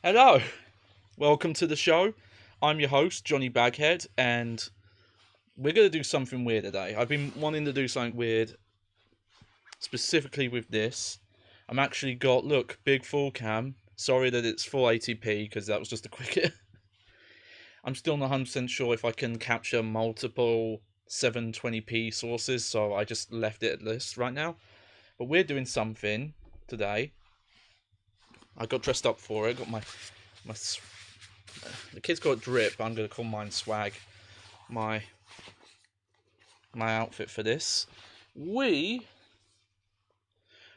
Hello, welcome to the show. I'm your host, Johnny Baghead, and we're going to do something weird today. I've been wanting to do something weird, specifically with this. I'm actually got, look, big full cam. Sorry that it's 480p, because that was just a quick. I'm still not 100% sure if I can capture multiple 720p sources, so I just left it at this right now. But we're doing something today. I got dressed up for it, got my the kids call it drip, but I'm going to call mine swag. My outfit for this. We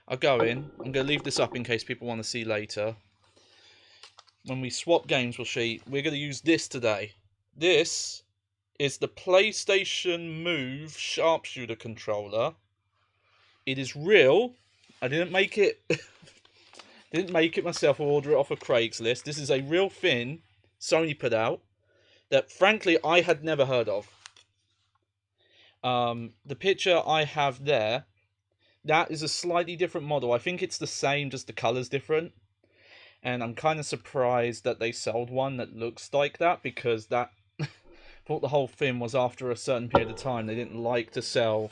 are going. I'm going to leave this up in case people want to see later. When we swap games, we're going to use this today. This is the PlayStation Move Sharpshooter controller. It is real. I didn't make it. Didn't make it myself or order it off of Craigslist. This is a real thing Sony put out that, frankly, I had never heard of. The picture I have there, that is a slightly different model. I think it's the same, just the color's different. And I'm kind of surprised that they sold one that looks like that, because that thought the whole thing was after a certain period of time they didn't like to sell,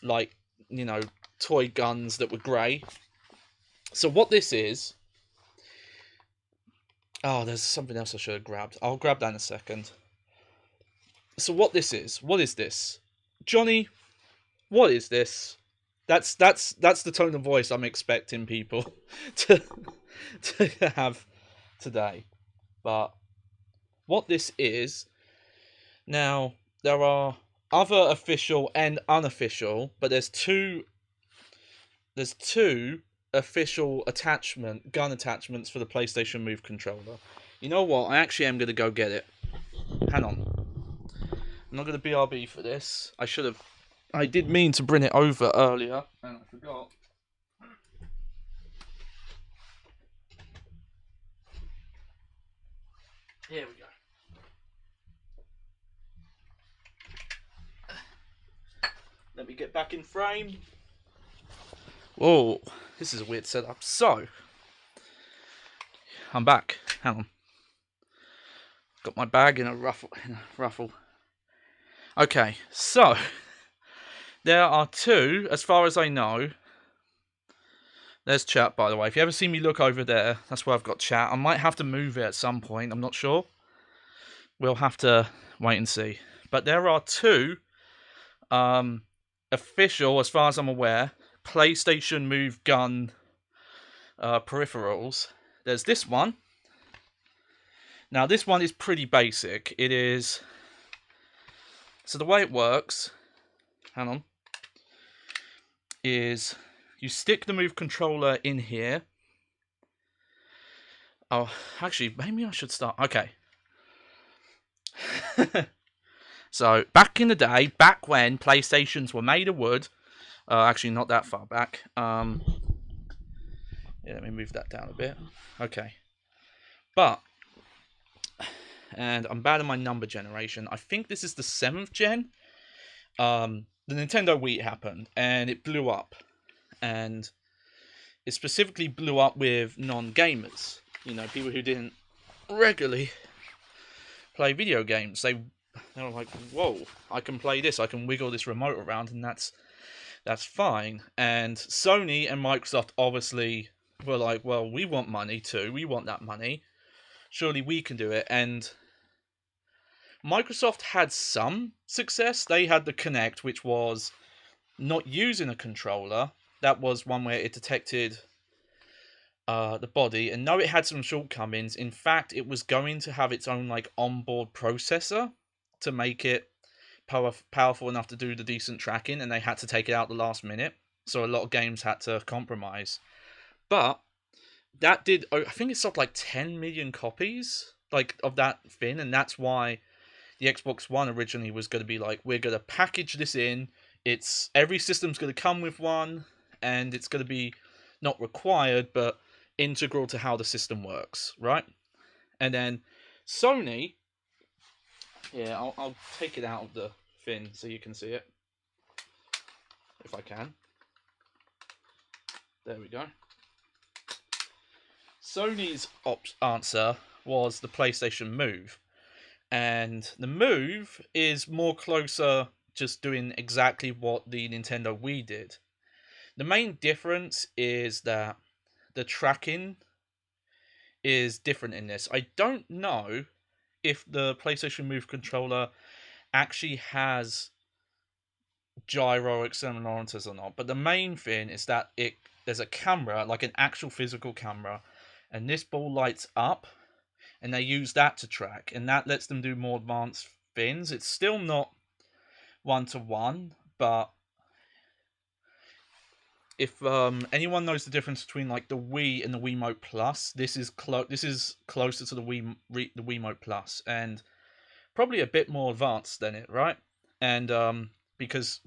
like, you know, toy guns that were grey. So what this is... Oh, there's something else I should have grabbed. I'll grab that in a second. So what this is... What is this? Johnny, what is this? That's the tone of voice I'm expecting people to have today. But what this is... Now, there are other official and unofficial, but there's two official gun attachments for the PlayStation Move controller. You know what? I actually am going to go get it. Hang on. I'm not going to BRB for this. I did mean to bring it over earlier, and I forgot. Here we go. Let me get back in frame. Whoa, this is a weird setup. So, I'm back. Hang on. Got my bag in a ruffle. Okay, so there are two, as far as I know. There's chat, by the way. If you ever see me look over there, that's where I've got chat. I might have to move it at some point. I'm not sure. We'll have to wait and see. But there are two official, as far as I'm aware, PlayStation Move gun peripherals. There's this one. Now, this one is pretty basic. It is... So the way it works... Hang on. Is... You stick the Move controller in here. Oh, actually, maybe I should start... Okay. So, back in the day, back when PlayStations were made of wood... actually, not that far back. Yeah, let me move that down a bit. Okay. But... And I'm bad at my number generation. I think this is the 7th gen. The Nintendo Wii happened, and it blew up. And it specifically blew up with non-gamers. You know, people who didn't regularly play video games. They were like, whoa, I can play this. I can wiggle this remote around, and that's fine. And Sony and Microsoft obviously were like, well, we want money too. We want that money. Surely we can do it. And Microsoft had some success. They had the Kinect, which was not using a controller. That was one where it detected the body. And no, it had some shortcomings. In fact, it was going to have its own like onboard processor to make it powerful enough to do the decent tracking. And they had to take it out the last minute. So a lot of games had to compromise. But that did... I think it sold like 10 million copies like of that thing. And that's why... The Xbox One originally was going to be like, we're going to package this in. Every system's going to come with one, and it's going to be not required, but integral to how the system works, right? And then Sony, yeah, I'll take it out of the thing so you can see it, if I can. There we go. Sony's answer was the PlayStation Move, and the Move is more closer, just doing exactly what the Nintendo Wii did. The main difference is that the tracking is different in this. I don't know if the PlayStation Move controller actually has gyro accelerometers or not, but the main thing is that there's a camera, like an actual physical camera, and this ball lights up, and they use that to track, and that lets them do more advanced things. It's still not 1-to-1, but if anyone knows the difference between like the Wii and the Wiimote Plus, this is closer to the Wiimote Plus, and probably a bit more advanced than it, right? And because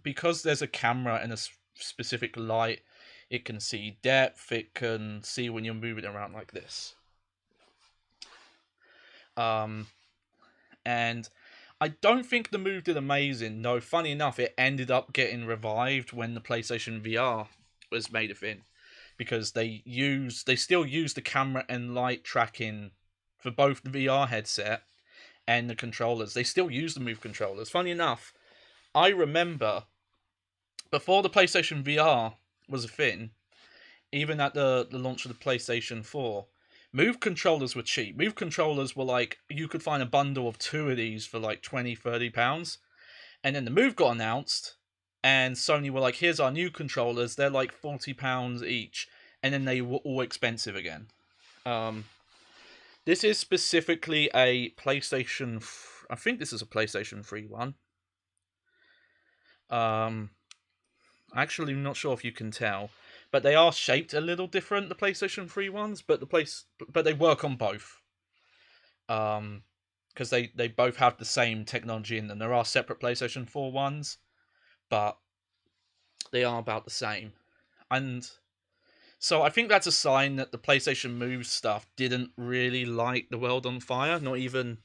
there's a camera and a specific light, it can see depth. It can see when you're moving around like this. And I don't think the Move did amazing. No, funny enough, it ended up getting revived when the PlayStation VR was made a thing, because they still use the camera and light tracking for both the VR headset and the controllers. They still use the Move controllers. Funny enough, I remember before the PlayStation VR was a thing, even at the launch of the PlayStation 4, Move controllers were cheap. Move controllers were like, you could find a bundle of 2 of these for like £20-30. And then the Move got announced, and Sony were like, here's our new controllers. They're like £40 each. And then they were all expensive again. This is specifically a PlayStation... I think this is a PlayStation 3 one. Actually, I'm not sure if you can tell, but they are shaped a little different, the PlayStation 3 ones, but they work on both. Because they both have the same technology in them. There are separate PlayStation 4 ones, but they are about the same. And so I think that's a sign that the PlayStation Move stuff didn't really light the world on fire, not even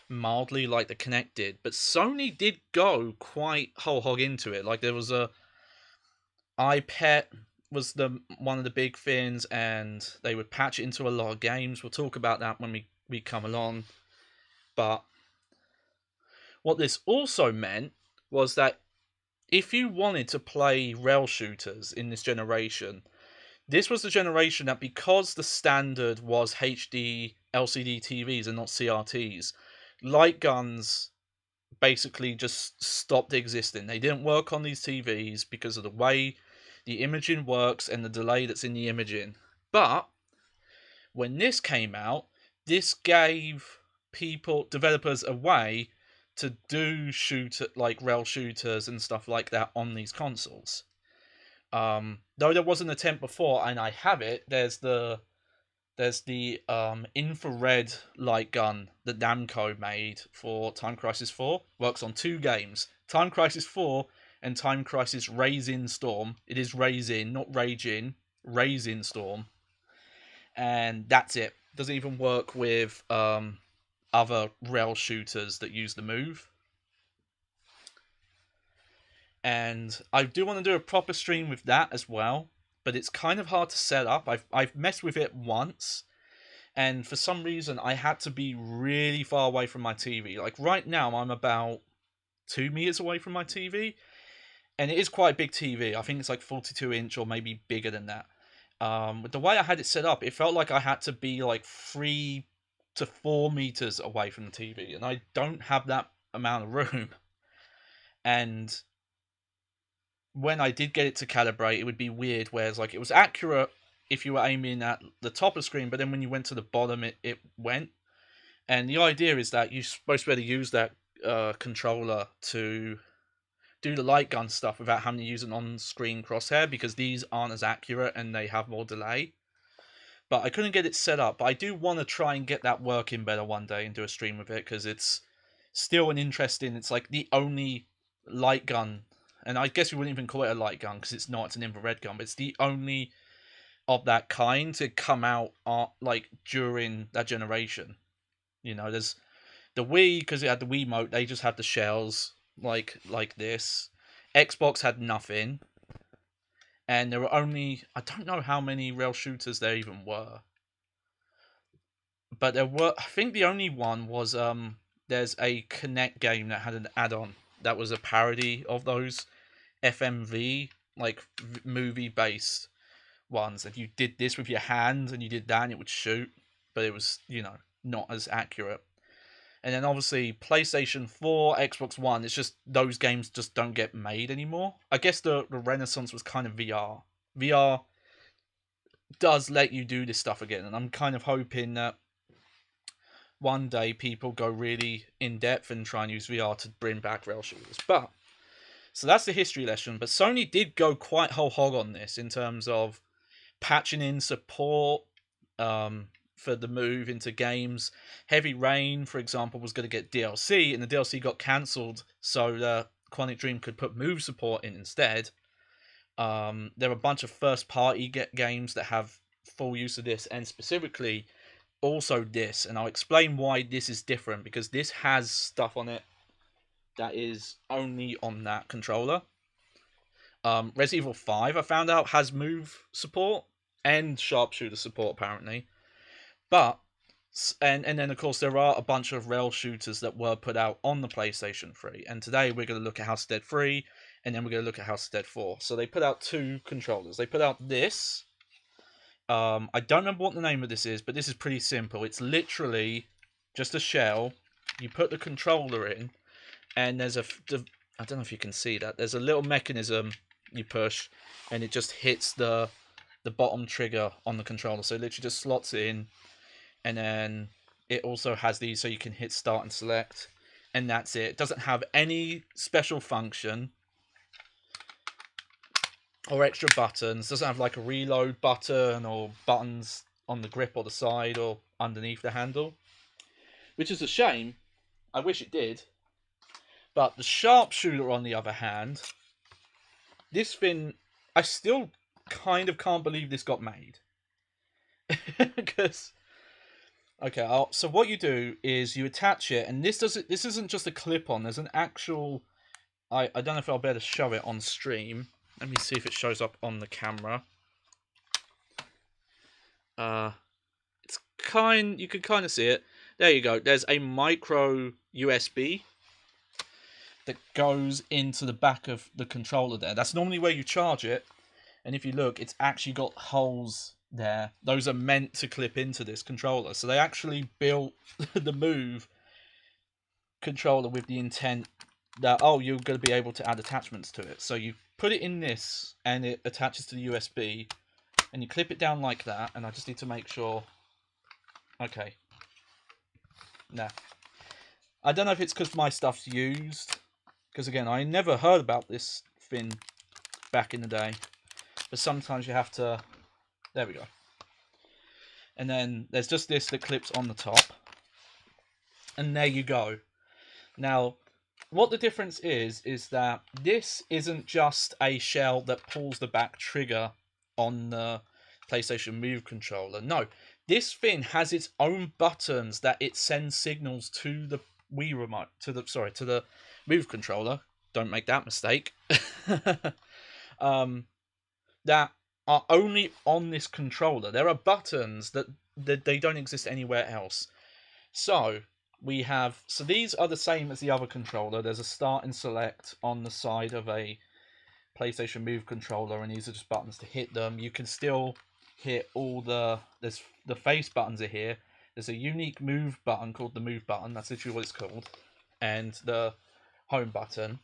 mildly like the Kinect did. But Sony did go quite whole hog into it. Like, there was a iPad was one of the big things, and they would patch it into a lot of games. We'll talk about that when we come along. But what this also meant was that if you wanted to play rail shooters in this generation, this was the generation that, because the standard was HD LCD TVs and not CRTs, light guns basically just stopped existing. They didn't work on these TVs because of the way the imaging works and the delay that's in the imaging. But when this came out, this gave developers a way to do rail shooters and stuff like that on these consoles. Though there was an attempt before, and I have it. There's the infrared light gun that Namco made for Time Crisis 4. Works on 2 games: Time Crisis 4 and Time Crisis Raise-In Storm. It is Raise-In, not Rage-In. Raise-In Storm. And that's it. Doesn't even work with other rail shooters that use the Move. And I do want to do a proper stream with that as well, but it's kind of hard to set up. I've messed with it once, and for some reason I had to be really far away from my TV. Like, right now I'm about 2 meters away from my TV, and it is quite a big TV. I think it's like 42-inch or maybe bigger than that. With the way I had it set up, it felt like I had to be like 3 to 4 meters away from the TV, and I don't have that amount of room. And when I did get it to calibrate, it would be weird, whereas like it was accurate if you were aiming at the top of the screen, but then when you went to the bottom, it went. And the idea is that you're supposed to be able to use that controller to do the light gun stuff without having to use an on-screen crosshair, because these aren't as accurate and they have more delay. But I couldn't get it set up. But I do want to try and get that working better one day and do a stream with it, because it's still an interesting... It's like the only light gun, and I guess we wouldn't even call it a light gun because it's not. It's an infrared gun, but it's the only of that kind to come out like during that generation. You know, there's the Wii, because it had the Wiimote. They just had the shells like this. Xbox had nothing, and there were only, I don't know how many rail shooters there even were. but there were, I think the only one was there's a Kinect game that had an add-on that was a parody of those FMV like movie based ones. If you did this with your hand and you did that, and it would shoot, but it was, you know, not as accurate. And then obviously PlayStation 4, Xbox One, it's just those games just don't get made anymore. I guess the renaissance was kind of VR. VR does let you do this stuff again, and I'm kind of hoping that one day people go really in depth and try and use VR to bring back rail shooters. But so that's the history lesson. But Sony did go quite whole hog on this in terms of patching in support for the move into games. Heavy Rain, for example, was going to get DLC, and the DLC got cancelled so that Quantic Dream could put move support in instead. There are a bunch of first-party games that have full use of this, and specifically also this, and I'll explain why this is different, because this has stuff on it that is only on that controller. Resident Evil 5, I found out, has move support and sharpshooter support, apparently. But, and then of course there are a bunch of rail shooters that were put out on the PlayStation 3, and today we're going to look at House of Dead 3, and then we're going to look at House of Dead 4. So they put out two controllers. They put out this. I don't remember what the name of this is, but this is pretty simple. It's literally just a shell. You put the controller in, and there's I don't know if you can see that. There's a little mechanism you push, and it just hits the bottom trigger on the controller. So it literally just slots it in, and then it also has these so you can hit start and select, and that's it. It doesn't have any special function or extra buttons. It doesn't have like a reload button or buttons on the grip or the side or underneath the handle, which is a shame. I wish it did. But the sharpshooter, on the other hand, this thing, I still kind of can't believe this got made. Because, okay, so what you do is you attach it, and this isn't just a clip-on. There's an actual, I don't know if I'll be able to show it on stream. Let me see if it shows up on the camera. It's you can kind of see it. There you go. There's a micro USB that goes into the back of the controller there. That's normally where you charge it. And if you look, it's actually got holes there. Those are meant to clip into this controller. So they actually built the Move controller with the intent that, oh, you're going to be able to add attachments to it. So you put it in this, and it attaches to the USB, and you clip it down like that. And I just need to make sure. Okay. Nah. I don't know if it's because my stuff's used, because again, I never heard about this thing back in the day. But sometimes you have to. There we go. And then there's just this that clips on the top. And there you go. Now, what the difference is that this isn't just a shell that pulls the back trigger on the PlayStation Move controller. No, this thing has its own buttons that it sends signals to the Wii remote, to the Move controller. Don't make that mistake. That are only on this controller. There are buttons that they don't exist anywhere else. So these are the same as the other controller. There's a start and select on the side of a PlayStation Move controller, and these are just buttons to hit them. You can still hit all the face buttons are here. There's a unique move button called the move button. That's literally what it's called. And the home button.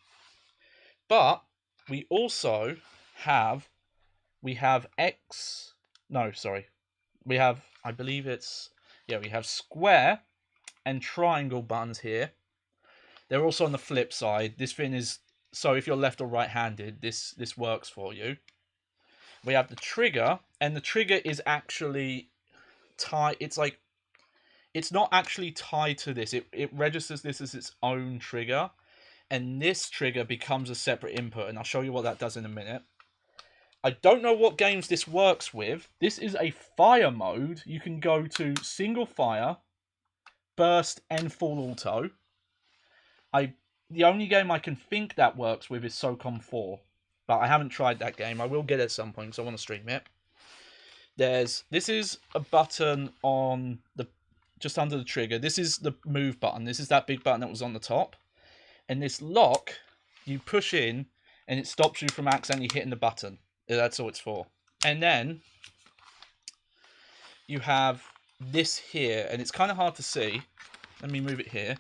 But we also have we have I believe we have square and triangle buttons here. They're also on the flip side. This thing is, so if you're left or right-handed, this works for you. We have the trigger, and the trigger is actually tied. It's not actually tied to this. It registers this as its own trigger, and this trigger becomes a separate input, and I'll show you what that does in a minute. I don't know what games this works with. This is a fire mode. You can go to single fire, burst, and full auto. The only game I can think that works with is SOCOM 4. But I haven't tried that game. I will get it at some point because I want to stream it. This is a button on the just under the trigger. This is the move button. This is that big button that was on the top. And this lock, you push in, and it stops you from accidentally hitting the button. That's all it's for. And then you have this here, and it's kind of hard to see. Let me move it here.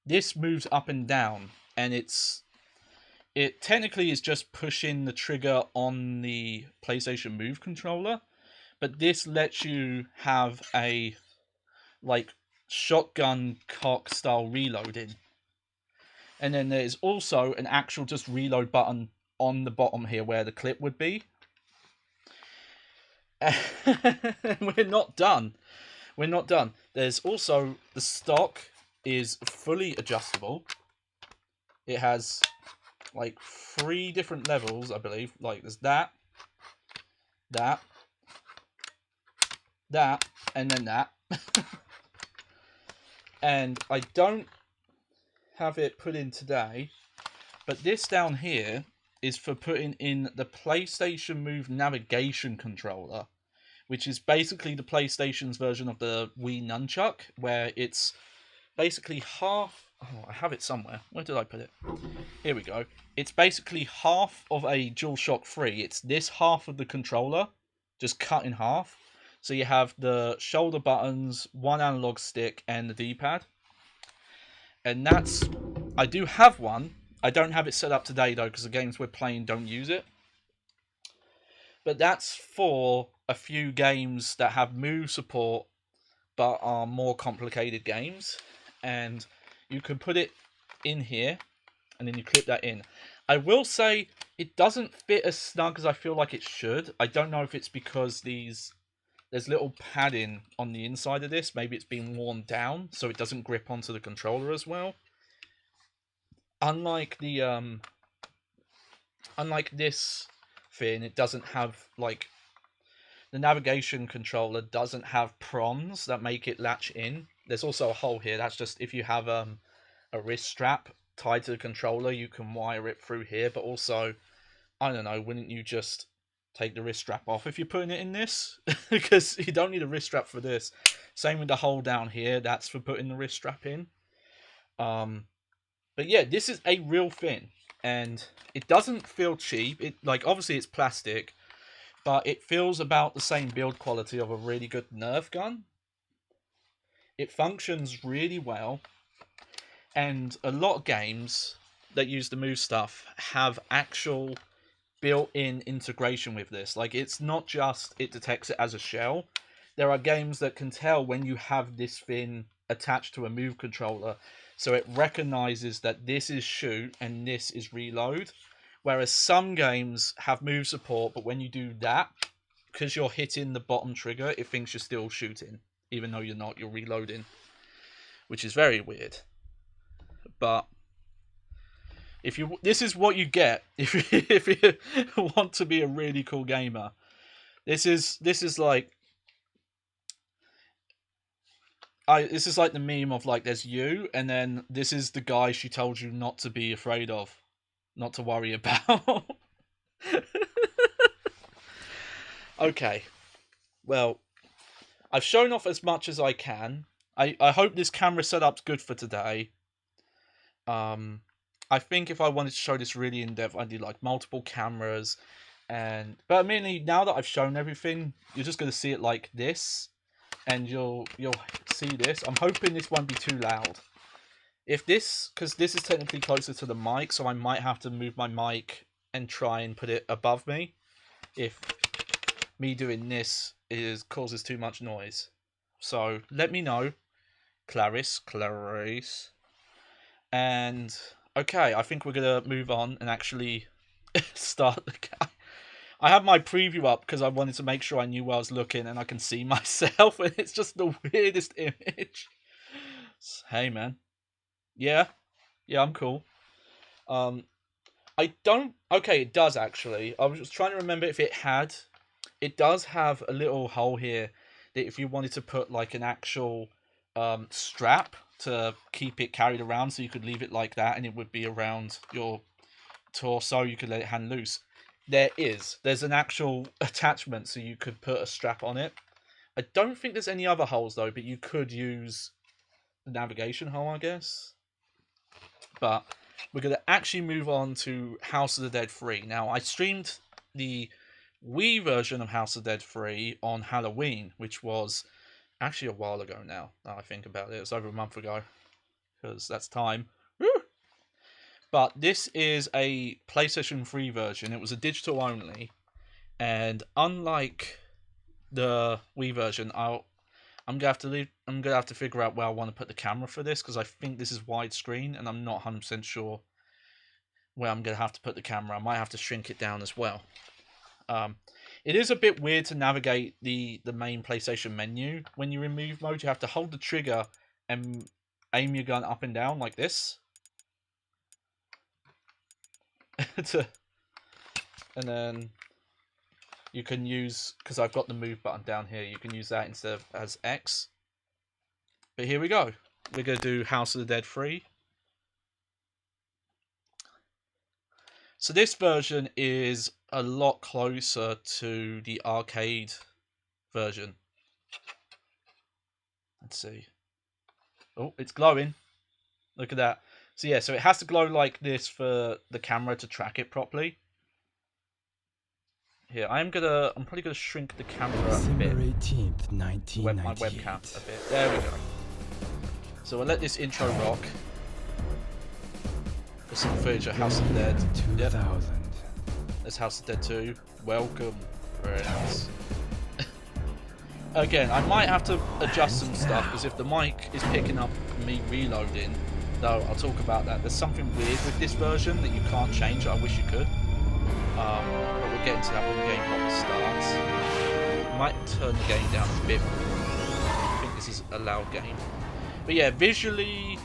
This moves up and down, and it technically is just pushing the trigger on the PlayStation Move controller, but this lets you have a like shotgun cock style reloading. And then there's also an actual just reload button on the bottom here where the clip would be. We're not done. We're not done. There's also the stock is fully adjustable. It has like 3 different levels, I believe. Like there's that, and then that. And I don't have it put in today, but this down here is for putting in the PlayStation Move navigation controller, which is basically the PlayStation's version of the Wii Nunchuck, where it's basically half... Oh, I have it somewhere. Where did I put it? Here we go. It's basically half of a DualShock 3. It's this half of the controller, just cut in half. So you have the shoulder buttons, 1 analog stick, and the D-pad. And that's... I do have one. I don't have it set up today, though, because the games we're playing don't use it. But that's for a few games that have move support, but are more complicated games. And you can put it in here, and then you clip that in. I will say, it doesn't fit as snug as I feel like it should. I don't know if it's because there's little padding on the inside of this. Maybe it's been worn down, so it doesn't grip onto the controller as well. Unlike the unlike this thing, it doesn't have like the navigation controller doesn't have prongs that make it latch in. There's also a hole here. That's just if you have a wrist strap tied to the controller, you can wire it through here. But also, I don't know, wouldn't you just take the wrist strap off if you're putting it in this? Because you don't need a wrist strap for this. Same with the hole down here. That's for putting the wrist strap in. But yeah, this is a real thing, and it doesn't feel cheap. It like obviously it's plastic, but it feels about the same build quality of a really good Nerf gun. It functions really well, and a lot of games that use the Move stuff have actual built-in integration with this. Like, it's not just it detects it as a shell. There are games that can tell when you have this thing attached to a Move controller, so it recognizes that this is shoot and this is reload. Whereas some games have move support, but when you do that, because you're hitting the bottom trigger, it thinks you're still shooting, even though you're not, you're reloading, which is very weird. But this is what you get if you want to be a really cool gamer. This is like this is like the meme of like there's you, and then this is the guy she told you not to be afraid of, not to worry about. Okay, well, I've shown off as much as I can. I hope this camera setup's good for today. I think if I wanted to show this really in depth, I'd do like multiple cameras, but mainly now that I've shown everything, you're just gonna see it like this, and you'll see this. I'm hoping this won't be too loud. If this, because this is technically closer to the mic, so I might have to move my mic and try and put it above me. If me doing this causes too much noise, so let me know, Clarice. And okay, I think we're gonna move on and actually start the game. I have my preview up because I wanted to make sure I knew where I was looking and I can see myself, and it's just the weirdest image. Hey man, yeah, I'm cool. I don't. Okay, it does actually. I was just trying to remember if it had. It does have a little hole here that if you wanted to put like an actual strap to keep it carried around, so you could leave it like that and it would be around your torso, you could let it hang loose. There's an actual attachment so you could put a strap on it, I don't think there's any other holes though, but you could use the navigation hole, I guess. But we're going to actually move on to House of the Dead 3. Now, I streamed the Wii version of House of the Dead 3 on Halloween, which was actually a while ago now I think about it. It was over a month ago, because that's time. Woo! But this is a PlayStation 3 version. It was a digital only, and unlike the Wii version, I'm gonna have to figure out where I want to put the camera for this, because I think this is widescreen, and I'm not 100% sure where I'm gonna have to put the camera. I might have to shrink it down as well. It is a bit weird to navigate the main PlayStation menu when you're in move mode. You have to hold the trigger and aim your gun up and down like this. And then you can use, because I've got the move button down here, you can use that instead of as X. But here we go. We're going to do House of the Dead 3. So this version is a lot closer to the arcade version. Let's see. Oh, it's glowing. Look at that. So yeah, so it has to glow like this for the camera to track it properly. Here, I'm probably gonna shrink the camera a bit. 18th, 1998. My webcam a bit. There we go. So we'll let this intro rock. For some footage of House of the Dead. 2000. Yep. There's House of the Dead 2. Welcome. Very nice. Again, I might have to adjust some stuff, because if the mic is picking up me reloading, though I'll talk about that. There's something weird with this version that you can't change. I wish you could. But we'll get into that when the game properly starts. I might turn the game down a bit more. I think this is a loud game. But yeah, visually,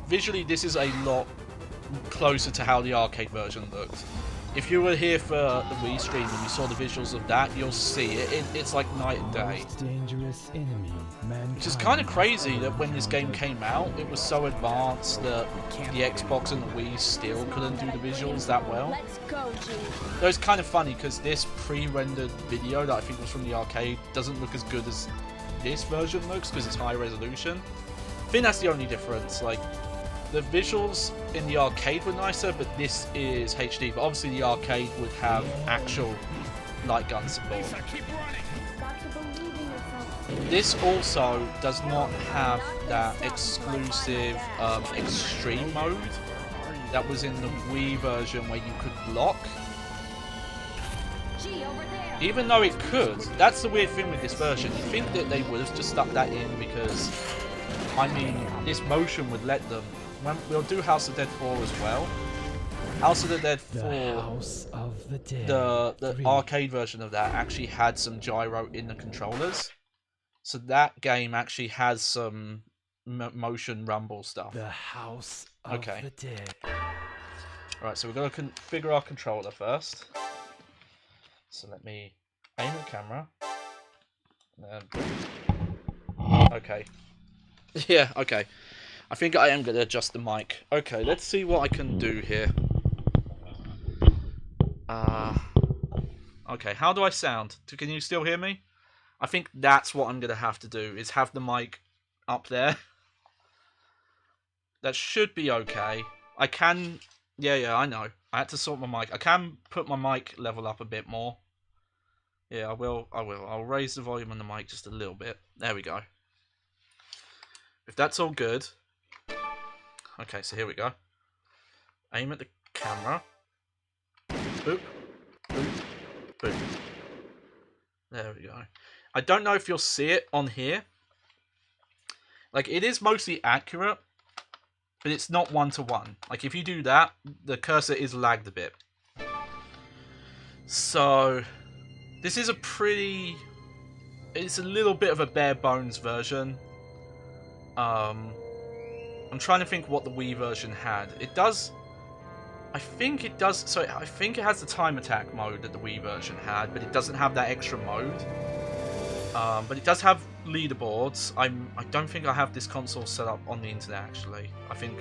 visually this is a lot closer to how the arcade version looked. If you were here for the Wii stream and you saw the visuals of that, you'll see it. It's like night and day. Which is kind of crazy that when this game came out, it was so advanced that the Xbox and the Wii still couldn't do the visuals that well. Though it's kind of funny because this pre-rendered video that I think was from the arcade doesn't look as good as this version looks because it's high resolution. I think that's the only difference. Like, the visuals in the arcade were nicer, but this is HD. But obviously the arcade would have actual light gun support. This also does not have that exclusive extreme mode that was in the Wii version where you could block. Even though it could, that's the weird thing with this version. You think that they would have just stuck that in because, I mean, this motion would let them. We'll do House of the Dead 4 as well. House of the Dead 4, the arcade version of that actually had some gyro in the controllers. So that game actually has some motion rumble stuff. The House of the Dead. Right, so we're going to configure our controller first. So let me aim the camera. Okay. Yeah, okay. I think I am going to adjust the mic. Okay, let's see what I can do here. Okay, how do I sound? Can you still hear me? I think that's what I'm going to have to do, is have the mic up there. That should be okay. I can... Yeah, I know. I had to sort my mic. I can put my mic level up a bit more. Yeah, I will. I'll raise the volume on the mic just a little bit. There we go. If that's all good... Okay, so here we go. Aim at the camera. Boop. Boop. Boop. There we go. I don't know if you'll see it on here. Like, it is mostly accurate, but it's not one-to-one. Like, if you do that, the cursor is lagged a bit. So, this is a pretty... It's a little bit of a bare-bones version. I'm trying to think what the Wii version had. It does... I think it does... So, I think it has the time attack mode that the Wii version had, but it doesn't have that extra mode. But it does have leaderboards. I don't think I have this console set up on the internet, actually. I think...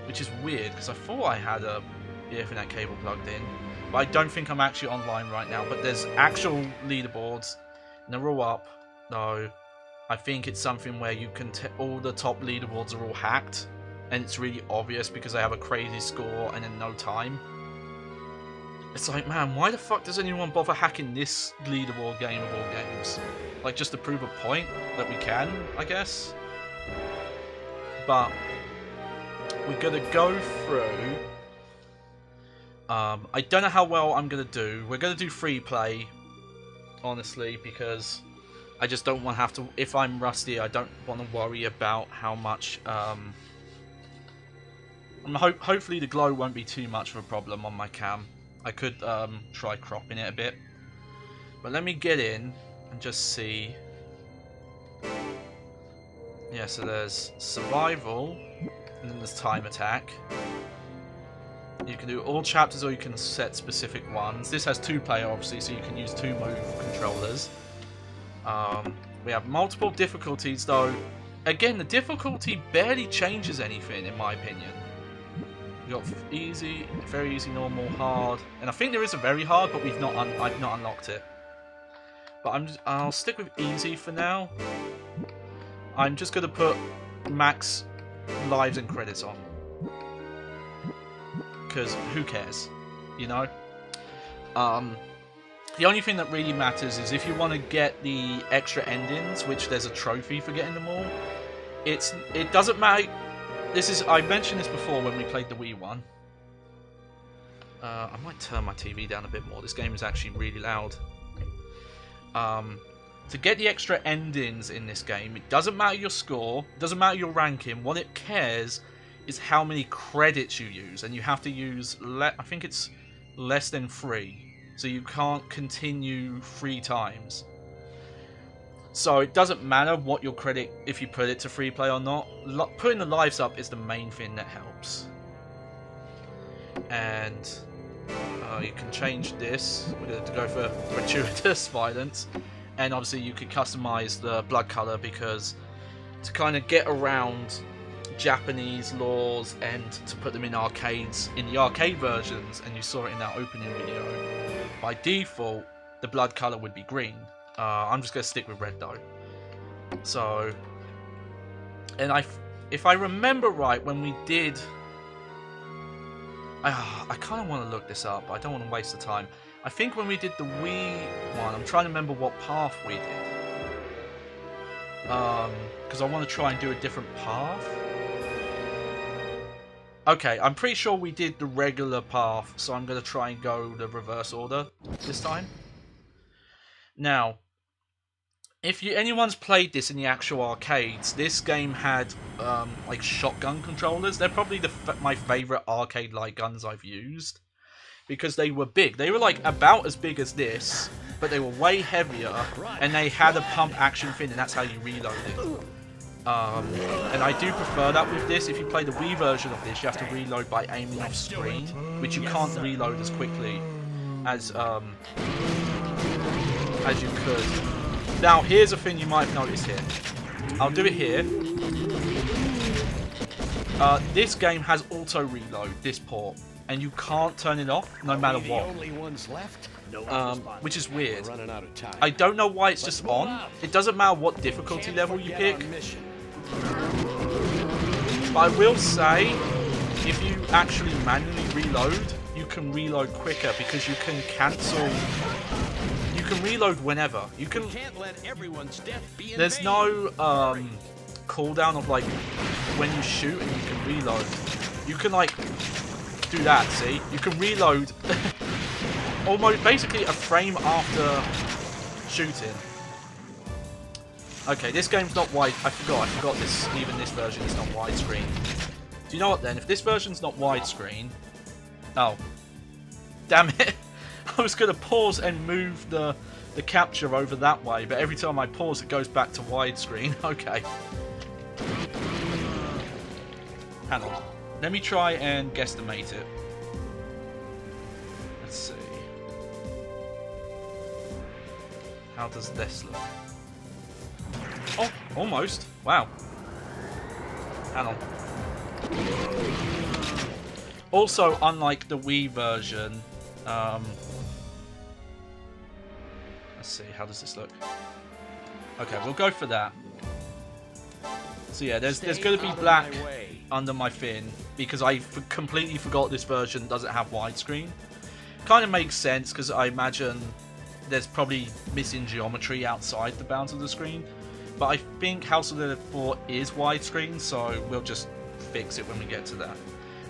Which is weird, because I thought I had the Ethernet cable plugged in. But I don't think I'm actually online right now. But there's actual leaderboards. And they're all up, though. I think it's something where you can all the top leaderboards are all hacked, and it's really obvious because they have a crazy score and in no time. It's like, man, why the fuck does anyone bother hacking this leaderboard game of all games? Like, just to prove a point that we can, I guess. But we're gonna go through. I don't know how well I'm gonna do. We're gonna do free play, honestly, because I just don't want to have to. If I'm rusty, I don't want to worry about how much. Hopefully, the glow won't be too much of a problem on my cam. I could try cropping it a bit, but let me get in and just see. Yeah, so there's survival, and then there's time attack. You can do all chapters, or you can set specific ones. This has 2-player, obviously, so you can use 2 move controllers. We have multiple difficulties, though. Again, the difficulty barely changes anything, in my opinion. We got easy, very easy, normal, hard, and I think there is a very hard, but I've not unlocked it. But I'll stick with easy for now. I'm just gonna put max lives and credits on, because who cares, you know? The only thing that really matters is if you want to get the extra endings, which there's a trophy for getting them all. It doesn't matter. I mentioned this before when we played the Wii one. I might turn my TV down a bit more. This game is actually really loud. To get the extra endings in this game, it doesn't matter your score, it doesn't matter your ranking. What it cares is how many credits you use, and you have to use, I think it's less than 3. So you can't continue 3 times. So it doesn't matter what your credit, if you put it to free play or not. Putting the lives up is the main thing that helps. And you can change this. We're going to go for gratuitous violence. And obviously you could customize the blood color, because to kind of get around Japanese laws and to put them in arcades, in the arcade versions, and you saw it in that opening video, by default the blood color would be green. I'm just going to stick with red though. So, and if I remember right, when we did, I kind of want to look this up, but I don't want to waste the time. I think when we did the Wii one, I'm trying to remember what path we did, because I want to try and do a different path. Okay, I'm pretty sure we did the regular path, so I'm going to try and go the reverse order this time. Now, if anyone's played this in the actual arcades, this game had like shotgun controllers. They're probably my favourite arcade light guns I've used, because they were big. They were like about as big as this, but they were way heavier, and they had a pump action thing, and that's how you reload it. And I do prefer that with this. If you play the Wii version of this, you have to reload by aiming off screen, which you can't reload as quickly as you could. Now, here's a thing you might have noticed here. I'll do it here. This game has auto reload, this port, and you can't turn it off no matter what. Which is weird. I don't know why it's just on. It doesn't matter what difficulty level you pick. But I will say, if you actually manually reload, you can reload quicker, because you can cancel. You can reload whenever. You can. There's no cooldown of like when you shoot and you can reload. You can like do that. See, you can reload almost basically a frame after shooting. Okay, this game's not wide. I forgot this. Even this version is not widescreen. Do you know what then? If this version's not widescreen, oh, damn it! I was gonna pause and move the capture over that way, but every time I pause, it goes back to widescreen. Okay. Hang on. Let me try and guesstimate it. Let's see. How does this look? Oh, almost. Wow. Hang on. Also, unlike the Wii version, let's see, how does this look? Okay, we'll go for that. So yeah, there's going to be black under my fin because I completely forgot this version doesn't have widescreen. Kind of makes sense because I imagine there's probably missing geometry outside the bounds of the screen. But I think House of the Dead 4 is widescreen, so we'll just fix it when we get to that.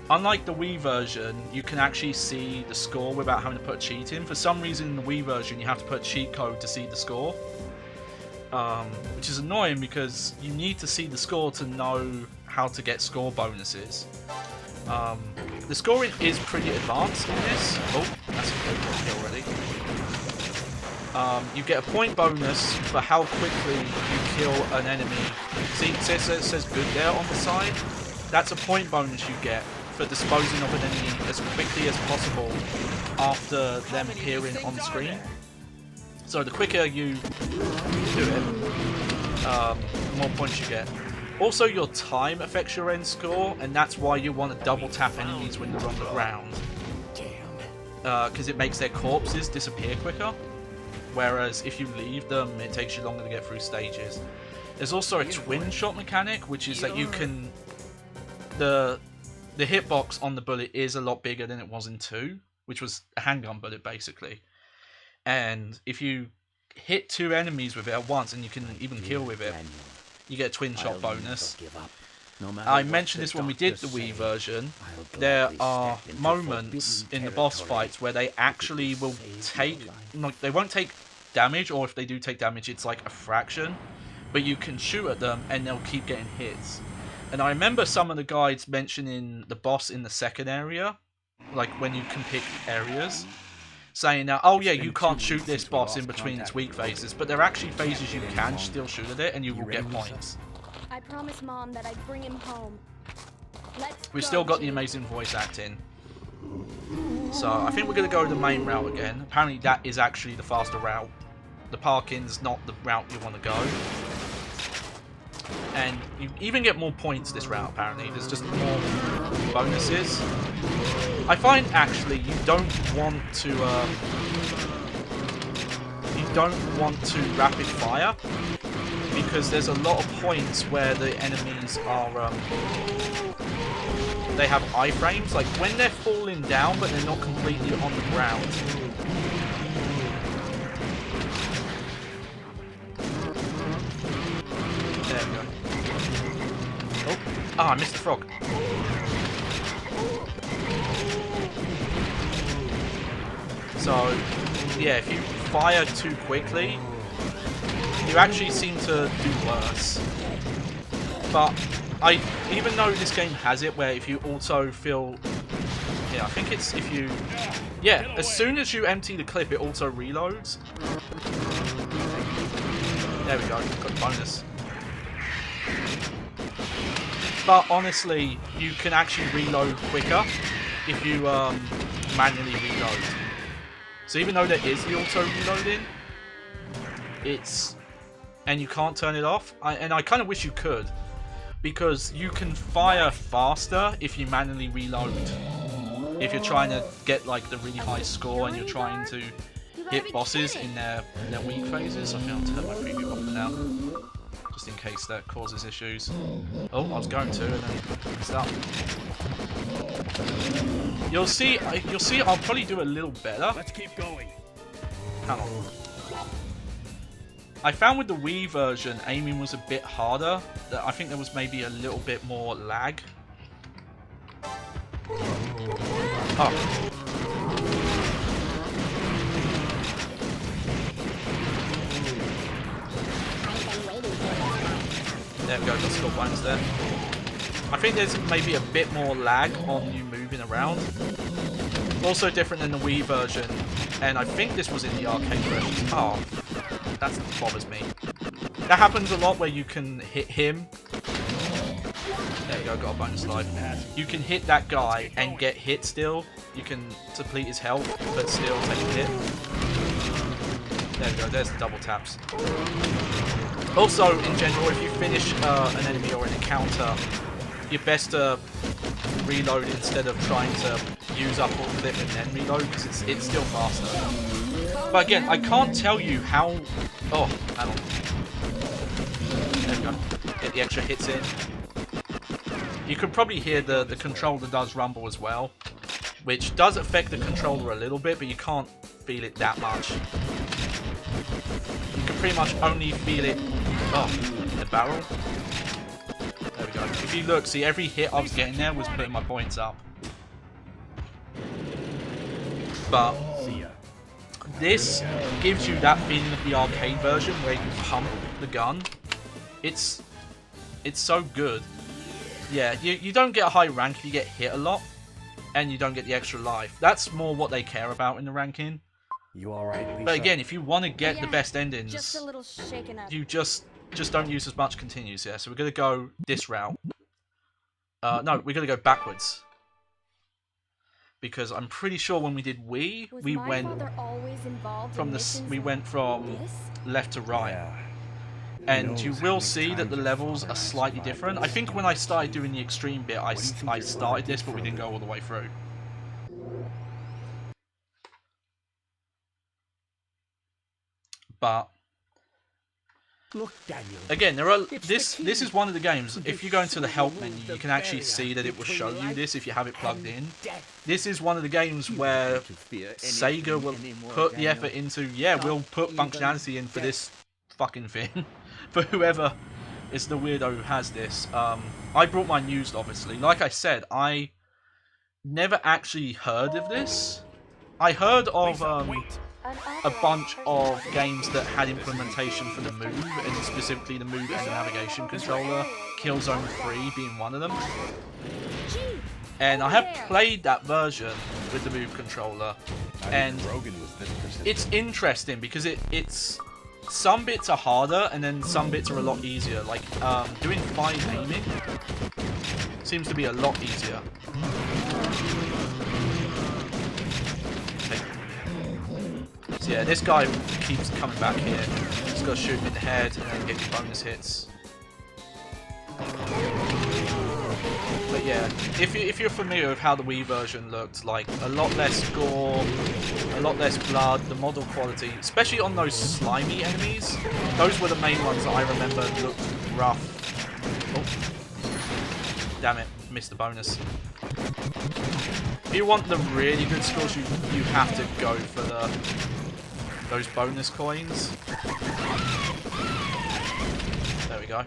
Unlike the Wii version, you can actually see the score without having to put a cheat in. For some reason in the Wii version, you have to put a cheat code to see the score. Which is annoying because you need to see the score to know how to get score bonuses. The scoring is pretty advanced in this. Oh, that's a good kill already. You get a point bonus for how quickly you kill an enemy. See, it says good there on the side. That's a point bonus you get for disposing of an enemy as quickly as possible after them appearing on screen. So the quicker you do it, the more points you get. Also, your time affects your end score, and that's why you want to double tap enemies when they're on the ground. Because it makes their corpses disappear quicker. Whereas if you leave them, it takes you longer to get through stages. There's also a twin shot mechanic, which is that you can... The hitbox on the bullet is a lot bigger than it was in 2, which was a handgun bullet basically. And if you hit 2 enemies with it at once, and you can even kill with it, you get a twin shot bonus. I mentioned this when we did the Wii version. There are moments in the boss fights where they actually will take... They won't take damage, or if they do take damage, it's like a fraction. But you can shoot at them and they'll keep getting hits. And I remember some of the guides mentioning the boss in the second area, like when you can pick areas, saying that, oh yeah, you can't shoot this boss in between its weak phases, but there are actually phases you can still shoot at it and you will get points. I promised Mom that I'd bring him home. We've still got the amazing voice acting. So I think we're going to go the main route again. Apparently that is actually the faster route. The parking's not the route you want to go. And you even get more points this route, apparently. There's just more bonuses. I find, actually, you don't want to rapid fire, because there's a lot of points where the enemies are, they have iframes, like when they're falling down, but they're not completely on the ground. There we go. Oh, I missed the frog. So, yeah, if you fire too quickly, you actually seem to do worse. But even though this game has it where if you auto fill, yeah, I think it's if you, yeah, as soon as you empty the clip, it auto reloads. There we go, got a bonus. But honestly, you can actually reload quicker if you manually reload. So even though there is the auto reloading, and you can't turn it off, and I kind of wish you could, because you can fire faster if you manually reload. If you're trying to get like the really high score and you're trying to hit bosses in their weak phases. I think I'll turn my preview off for now, just in case that causes issues. Oh, I was going to, and then messed up. You'll see. I'll probably do a little better. Let's keep going. Hang on. I found with the Wii version, aiming was a bit harder. I think there was maybe a little bit more lag. Oh. There we go, got score bonus there. I think there's maybe a bit more lag on you moving around. Also different than the Wii version, and I think this was in the arcade version. Oh, that bothers me. That happens a lot where you can hit him. There you go, got a bonus life. You can hit that guy and get hit still. You can deplete his health, but still take a hit. There we go, there's the double taps. Also, in general, if you finish an enemy or an encounter, you're best to reload instead of trying to use up all of it and then reload, because it's still faster. But again, I can't tell you how... Oh, hang on. get the extra hits in. You can probably hear the controller does rumble as well, which does affect the controller a little bit, but you can't feel it that much. You can pretty much only feel it in the barrel. There we go. If you look, see, every hit I was getting there was putting my points up. But this gives you that feeling of the arcade version where you pump the gun. It's so good. Yeah, you don't get a high rank if you get hit a lot, and you don't get the extra life. That's more what they care about in the ranking. You all right, Lisa? But again, if you want to get the best endings, just a little shaken up. you just don't use as much continues. Yeah, so we're gonna go this route. No, we're gonna go backwards. Because I'm pretty sure when we did Wii, we went from left to right. Yeah. And you will see that the levels are slightly different. I think when I started doing the extreme bit, I started this, but we didn't go all the way through. But Look, Daniel. again, this is one of the games. If you go into the help menu, you can actually see that it will show you this if you have it plugged in. This is one of the games where Sega will put the effort into. Yeah, we'll put functionality in for this fucking thing. For whoever is the weirdo who has this. I brought mine used, obviously. Like I said, I never actually heard of this. I heard of a bunch of games that had implementation for the Move, and specifically the Move and the navigation controller, Killzone 3 being one of them. And I have played that version with the Move controller, and it's interesting because it's some bits are harder and then some bits are a lot easier. Like doing fine aiming seems to be a lot easier. So yeah, this guy keeps coming back here. Just gotta shoot him in the head and then get your bonus hits. But yeah, if you're familiar with how the Wii version looked, like a lot less gore, a lot less blood, the model quality, especially on those slimy enemies, those were the main ones that I remember looked rough. Oh, damn it, missed the bonus. If you want the really good scores, you have to go for those bonus coins. There we go.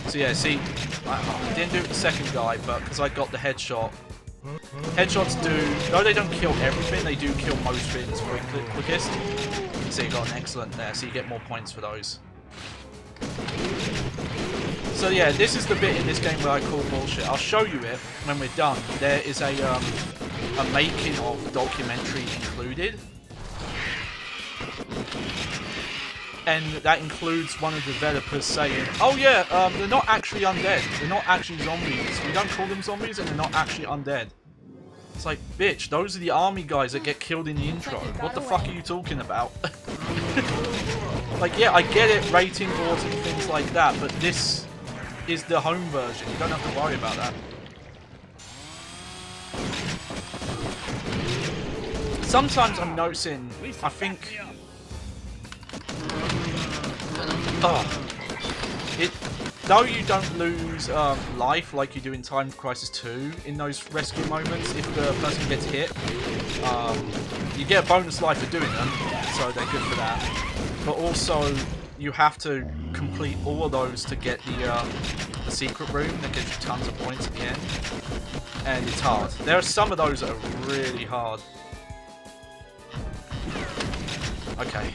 So yeah, see, I didn't do it with the second guy, but because I got the headshot. Headshots do, though they don't kill everything, they do kill most things quickest. So you got an excellent there, so you get more points for those. So yeah, this is the bit in this game where I call bullshit. I'll show you it when we're done. There is a making of documentary included. And that includes one of the developers saying, oh yeah, they're not actually undead. They're not actually zombies. We don't call them zombies and they're not actually undead. It's like, bitch, those are the army guys that get killed in the intro. What the fuck are you talking about? Like, yeah, I get it, rating boards and things like that, but this is the home version. You don't have to worry about that. Sometimes I'm noticing, I think... though you don't lose life like you do in Time Crisis 2 in those rescue moments, if the person gets hit, you get a bonus life for doing them, so they're good for that. But also, you have to complete all of those to get the secret room that gives you tons of points at the end, and it's hard. There are some of those that are really hard. Okay.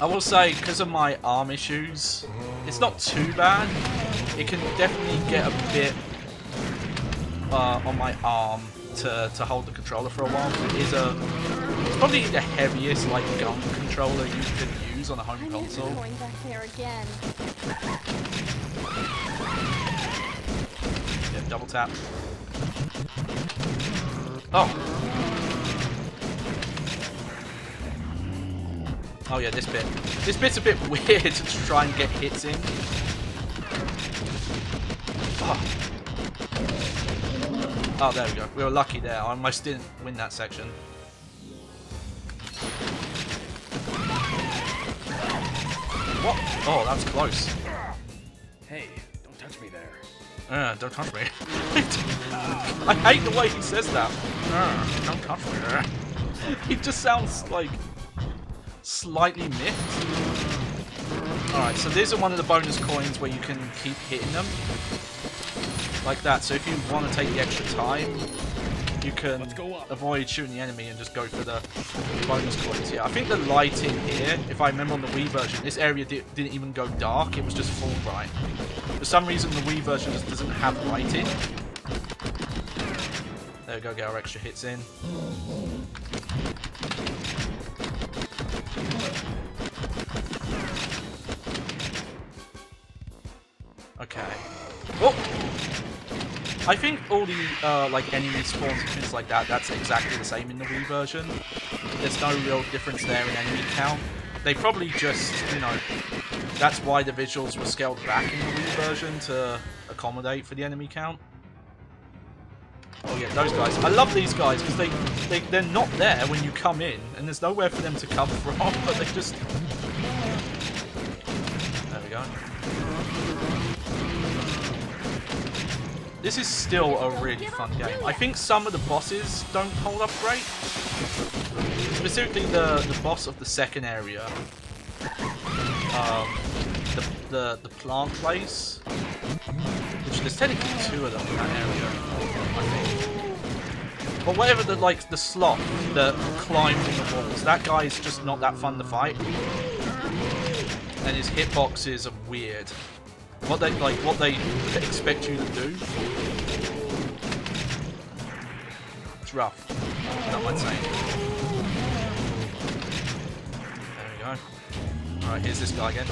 I will say, because of my arm issues, it's not too bad. It can definitely get a bit on my arm to hold the controller for a while. It's probably the heaviest like gun controller you can use on a home console. Going back there again. Yeah, double tap. Oh. Oh yeah, this bit. This bit's a bit weird to try and get hits in. Oh, there we go. We were lucky there. I almost didn't win that section. What? Oh, that was close. Hey, don't touch me there. Don't touch me. I hate the way he says that. Don't touch me there. He just sounds like slightly miffed. Alright, so these are one of the bonus coins where you can keep hitting them. Like that. So if you want to take the extra time, you can avoid shooting the enemy and just go for the bonus coins. Yeah, I think the lighting here, if I remember on the Wii version, this area didn't even go dark, it was just full bright. For some reason the Wii version just doesn't have lighting. There we go, get our extra hits in. Okay. Oh! I think all the like enemy spawns and things like that, that's exactly the same in the Wii version. There's no real difference there in enemy count. They probably just, you know, that's why the visuals were scaled back in the Wii version to accommodate for the enemy count. Oh yeah, those guys. I love these guys because they're not there when you come in, and there's nowhere for them to come from, but they just... There we go. This is still a really fun game. I think some of the bosses don't hold up great. Specifically the boss of the second area. The plant place. Which there's technically 2 of them in that area, I think. But whatever the sloth that climbs on the walls, that guy is just not that fun to fight. And his hitboxes are weird. What they expect you to do. It's rough. Not mind saying. There we go. Alright, here's this guy again.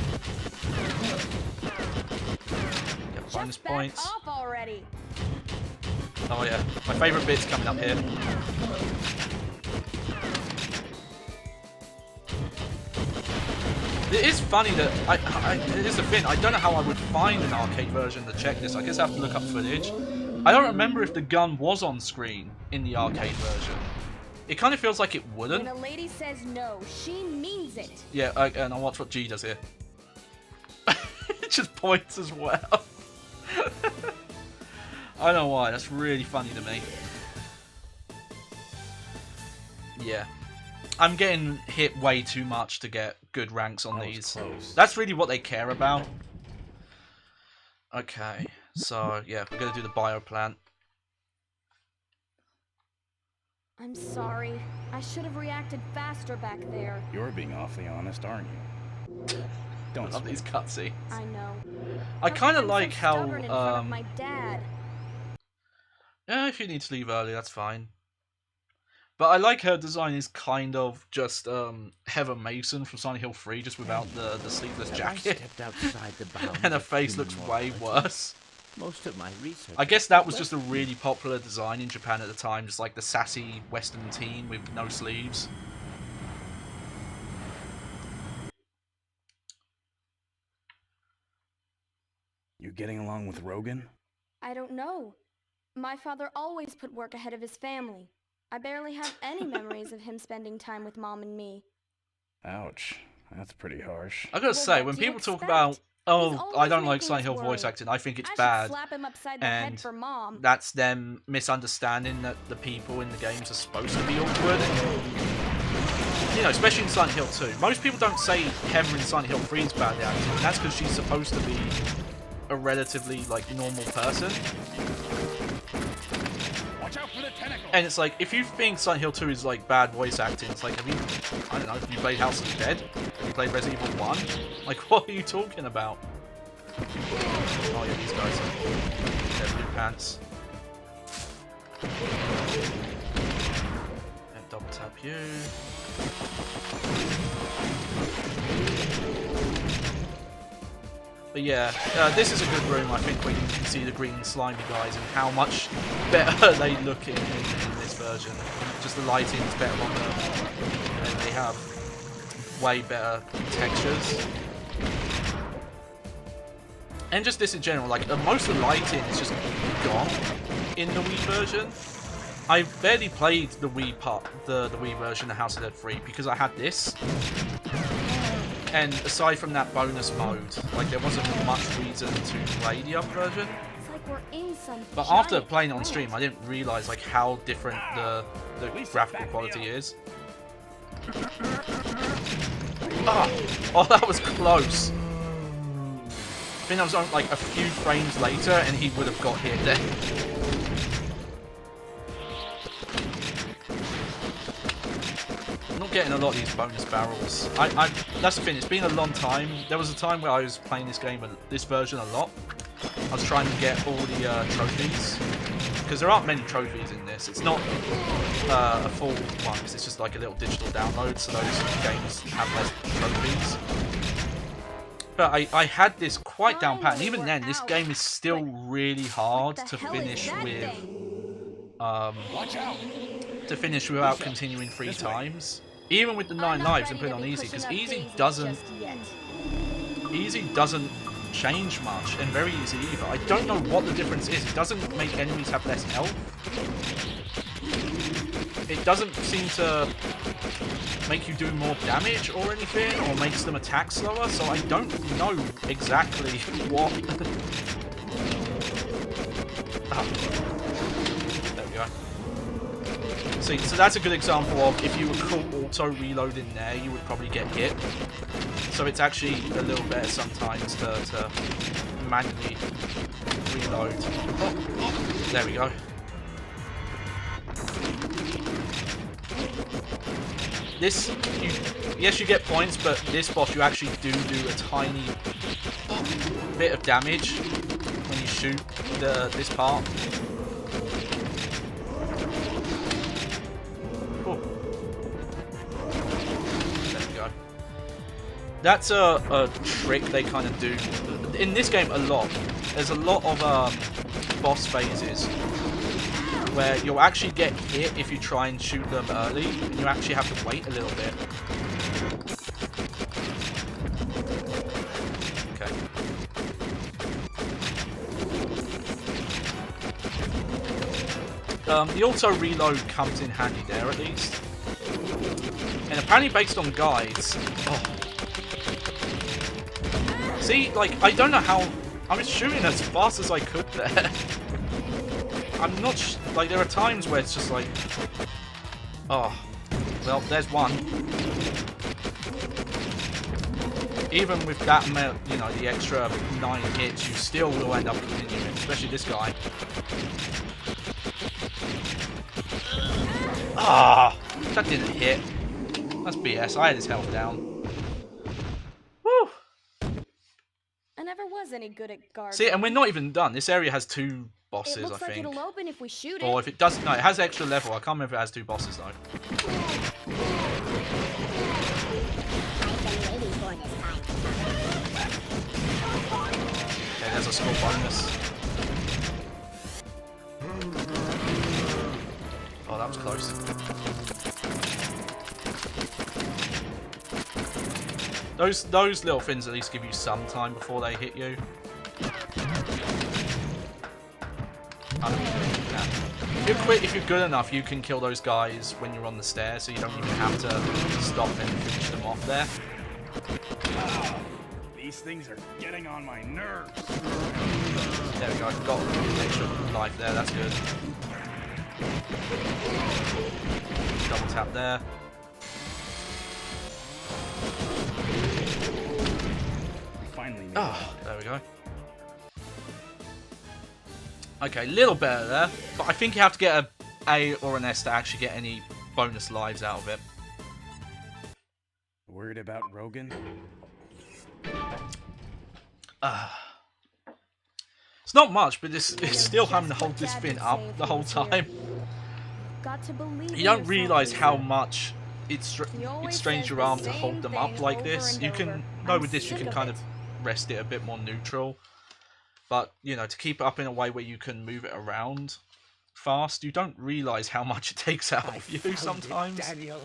Get bonus points. Off already. Oh yeah, my favourite bit's coming up here. It is funny that it is the thing. I don't know how I would find an arcade version to check this. I guess I have to look up footage. I don't remember if the gun was on screen in the arcade version. It kind of feels like it wouldn't. When a lady says no, she means it. Yeah, and I'll watch what G does here. It just points as well. I don't know why. That's really funny to me. Yeah. I'm getting hit way too much to get good ranks on these. Close. That's really what they care about. Okay, so yeah, we're gonna do the bioplant. I'm sorry. I should have reacted faster back there. You're being awfully honest, aren't you? I Don't love these cutscenes. I know. I kind of like so how stubborn in front of my dad. yeah, if you need to leave early, that's fine. But I like her design is kind of just Heather Mason from Silent Hill 3, just without the sleeveless jacket. And her face looks way worse. Most of my research. I guess that was just a really popular design in Japan at the time, just like the sassy Western teen with no sleeves. You getting along with Rogan? I don't know. My father always put work ahead of his family. I barely have any memories of him spending time with Mom and me. Ouch. That's pretty harsh. I gotta say, when people talk about, oh, I don't like Silent Hill voice acting, I think it's bad, slap him upside the head for Mom. that's them misunderstanding that the people in the games are supposed to be awkward. You know, especially in Silent Hill 2. Most people don't say Heather in Silent Hill 3 is bad acting, and that's because she's supposed to be a relatively, like, normal person. Watch out for the tentacle. And it's like, if you think Silent Hill 2 is like bad voice acting, it's like, have you, I don't know, have you played House of the Dead? Have you played Resident Evil 1? Like, what are you talking about? Oh yeah, these guys are they're blue pants. And double tap you. But yeah, this is a good room, I think, where you can see the green slimy guys and how much better they look in this version. Just the lighting is better on them, and they have way better textures. And just this in general, like, most of the lighting is just gone in the Wii version. I barely played the Wii part, the Wii version of House of the Dead 3 because I had this. And aside from that bonus mode, like there wasn't much reason to play the other version. It's like we're in some But after giant playing it on plant. stream, I didn't realize like how different the graphical quality is. Ah! Oh, that was close. I think I was on like a few frames later, and he would have got hit there. I'm not getting a lot of these bonus barrels. That's the thing. It's been a long time. There was a time where I was playing this game, this version, a lot. I was trying to get all the trophies, because there aren't many trophies in this. It's not a full one, because it's just like a little digital download, so those games have less trophies. But I had this quite down pat, and even then, this game is still really hard to finish with. Watch out! To finish without continuing 3 times. Even with the 9 lives and put it on easy, because easy doesn't change much, and very easy either. I don't know what the difference is. It doesn't make enemies have less health. It doesn't seem to make you do more damage or anything, or makes them attack slower, so I don't know exactly what... There we go. See, so that's a good example of if you were caught auto-reload in there, you would probably get hit. So it's actually a little better sometimes to manually reload. Oh, there we go. This, yes, you get points, but this boss you actually do a tiny bit of damage when you shoot this part. That's a trick they kind of do in this game a lot. There's a lot of boss phases where you'll actually get hit if you try and shoot them early, and you actually have to wait a little bit. Okay. The auto reload comes in handy there at least, and apparently based on guides. Oh. See, like, I don't know how... I was shooting as fast as I could there. I'm not... like, there are times where it's just like... Oh. Well, there's one. Even with that amount, you know, the extra 9 hits, you still will end up continuing, especially this guy. Ah! That didn't hit. That's BS. I had his health down. Woo! I never was any good at guard. See, and we're not even done. This area has 2 bosses, it looks I think. Like it'll open if we shoot or it. if it doesn't, no, it has extra level. I can't remember if it has 2 bosses though. Okay, there's a small bonus. Oh, that was close. Those little things at least give you some time before they hit you. If you're good enough, you can kill those guys when you're on the stairs, so you don't even have to stop and finish them off there. These things are getting on my nerves. There we go, I've got extra life there, that's good. Double tap there. Finally. Oh, there we go. Okay, a little better there, but I think you have to get A or an S to actually get any bonus lives out of it. Worried about Rogan? It's not much, but it's still having to hold this thing up the whole time. You don't realise how much it strains your arm to hold them up like this. You can, no, with this you can kind of rest it a bit more neutral. But, you know, to keep it up in a way where you can move it around fast, you don't realise how much it takes out of you sometimes. Daniel,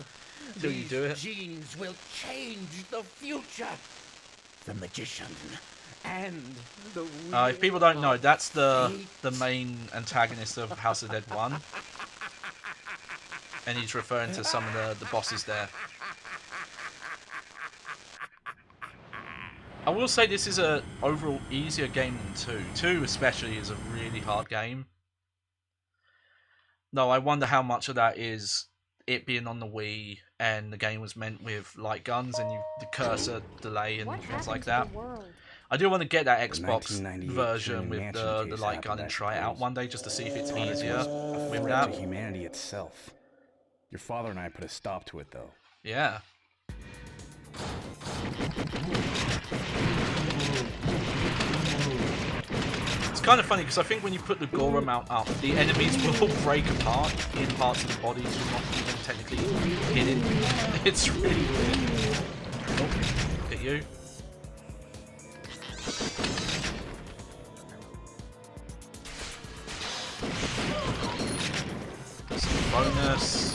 Until you do it. Genes will change the future. The magician and the If people don't know, that's the main antagonist of House of Dead 1. And he's referring to some of the bosses there. I will say this is a overall easier game than 2. 2 especially is a really hard game. No, I wonder how much of that is it being on the Wii and the game was meant with light guns and the cursor delay and things like that. I do want to get that Xbox version with the light gun and try it out one day just to see if it's easier with that. To humanity itself. Your father and I put a stop to it, though. Yeah. It's kind of funny because I think when you put the gore amount up, the enemies will all break apart in parts of the bodies you're not even technically hitting. It's really weird. Oh, look at you. Bonus.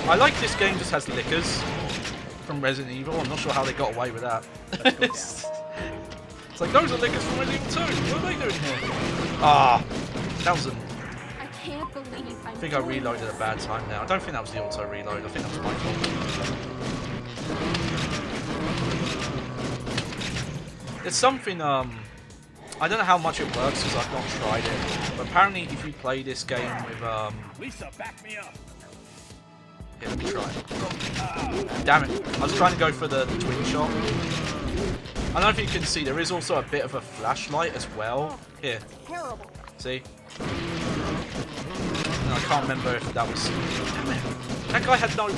I like this game just has lickers from Resident Evil. I'm not sure how they got away with that. It's like, those are lickers from Resident Evil 2. What are they doing here? Ah, that was an... I can't believe I think I reloaded at a bad time now. I don't think that was the auto reload. I think that was my fault. It's something, I don't know how much it works because I've not tried it, but apparently if you play this game with, Lisa, back me up. Here, let me try it. Damn it, I was trying to go for the twin shot. I don't know if you can see, there is also a bit of a flashlight as well. Here, see? No, I can't remember if that was... Damn it. That guy had no...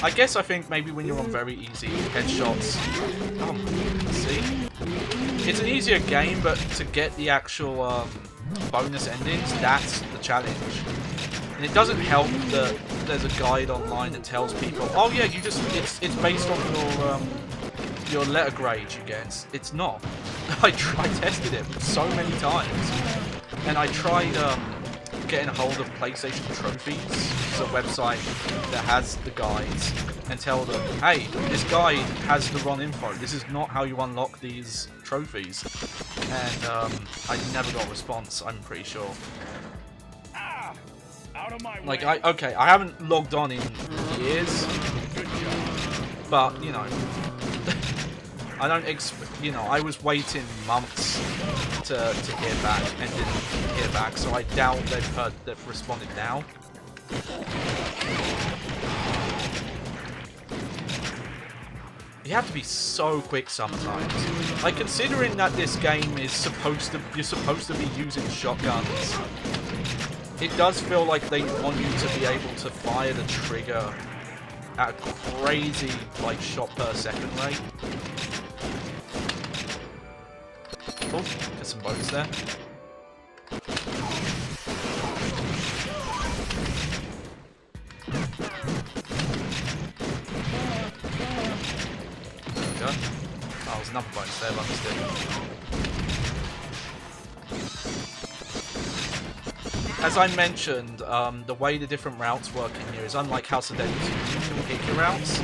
I guess I think maybe when you're on very easy headshots... see? It's an easier game, but to get the actual bonus endings, that's the challenge. And it doesn't help that there's a guide online that tells people, oh yeah, you just it's based on your letter grade you get. It's not. I tested it so many times, and I tried getting a hold of PlayStation Trophies. It's a website that has the guides, and tell them, hey, this guide has the wrong info. This is not how you unlock these trophies. And I never got a response, I'm pretty sure. Ah, out of my way. Like, I haven't logged on in years, but, you know, I don't you know, I was waiting months to hear back and didn't hear back, so I doubt they've responded now. You have to be so quick sometimes. Like, considering that this game is you're supposed to be using shotguns, it does feel like they want you to be able to fire the trigger at a crazy, like, shot per second rate. Oh, get some bonus there. Oh, there's another bonus there, but I missed it. As I mentioned, the way the different routes work in here is unlike House of Dead 2, you can pick your routes.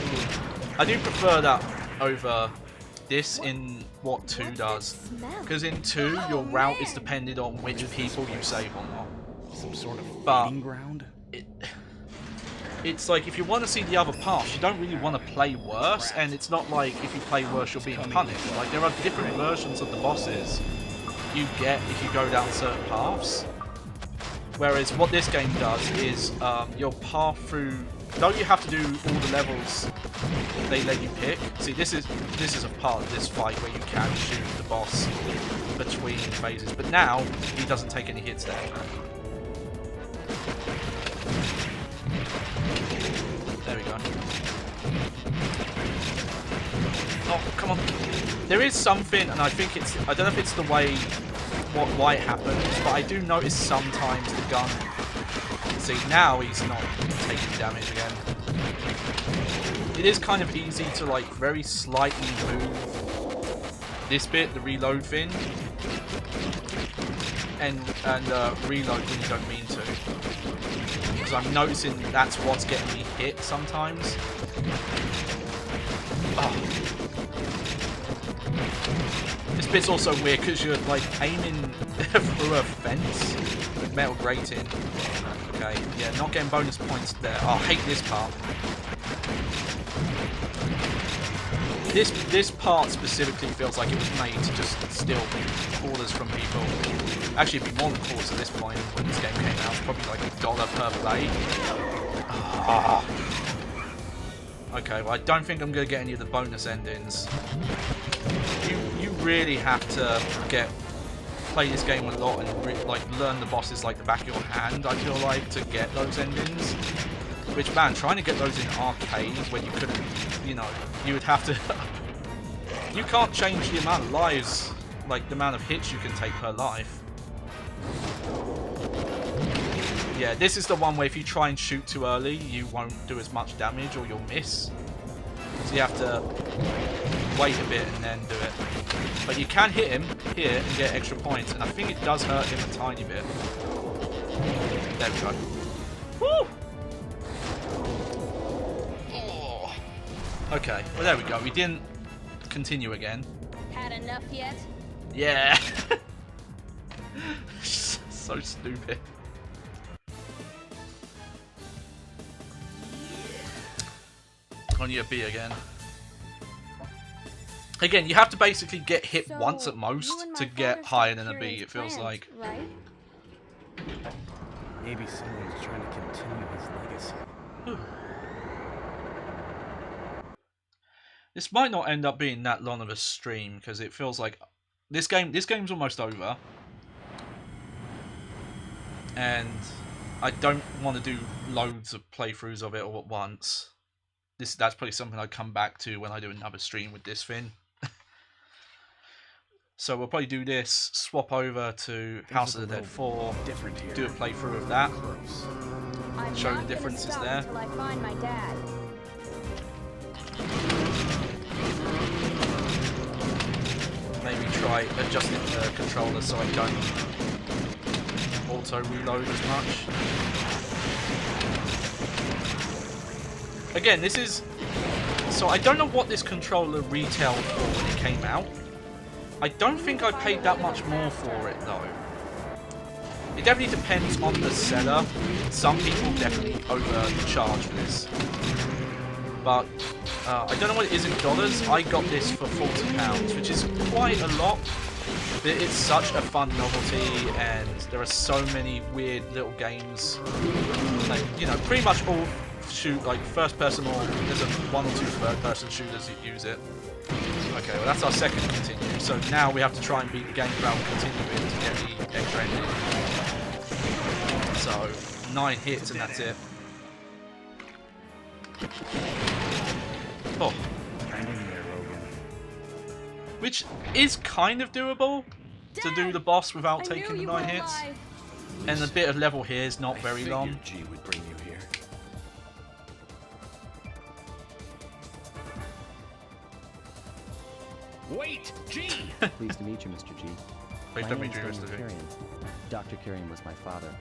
I do prefer that over this in what 2 does. Because in 2, your route is dependent on which people you save or not. Some sort of But feeding ground? It's like, if you want to see the other paths, you don't really want to play worse, and it's not like if you play worse you're being punished. Like, there are different versions of the bosses you get if you go down certain paths. Whereas what this game does is, your path through... Don't you have to do all the levels they let you pick? See, this is a part of this fight where you can shoot the boss between phases, but now he doesn't take any hits there. There we go. Oh, come on. There is something, and I think it's... I don't know if it's the way... why it happens, but I do notice sometimes the gun... See, now he's not taking damage again. It is kind of easy to, like, very slightly move this bit, the reload thing, and reload when you don't mean to. Because I'm noticing that's what's getting me hit sometimes. Oh. This bit's also weird because you're, like, aiming through a fence. metal grating. Okay, yeah, not getting bonus points there. Oh, I hate this part. This part specifically feels like it was made to just steal quarters from people. Actually, it'd be more than quarters at this point when this game came out. It's probably like $1 per play. Ah. Okay, well, I don't think I'm going to get any of the bonus endings. You really have to play this game a lot and like learn the bosses like the back of your hand, I feel like, to get those endings. Which, man, trying to get those in arcades when you couldn't, you know, you would have to... You can't change the amount of lives, like the amount of hits you can take per life. Yeah, this is the one where if you try and shoot too early, you won't do as much damage or you'll miss. So you have to wait a bit and then do it. But you can hit him here and get extra points, and I think it does hurt him a tiny bit. There we go. Woo! Oh. Okay, well there we go. We didn't continue again. Had enough yet? Yeah. So stupid. Only a B again. Again, you have to basically get hit once at most to get higher than a B, it feels like. Right? Maybe someone's trying to continue his legacy. This might not end up being that long of a stream because it feels like this game's almost over, and I don't want to do loads of playthroughs of it all at once. That's probably something I'll come back to when I do another stream with this thing. So we'll probably do this, swap over to House of the Dead 4, do a playthrough of that, show the differences there. Until I find my dad. Maybe try adjusting the controller so I don't auto reload as much. Again, this is... So I don't know what this controller retailed for when it came out. I don't think I paid that much more for it though. It definitely depends on the seller. Some people definitely overcharge for this. But I don't know what it is in dollars. I got this for £40, which is quite a lot. But it's such a fun novelty, and there are so many weird little games. Like, you know, pretty much all first person, or there's one or two third person shooters that use it. Okay, well that's our second continue. So now we have to try and beat the game without continuing to get the extra ending. So 9 hits and that's it. Oh. Which is kind of doable to do the boss without taking the 9 hits. And the bit of level here is not very long. G would bring you here. Wait, G! Pleased to meet you, Mr. G. Pleased to meet you, Mr. G. Dr. Carrion was my father.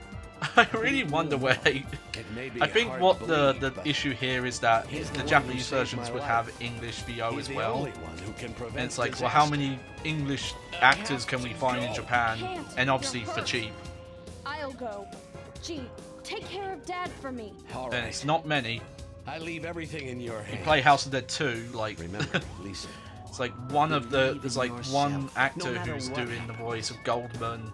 I really wonder where I think what the issue here is that the Japanese versions would have English VO as well. And it's like, well, how many English actors can we find in Japan? And obviously for cheap. I'll go. Gee, take care of Dad for me. And it's not many. I leave everything in your hands. You play House of the Dead 2, like... Remember, Lisa. It's like there's like one actor who's doing the voice of Goldman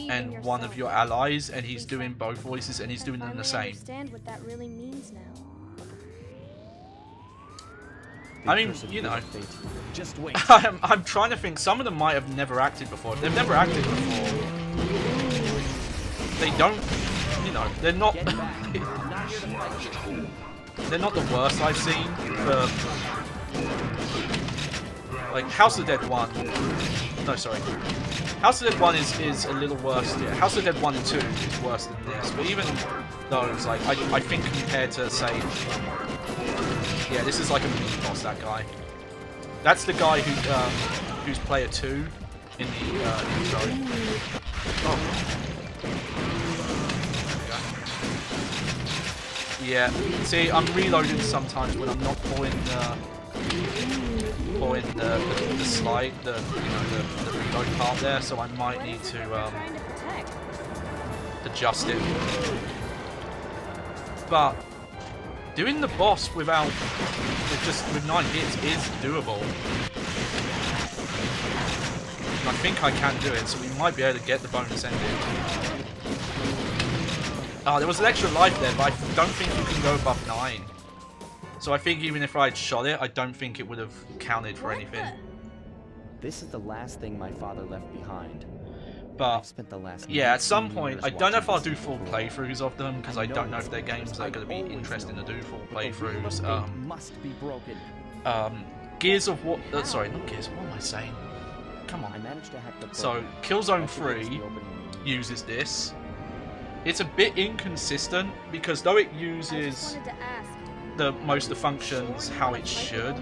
and one of your allies, and he's doing both voices, and he's doing them the same. I understand what that really means now. I mean, you know, Just wait. I'm trying to think. Some of them might have never acted before. If they've never acted before, they don't, you know, they're not. They're not the worst I've seen for. Like, House of the Dead 1... No, sorry. House of the Dead 1 is a little worse. Yeah, House of the Dead 1 and 2 is worse than this. But even those, like, I think compared to, say... Yeah, this is like a mini-boss, that guy. That's the guy who's player 2 in the intro. Oh. Yeah, see, I'm reloading sometimes when I'm not pulling the slide, the reload part there, so I might need to adjust it. But doing the boss with 9 hits is doable. And I think I can do it, so we might be able to get the bonus ending. Oh, there was an extra life there, but I don't think you can go above 9. So I think even if I'd shot it, I don't think it would have counted for anything. This is the last thing my father left behind. But I've spent the last yeah, at some 19 point, years I don't know if I'll watching do full playthroughs of them, because I don't know if they're games that are going to be interesting to do full playthroughs. Must be broken. Gears of War... sorry, not Gears, what am I saying? Come I on. managed to hack the So, Killzone 3 uses this. It's a bit inconsistent, because though it uses most of the functions how it should,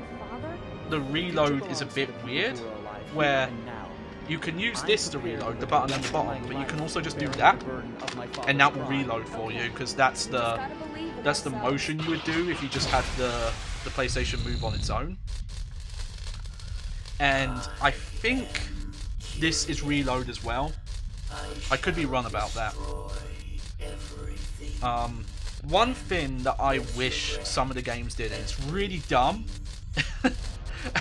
the reload is a bit weird, where you can use this to reload, the button at the bottom, but you can also just do that, and that will reload for you, because that's the motion you would do if you just had the PlayStation Move on its own. And I think this is reload as well. I could be wrong about that. One thing that I wish some of the games did, and it's really dumb,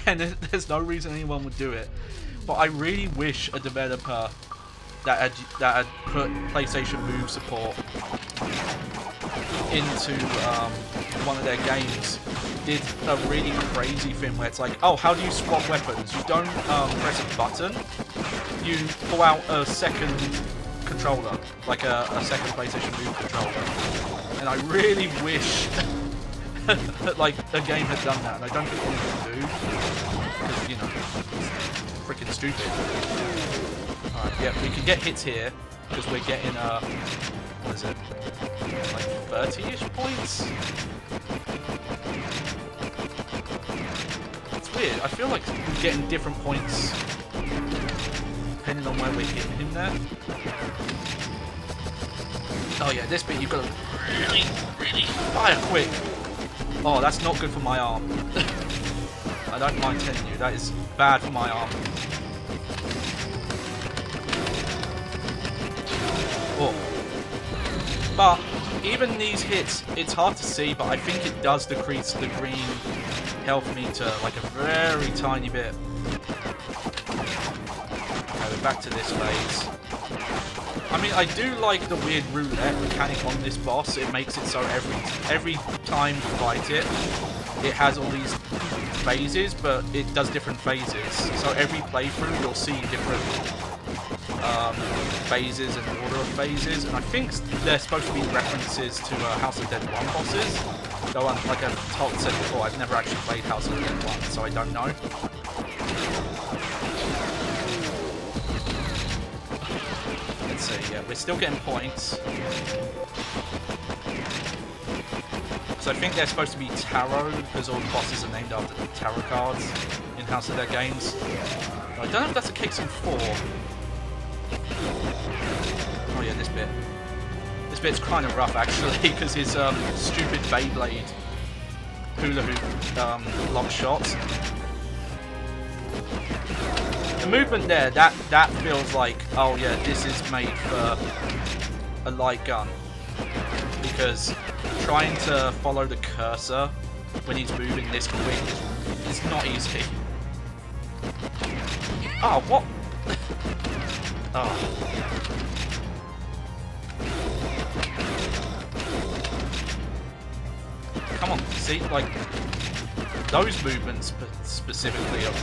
and there's no reason anyone would do it, but I really wish a developer that had put PlayStation Move support into one of their games did a really crazy thing where it's like, oh, how do you swap weapons? You don't press a button, you pull out a second controller, like a second PlayStation Move controller. And I really wish that like a game had done that, and I don't think anyone do, because, you know, it's freaking stupid. Alright, yeah, we can get hits here, because we're getting, what is it, like 30-ish points? It's weird, I feel like we're getting different points depending on where we're hitting him there. Oh yeah, this bit you've got to really fire quick. Oh, that's not good for my arm. I don't mind telling you, that is bad for my arm. Oh. But even these hits, it's hard to see, but I think it does decrease the green health meter like a very tiny bit. Okay, we're back to this phase. I mean, I do like the weird roulette mechanic on this boss. It makes it so every time you fight it, it has all these phases, but it does different phases. So every playthrough, you'll see different phases and order of phases. And I think they're supposed to be references to House of Dead 1 bosses. Though, like I said before, I've never actually played House of Dead 1, so I don't know. So yeah, we're still getting points. So I think they're supposed to be tarot, because all the bosses are named after the tarot cards in House of Dead games. I don't know if that's the case in 4. Oh yeah, this bit. This bit's kind of rough actually, because his stupid Beyblade hula hoop lock shots. The movement there, that feels like, oh yeah, this is made for a light gun. Because trying to follow the cursor when he's moving this quick is not easy. Oh, what? Oh. Come on, see, like, those movements specifically are...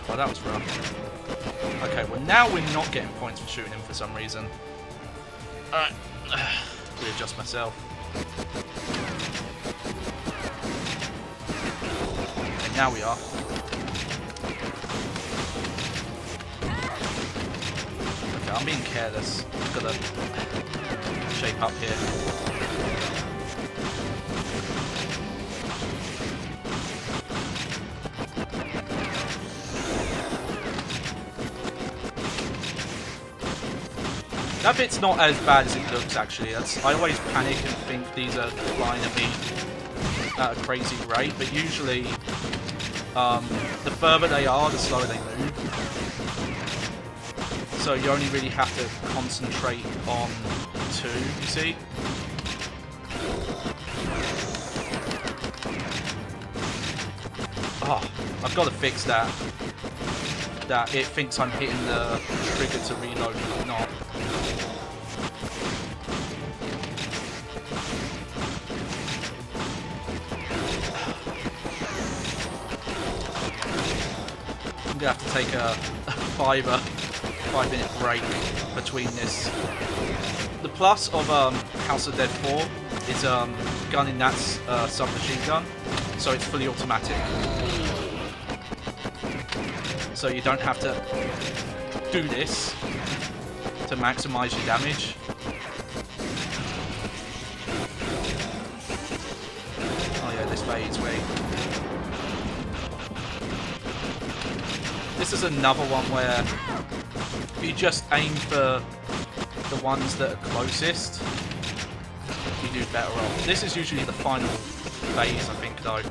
Oh, that was rough. Okay, well now we're not getting points for shooting him for some reason. Alright, readjust myself. And now we are. Okay, I'm being careless. I've got to shape up here. That bit's not as bad as it looks, actually. I always panic and think these are flying at me at a crazy rate, but usually the further they are, the slower they move. So you only really have to concentrate on 2, you see? Oh, I've got to fix that. That it thinks I'm hitting the trigger to reload, but I'm not. I'm gonna have to take a 5-minute break between this. The plus of House of Dead 4 is gun in that's submachine gun, so it's fully automatic. So you don't have to do this to maximize your damage. Oh yeah, this fades, wait. This is another one where you just aim for the ones that are closest, you do better off. This is usually the final phase, I think, though.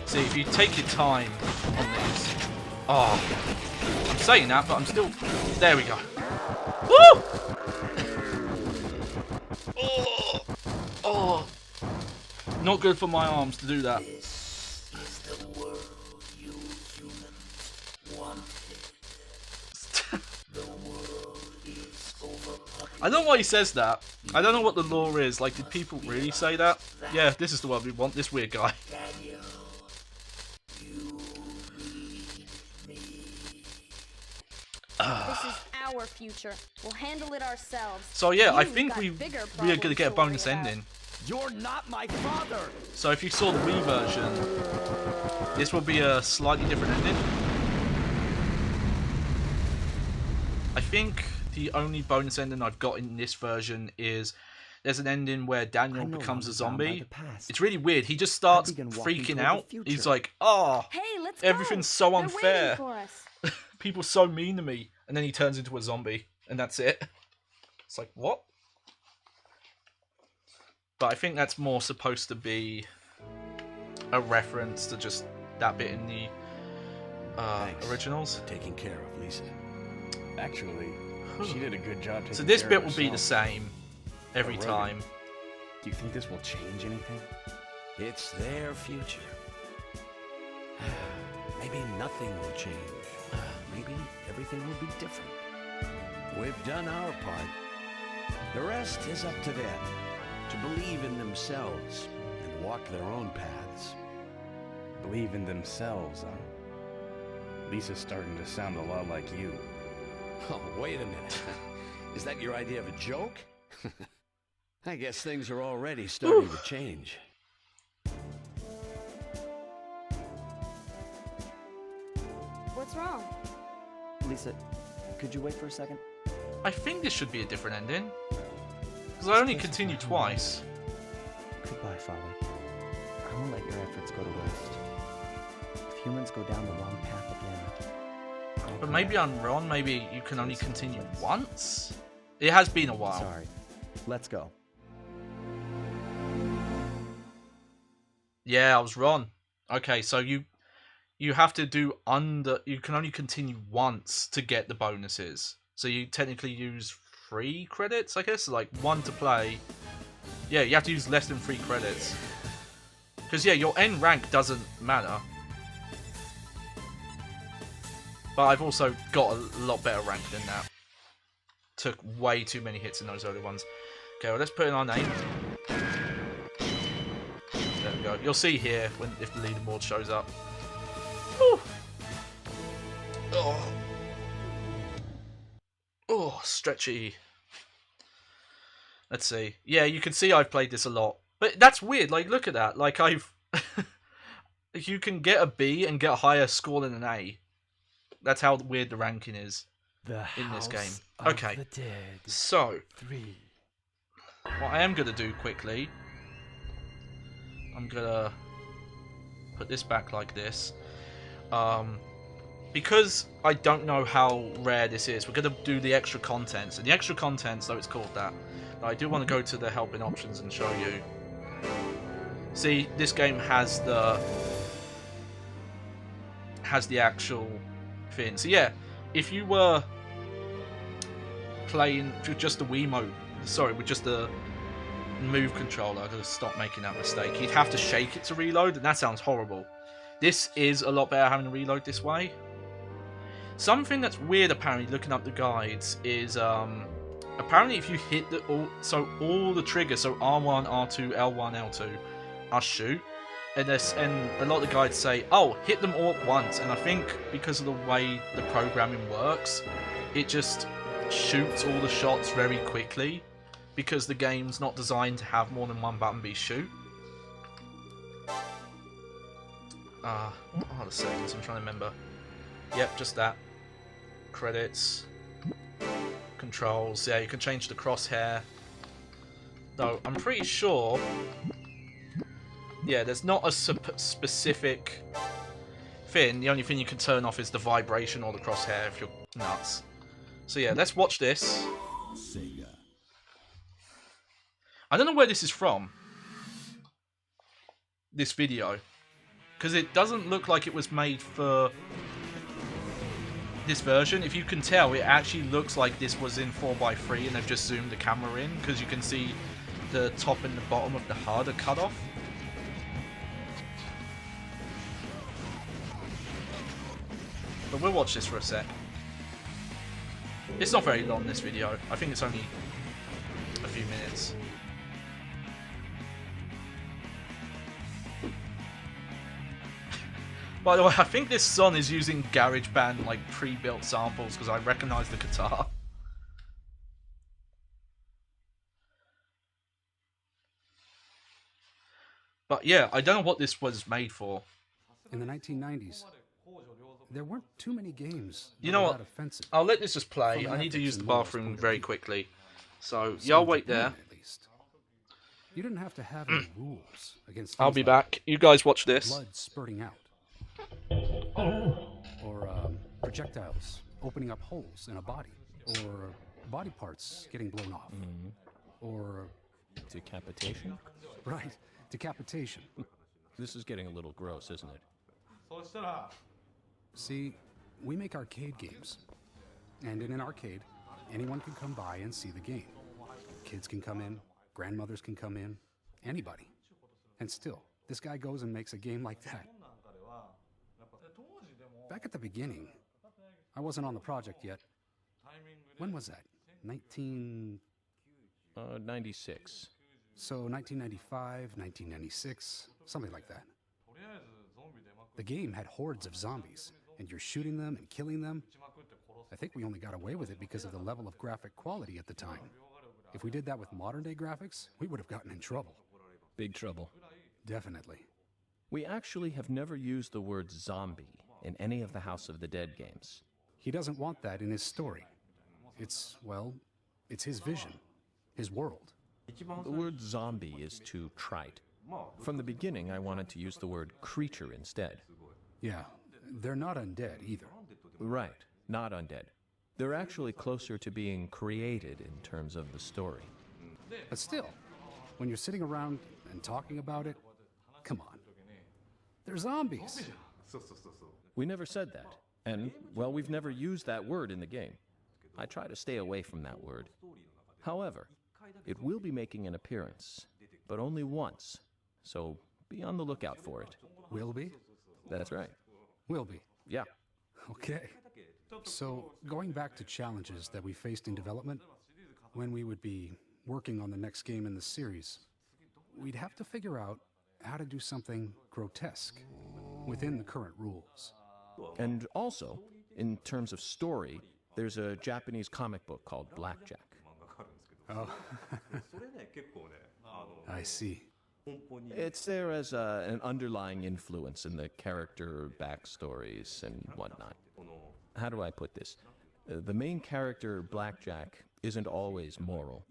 See, if you take your time on these... Oh, I'm saying that, but I'm still... There we go. Woo! Oh! Oh! Not good for my arms to do that. I don't know why he says that. I don't know what the law is. Like, did people really say that? Yeah, this is the one we want, this weird guy. This is our future. We'll handle it ourselves. So yeah, I You've think got we bigger are problems going to get a to worry bonus about. ending. You're not my father! So if you saw the Wii version, this will be a slightly different ending. I think the only bonus ending I've got in this version is there's an ending where Daniel becomes a zombie. It's really weird. He just starts freaking out. He's like, oh, Hey, let's everything's go. so unfair. They're waiting for us. People so mean to me. And then he turns into a zombie. And that's it. It's like, what? But I think that's more supposed to be a reference to just that bit in the originals. Taking care of Lisa. Actually, she did a good job taking So this care bit of will be the herself. same every But time. Do you think this will change anything? It's their future. Maybe nothing will change. Maybe everything will be different. We've done our part. The rest is up to them. To believe in themselves and walk their own paths. Believe in themselves, huh? Lisa's starting to sound a lot like you. Oh, wait a minute. Is that your idea of a joke? I guess things are already starting to change. What's wrong? Lisa, could you wait for a second? I think this should be a different ending. Because I only continue twice. Goodbye, Father. I won't let your efforts go to waste. If humans go down the wrong path again... I'll But go maybe back. I'm wrong. Maybe you can only This continue place. once? It has been a while. Sorry. Let's go. Yeah, I was wrong. Okay, so you have to do you can only continue once to get the bonuses. So you technically use 3 credits, I guess, like 1 to play. Yeah, you have to use less than 3 credits. Because yeah, your end rank doesn't matter. But I've also got a lot better rank than that. Took way too many hits in those early ones. Okay, well, let's put in our name. There we go. You'll see here if the leaderboard shows up. Whew. Oh. Oh, stretchy. Let's see. Yeah, you can see I've played this a lot. But that's weird. Like, look at that. Like, you can get a B and get a higher score than an A. That's how weird the ranking is in this game. Okay. So, what I am going to do quickly, I'm going to put this back like this. Because I don't know how rare this is, we're going to do the extra contents. And the extra contents, though it's called that, but I do want to go to the helping options and show you. See, this game has the actual thing. So yeah, if you were playing with just the Wiimote, sorry, with just the Move controller, I gotta stop making that mistake. You'd have to shake it to reload, and that sounds horrible. This is a lot better having to reload this way. Something that's weird, apparently, looking up the guides, is apparently if you hit all the triggers, so R1, R2, L1, L2, are shoot, and a lot of the guides say, oh, hit them all at once, and I think because of the way the programming works, it just shoots all the shots very quickly, because the game's not designed to have more than one button be shoot. What are the settings? I'm trying to remember. Yep, just that. Credits. Controls. Yeah, you can change the crosshair. Though, I'm pretty sure... Yeah, there's not a specific thing. The only thing you can turn off is the vibration or the crosshair if you're nuts. So yeah, let's watch this. Sega. I don't know where this is from. This video. Because it doesn't look like it was made for this version. If you can tell, it actually looks like this was in 4x3 and they've just zoomed the camera in, because you can see the top and the bottom of the HUD are cut off. But we'll watch this for a sec. It's not very long, this video. I think it's only a few minutes. By the way, I think this song is using GarageBand, like, pre-built samples, because I recognise the guitar. But yeah, I don't know what this was made for. In the 1990s, there weren't too many games. You know what? Offensive. I'll let this just play. I need to use the bathroom very quickly. So, y'all wait there. At least. You didn't have to have any rules against. I'll be back. You guys watch this. Blood spurting out. Or projectiles opening up holes in a body. Or body parts getting blown off. Or decapitation? Right, decapitation. This is getting a little gross, isn't it? See, we make arcade games. And in an arcade, anyone can come by and see the game. Kids can come in, grandmothers can come in, anybody. And still, this guy goes and makes a game like that. Back at the beginning, I wasn't on the project yet. When was that? 96. So 1995, 1996, something like that. The game had hordes of zombies, and you're shooting them and killing them. I think we only got away with it because of the level of graphic quality at the time. If we did that with modern-day graphics, we would have gotten in trouble. Big trouble. Definitely. We actually have never used the word zombie in any of the House of the Dead games. He doesn't want that in his story. It's his vision, his world. The word zombie is too trite. From the beginning, I wanted to use the word creature instead. Yeah, they're not undead either. Right, not undead. They're actually closer to being created in terms of the story. But still, when you're sitting around and talking about it, come on. They're zombies. We never said that. And, well, we've never used that word in the game. I try to stay away from that word. However, it will be making an appearance, but only once. So be on the lookout for it. Will be? That's right. Will be. Yeah. Okay. So, going back to challenges that we faced in development, when we would be working on the next game in the series, we'd have to figure out how to do something grotesque within the current rules. And also, in terms of story, there's a Japanese comic book called Blackjack. Oh. I see. It's there as an underlying influence in the character backstories and whatnot. How do I put this? The main character, Blackjack, isn't always moral.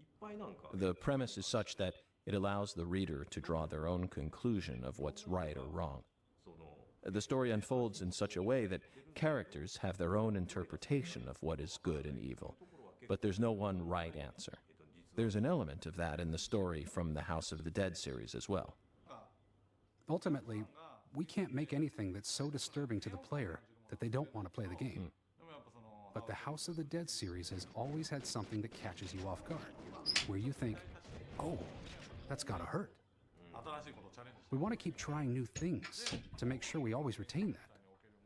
The premise is such that it allows the reader to draw their own conclusion of what's right or wrong. The story unfolds in such a way that characters have their own interpretation of what is good and evil, but there's no one right answer. There's an element of that in the story from the House of the Dead series as well. Ultimately, we can't make anything that's so disturbing to the player that they don't want to play the game. But the House of the Dead series has always had something that catches you off guard, where you think, oh, that's gotta hurt. We want to keep trying new things to make sure we always retain that.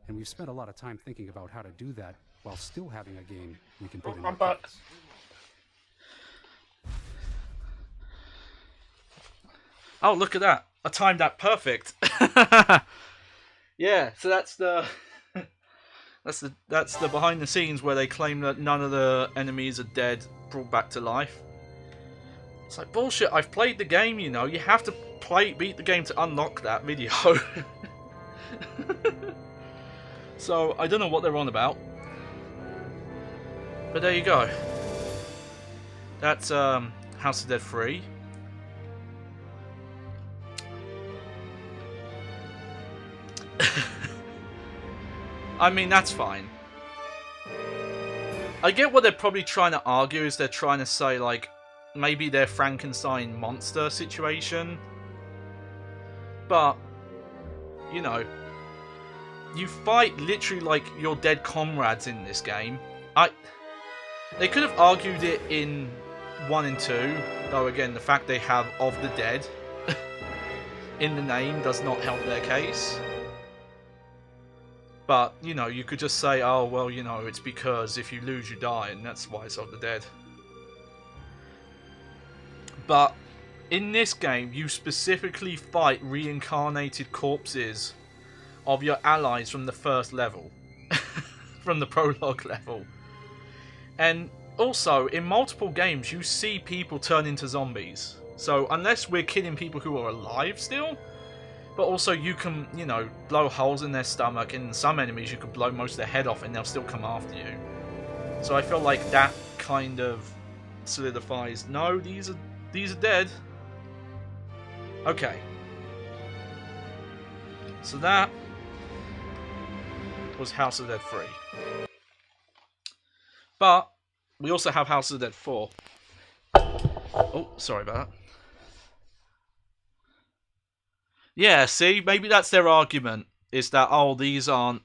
And we've spent a lot of time thinking about how to do that while still having a game we can put in our kids. Oh, look at that. I timed that perfect. Yeah, so that's the that's the behind the scenes where they claim that none of the enemies are dead, brought back to life. It's like bullshit. I've played the game, you know. You have to beat the game to unlock that video. So I don't know what they're on about. But there you go. That's House of Dead 3. I mean, that's fine. I get what they're probably trying to argue is they're trying to say, like, maybe they're Frankenstein monster situation. But, you know, you fight literally like your dead comrades in this game. They could have argued it in 1 and 2, though again, the fact they have Of the Dead in the name does not help their case. But, you know, you could just say, oh, well, you know, it's because if you lose, you die, and that's why it's Of the Dead. But in this game, you specifically fight reincarnated corpses of your allies from the first level. From the prologue level. And also, in multiple games, you see people turn into zombies. So, unless we're killing people who are alive still, but also you can, you know, blow holes in their stomach, and some enemies you can blow most of their head off and they'll still come after you. So I feel like that kind of solidifies, no, these are dead. Okay. So that was House of the Dead 3. But we also have House of the Dead 4. Oh, sorry about that. Yeah, see, maybe that's their argument, is that, oh, these aren't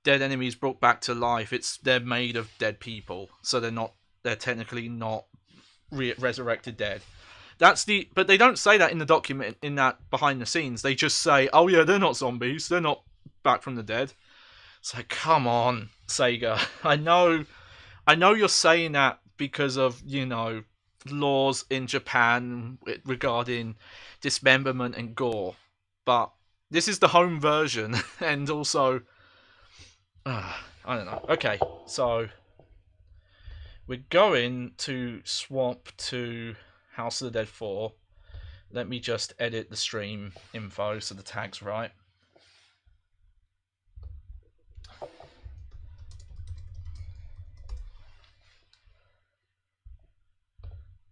dead enemies brought back to life, they're made of dead people, so they're technically not resurrected dead. But they don't say that in the document, in that behind the scenes. They just say, oh yeah, they're not zombies, they're not back from the dead. It's like, come on, Sega. I know you're saying that because of, you know, laws in Japan regarding dismemberment and gore, but this is the home version, and also I don't know. Okay, so we're going to swap to House of the Dead 4. Let me just edit the stream info so the tag's right.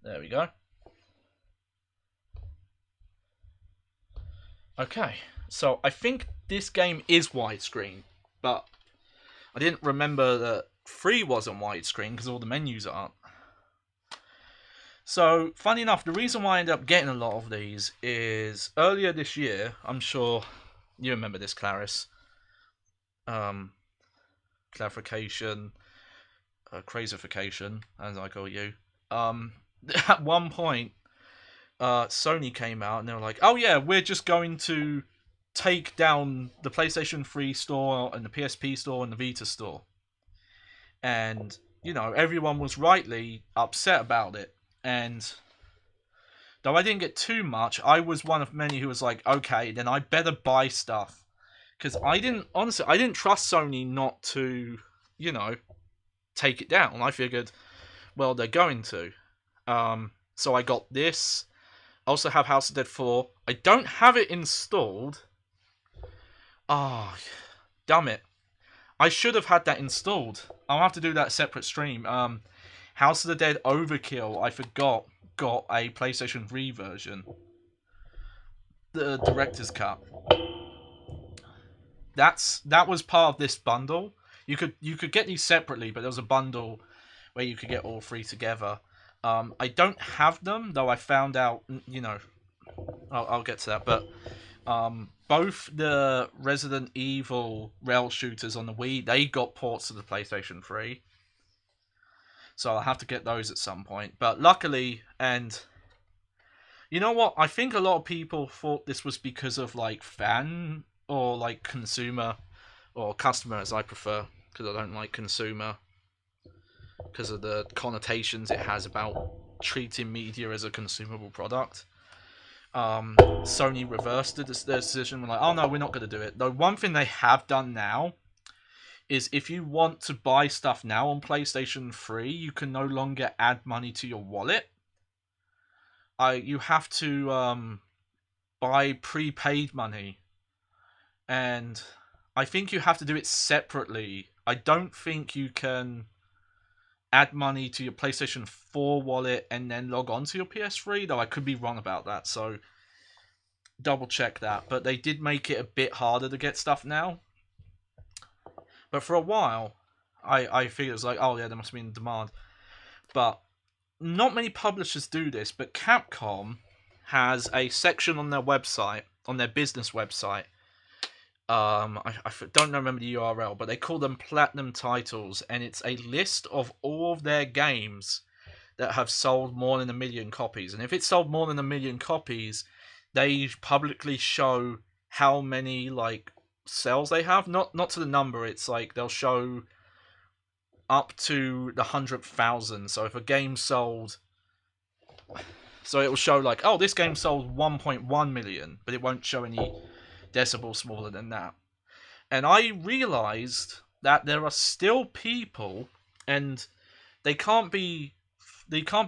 There we go. Okay, so I think this game is widescreen, but I didn't remember that 3 wasn't widescreen because all the menus aren't. So, funny enough, the reason why I ended up getting a lot of these is earlier this year, I'm sure you remember this, Clarice. Clarification, crazification, as I call you. At one point, Sony came out and they were like, oh yeah, we're just going to take down the PlayStation 3 store and the PSP store and the Vita store. And, you know, everyone was rightly upset about it. And though I didn't get too much, I was one of many who was like, okay, then I better buy stuff. Because I didn't trust Sony not to, you know, take it down. I figured, well, they're going to. So I got this. I also have House of Dead 4. I don't have it installed. Oh, damn it. I should have had that installed. I'll have to do that separate stream. House of the Dead Overkill, I forgot, got a PlayStation 3 version. The director's cut. That was part of this bundle. You could get these separately, but there was a bundle where you could get all 3 together. I don't have them, though I found out, you know, I'll get to that. But both the Resident Evil rail shooters on the Wii, they got ports to the PlayStation 3. So I'll have to get those at some point. But luckily, and you know what? I think a lot of people thought this was because of like fan or like consumer or customer, as I prefer, because I don't like consumer because of the connotations it has about treating media as a consumable product. Sony reversed their decision. We're like, oh no, we're not going to do it. The one thing they have done now is if you want to buy stuff now on PlayStation 3, you can no longer add money to your wallet. You have to buy prepaid money. And I think you have to do it separately. I don't think you can add money to your PlayStation 4 wallet and then log on to your PS3, though I could be wrong about that, so double check that. But they did make it a bit harder to get stuff now. But for a while, I figured it was like, oh yeah, there must be a demand. But not many publishers do this, but Capcom has a section on their website, on their business website. I don't remember the URL, but they call them Platinum Titles, and it's a list of all of their games that have sold more than 1 million copies. And if it's sold more than 1 million copies, they publicly show how many like sales they have. Not to the number. It's like they'll show up to the 100,000. So if a game sold, so it will show like, oh, this game sold 1.1 million, but it won't show any decibel smaller than that. And I realized that there are still people, and they can't be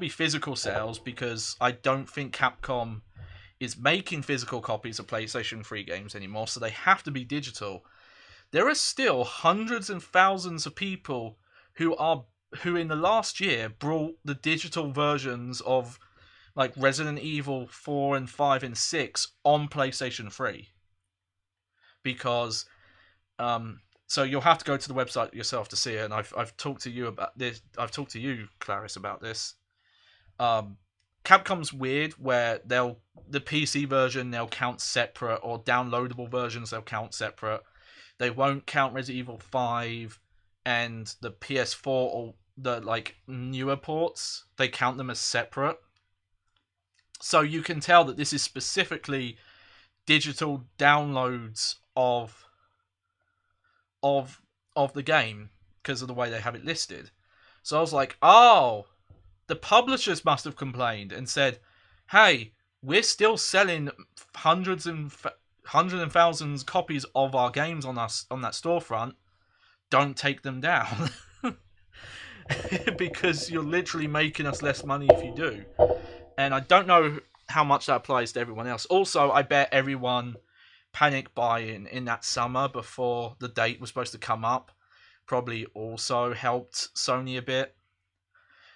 physical sales because I don't think Capcom is making physical copies of PlayStation 3 games anymore, so they have to be digital. There are still hundreds and thousands of people who in the last year brought the digital versions of like Resident Evil 4 and 5 and 6 on PlayStation 3. Because so you'll have to go to the website yourself to see it, and I've talked to you about this. I've talked to you, Clarice, about this. Capcom's weird where the PC version they'll count separate, or downloadable versions they'll count separate. They won't count Resident Evil 5 and the PS4 or the like newer ports. They count them as separate. So you can tell that this is specifically digital downloads of the game because of the way they have it listed. So I was like, oh, the publishers must have complained and said, hey, we're still selling hundreds and thousands copies of our games on that storefront. Don't take them down. Because you're literally making us less money if you do. And I don't know how much that applies to everyone else. Also, I bet everyone panic buying in that summer before the date was supposed to come up probably also helped Sony a bit.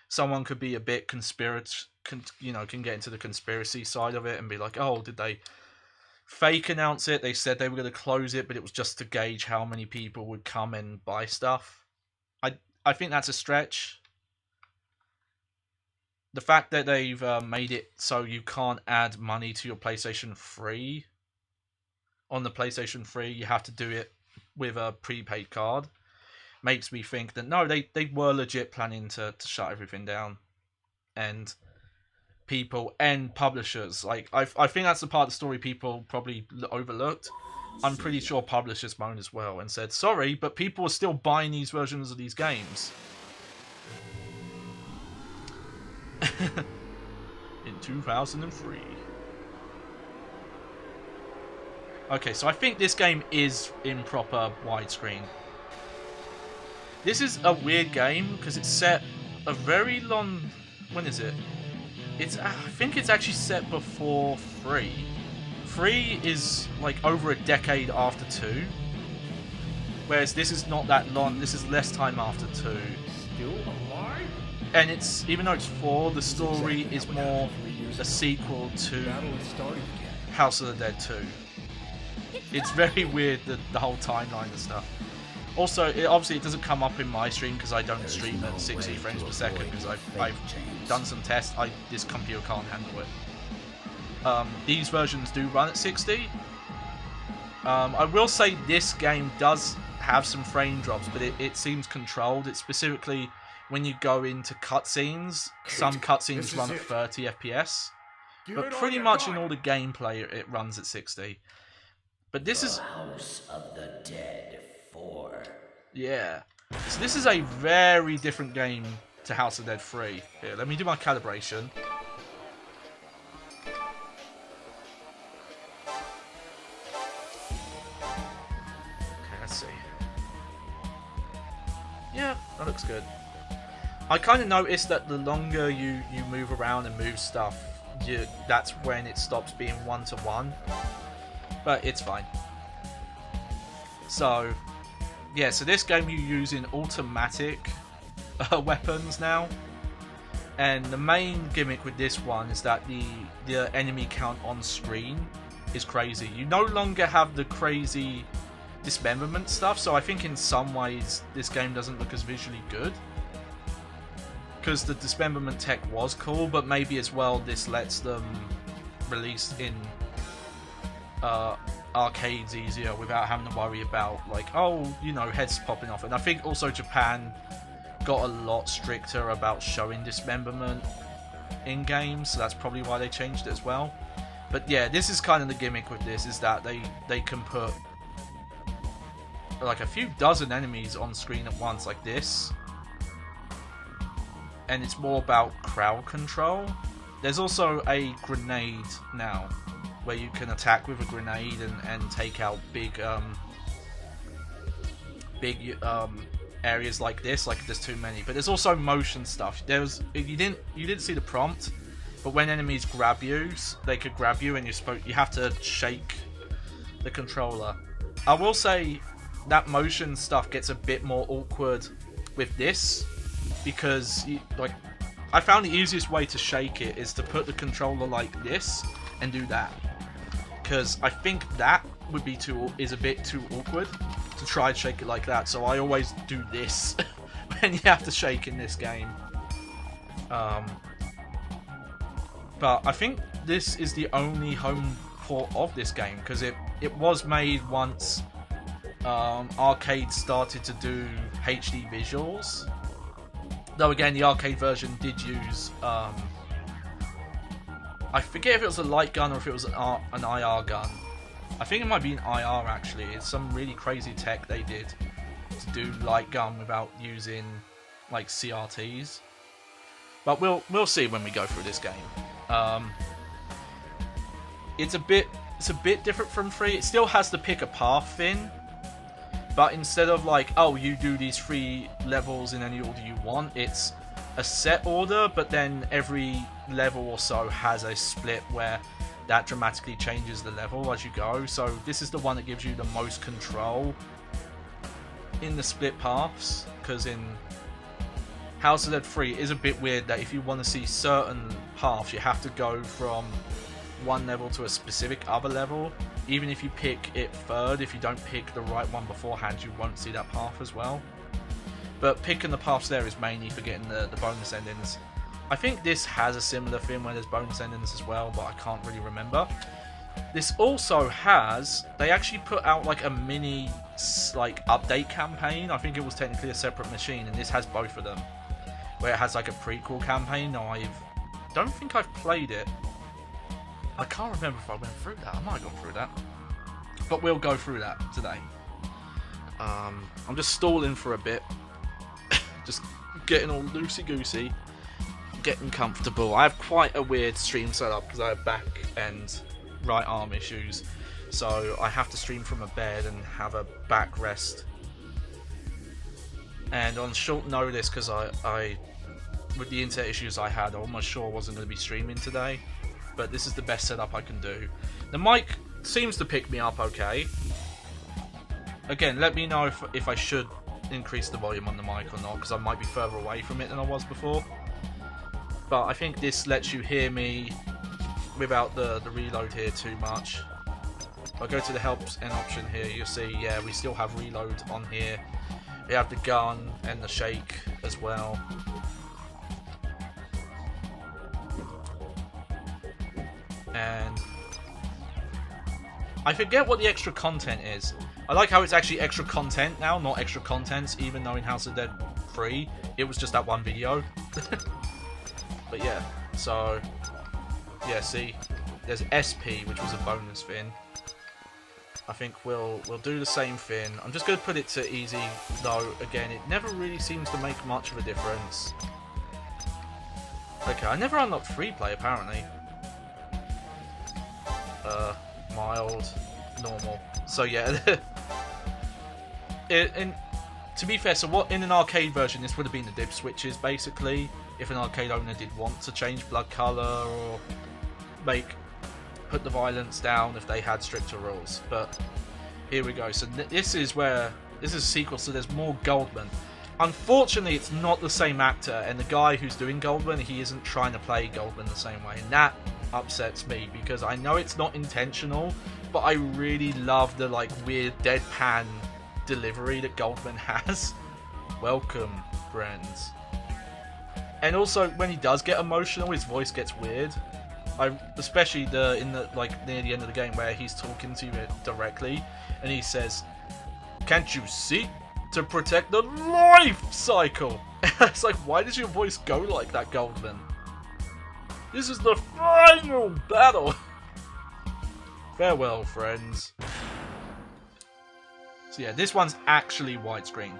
Someone could be a bit can get into the conspiracy side of it and be like, oh, did they fake announce it? They said they were going to close it, but it was just to gauge how many people would come and buy stuff. I think that's a stretch. The fact that they've made it so you can't add money to your PlayStation 3 on the PlayStation 3, you have to do it with a prepaid card, makes me think that no, they were legit planning to shut everything down. And people and publishers, like I think that's the part of the story people probably overlooked. I'm pretty sure publishers moaned as well and said, sorry, but people are still buying these versions of these games. In 2003. Okay, so I think this game is in proper widescreen. This is a weird game because it's set a very long... When is it? I think it's actually set before 3. 3 is like over a decade after 2. Whereas this is not that long. This is less time after 2. Still alive? And it's, even though it's 4, the story is more a sequel to House of the Dead 2. It's very weird, the whole timeline and stuff. Also, obviously it doesn't come up in my stream because I don't stream at 60 frames per second because I've done some tests. This computer can't handle it. these versions do run at 60. I will say this game does have some frame drops, but it seems controlled. It's specifically when you go into cutscenes. Some cutscenes run at 30 FPS, but pretty much in all the gameplay it runs at 60. But this is House of the Dead 4. Yeah. So this is a very different game to House of Dead 3. Here, let me do my calibration. Okay, let's see. Yeah, that looks good. I kind of noticed that the longer you move around and move stuff, that's when it stops being one-to-one. But it's fine. So, yeah, so this game you're using automatic weapons now. And the main gimmick with this one is that the enemy count on screen is crazy. You no longer have the crazy dismemberment stuff, so I think in some ways this game doesn't look as visually good. Because the dismemberment tech was cool, but maybe as well this lets them release in arcades easier without having to worry about, like, oh, you know, heads popping off. And I think also Japan got a lot stricter about showing dismemberment in games, so that's probably why they changed it as well. But yeah, this is kind of the gimmick with this, is that they can put like a few dozen enemies on screen at once like this, and it's more about crowd control. There's also a grenade now where you can attack with a grenade and take out big areas like this, like there's too many. But there's also motion stuff. You didn't see the prompt, but when enemies grab you, they could grab you, and you have to shake the controller. I will say that motion stuff gets a bit more awkward with this, because I found the easiest way to shake it is to put the controller like this and do that, because I think that is a bit too awkward to try and shake it like that. So I always do this when you have to shake in this game. But I think this is the only home port of this game, because it was made once arcades started to do HD visuals. Though again, the arcade version did use I forget if it was a light gun or if it was an IR gun. I think it might be an IR actually. It's some really crazy tech they did to do light gun without using like CRTs. But we'll see when we go through this game. It's a bit different from 3. It still has the pick a path thing, but instead of like, oh, you do these 3 levels in any order you want, it's a set order, but then every level or so has a split where that dramatically changes the level as you go. So this is the one that gives you the most control in the split paths, because in House of Dead 3 it is a bit weird that if you want to see certain paths, you have to go from one level to a specific other level. Even if you pick it third, if you don't pick the right one beforehand, you won't see that path as well. But picking the paths there is mainly for getting the bonus endings. I think this has a similar thing where there's bonus endings as well, but I can't really remember. This also has, they actually put out like a mini like update campaign. I think it was technically a separate machine, and this has both of them, where it has like a prequel campaign. Now I don't think I've played it. I can't remember if I went through that. I might have gone through that, but we'll go through that today. I'm just stalling for a bit. Just getting all loosey-goosey, getting comfortable. I have quite a weird stream setup because I have back and right arm issues, so I have to stream from a bed and have a backrest. And on short notice, because I with the internet issues I had, I almost sure I wasn't going to be streaming today. But this is the best setup I can do. The mic seems to pick me up okay. Again, let me know if I should increase the volume on the mic or not, because I might be further away from it than I was before. But I think this lets you hear me without the reload here too much. If I go to the help and option here, you'll see, yeah, we still have reload on here. We have the gun and the shake as well. And I forget what the extra content is. I like how it's actually extra content now, not extra contents, even though in House of Dead 3, it was just that one video. But yeah, so, yeah, see, there's SP, which was a bonus thing. I think we'll do the same thing. I'm just going to put it to easy, though, again, it never really seems to make much of a difference. Okay, I never unlocked free play, apparently. Mild, normal. So yeah, to be fair, so what in an arcade version, this would have been the dip switches, basically, if an arcade owner did want to change blood colour or put the violence down if they had stricter rules. But here we go. So this is a sequel, so there's more Goldman. Unfortunately, it's not the same actor, and the guy who's doing Goldman, he isn't trying to play Goldman the same way, and that upsets me, because I know it's not intentional, but I really love the weird deadpan delivery that Goldman has. Welcome, friends. And also, when he does get emotional, his voice gets weird. Especially near the end of the game, where he's talking to you directly, and he says, "Can't you see? To protect the life cycle." It's like, why does your voice go like that, Goldman? This is the final battle. Farewell, friends. So yeah, this one's actually widescreen.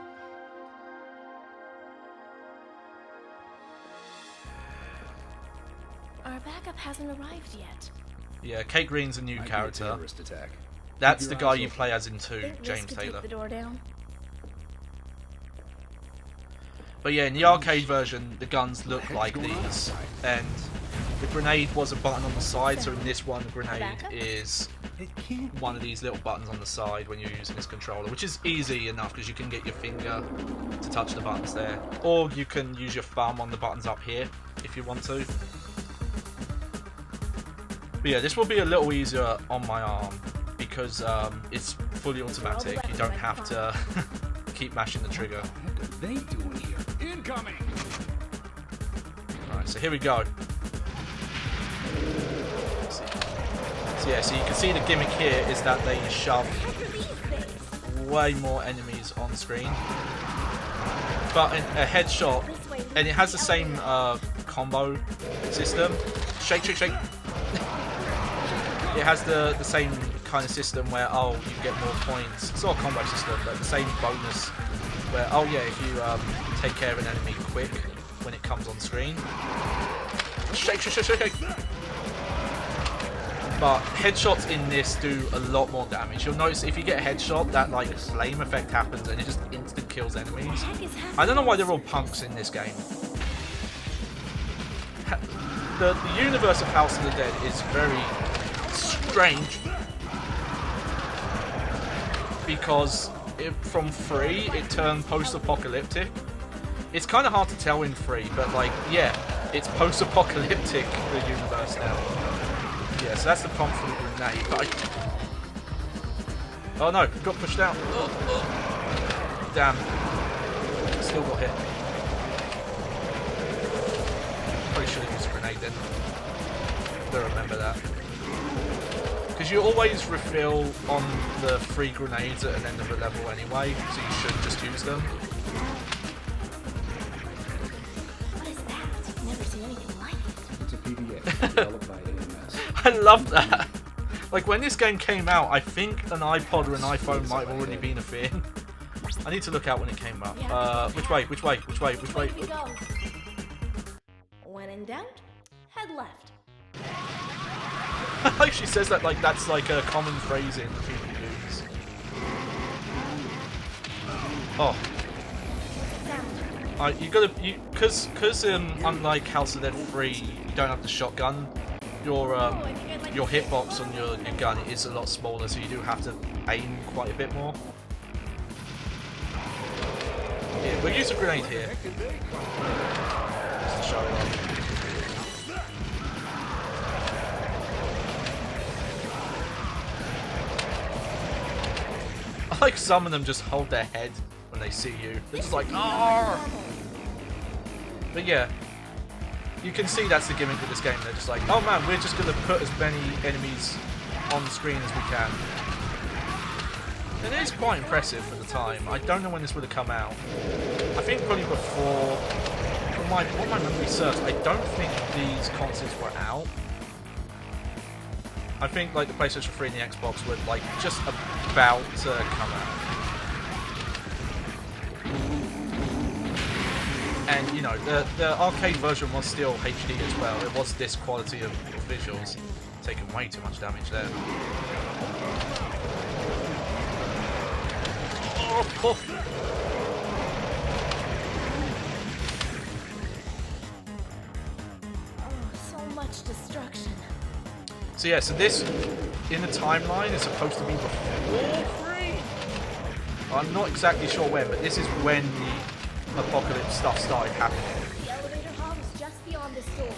Our backup hasn't arrived yet. Yeah, Kate Green's a new character. Terrorist attack. That's the guy you play as in 2, James Taylor. The door down. But yeah, in the arcade version, the guns look like these, and the grenade was a button on the side, so in this one, the grenade is one of these little buttons on the side when you're using this controller, which is easy enough because you can get your finger to touch the buttons there, or you can use your thumb on the buttons up here if you want to. But yeah, this will be a little easier on my arm because it's fully automatic. You don't have to keep mashing the trigger. What are they doing here? Incoming! Alright, so here we go. So yeah, so you can see the gimmick here is that they shove way more enemies on screen. But a headshot, and it has the same combo system. Shake, shake, shake. It has the same kind of system where, oh, you get more points. It's not a combo system, but the same bonus where, oh yeah, if you take care of an enemy quick when it comes on screen. Shake, shake, shake, shake. But headshots in this do a lot more damage. You'll notice if you get a headshot, that flame effect happens and it just instant kills enemies. I don't know why they're all punks in this game. The universe of House of the Dead is very strange because from 3 it turned post-apocalyptic. It's kind of hard to tell in 3, but yeah, it's post-apocalyptic, the universe now. Yeah, so that's the prompt for the grenade. But oh no, got pushed out. Damn. Still got hit. Probably should have used a grenade then. Gotta remember that. Because you always refill on the 3 grenades at an end of a level anyway, so you should just use them. What is that? Never seen anything like it. It's a PDF developed by AMS. I love that. When this game came out, I think an iPod or an iPhone might have already been a thing. I need to look out when it came out. Which way? Which way? Which way? Which way? We go. When in doubt, head left. Like she says that that's a common phrasing that people use. Oh. You gotta because unlike House of Dead 3, you don't have the shotgun. Your hitbox on your gun is a lot smaller, so you do have to aim quite a bit more. Yeah, we'll use a grenade here. Just to show off. I like some of them just hold their head when they see you. They're just like, "Arr!" But yeah, you can see that's the gimmick with this game. They're just like, oh man, we're just going to put as many enemies on screen as we can. And it is quite impressive for the time. I don't know when this would have come out. I think probably before... What my memory serves, I don't think these consoles were out. I think like the PlayStation 3 and the Xbox were like just about to come out. And you know, the arcade version was still HD as well. It was this quality of visuals. Taking way too much damage there. Oh. So much destruction. So yeah, so this in the timeline is supposed to be before 3. I'm not exactly sure when, but this is when the apocalypse stuff started happening. The elevator hall is just beyond this door.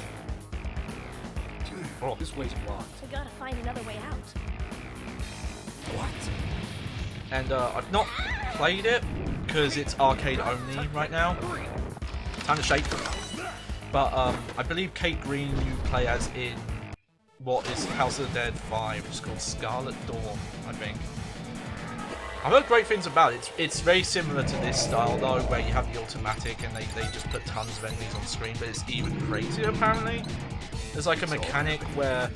Oh. This way's blocked. We gotta find another way out. What? And I've not played it because it's arcade only right now. Time to shake. But I believe Kate Green you play as in what is House of the Dead 5, which is called Scarlet Dawn, I think. I've heard great things about it. It's very similar to this style though, where you have the automatic and they just put tons of enemies on screen, but it's even crazier apparently. There's like a mechanic where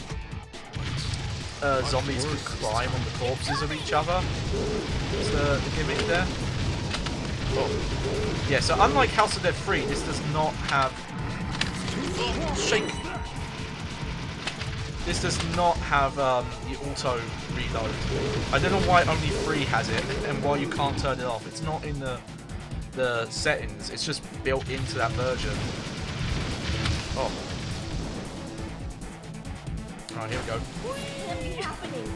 zombies can climb on the corpses of each other. That's the gimmick there. Oh. Yeah, so unlike House of Dead 3, this does not have... Shake! This does not have the auto reload. I don't know why only 3 has it and why you can't turn it off. It's not in the settings, it's just built into that version. Oh. Alright, here we go. What can be happening?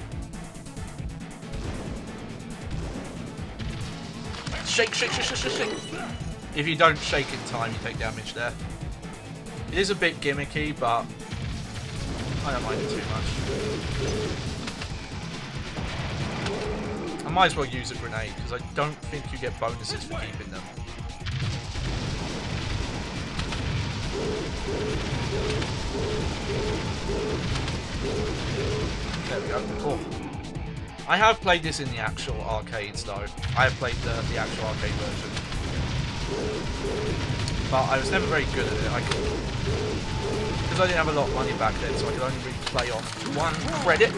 Shake, shake, shake, shake, shake, shake. If you don't shake in time, you take damage there. It is a bit gimmicky, but I don't mind it too much. I might as well use a grenade, because I don't think you get bonuses for keeping them. There we go. Cool. I have played this in the actual arcades though. I have played the actual arcade version. But I was never very good at it. Because I didn't have a lot of money back then, so I could only really play on 1 credit.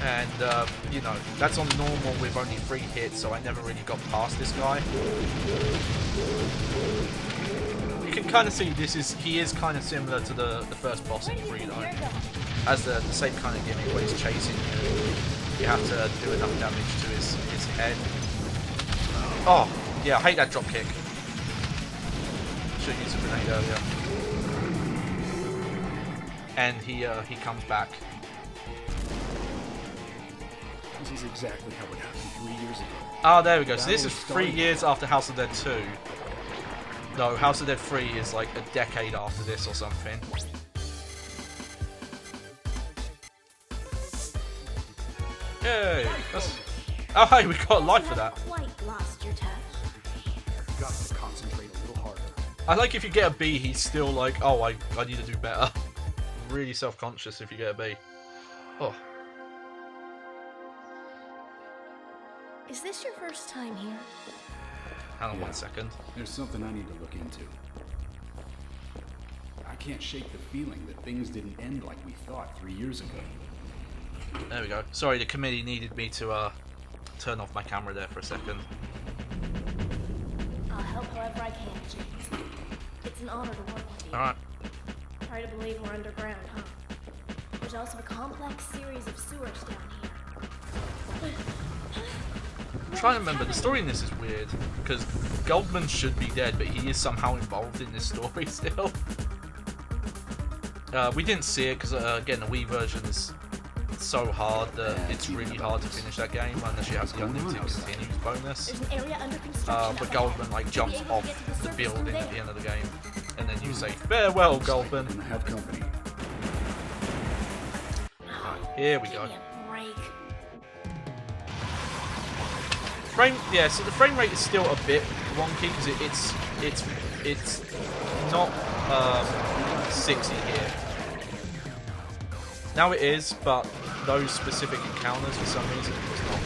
And, you know, that's on normal with only 3 hits, so I never really got past this guy. You can kind of see he is kind of similar to the first boss in 3 though. Has the same kind of gimmick where he's chasing you. You have to do enough damage to his head. Oh, yeah, I hate that drop kick. Should have used a grenade earlier. And he comes back. This is exactly how it happened 3 years ago. Oh, there we go. So this is 3 years after House of Dead 2. No, House of Dead 3 is like a decade after this or something. Yay! Oh, hey, we got a life for that. Quite lost your touch. You've got to concentrate a little harder. I like if you get a B, he's still like, oh, I need to do better. Really self-conscious if you get a B. Oh. Is this your first time here? Hang on 1 second. There's something I need to look into. I can't shake the feeling that things didn't end like we thought 3 years ago. There we go. Sorry, the committee needed me to turn off my camera there for a second. I'll help however I can, James. It's an honor to work with you. Alright. Hard to believe we're underground, huh? There's also a complex series of sewers down here. I'm trying to remember, the story in this is weird, because Goldman should be dead, but he is somehow involved in this story still. We didn't see it, because again, the Wii version is so hard that it's really hard to finish that game, unless you have the unlimited continues bonus. There's an area under construction. But Goldman like jumps off the building at the end of the game, and then you say, farewell, Goldman. Have company. Here we go. Give me a break. Yeah, so the frame rate is still a bit wonky because it's not 60 here. Now it is, but those specific encounters for some reason it was not.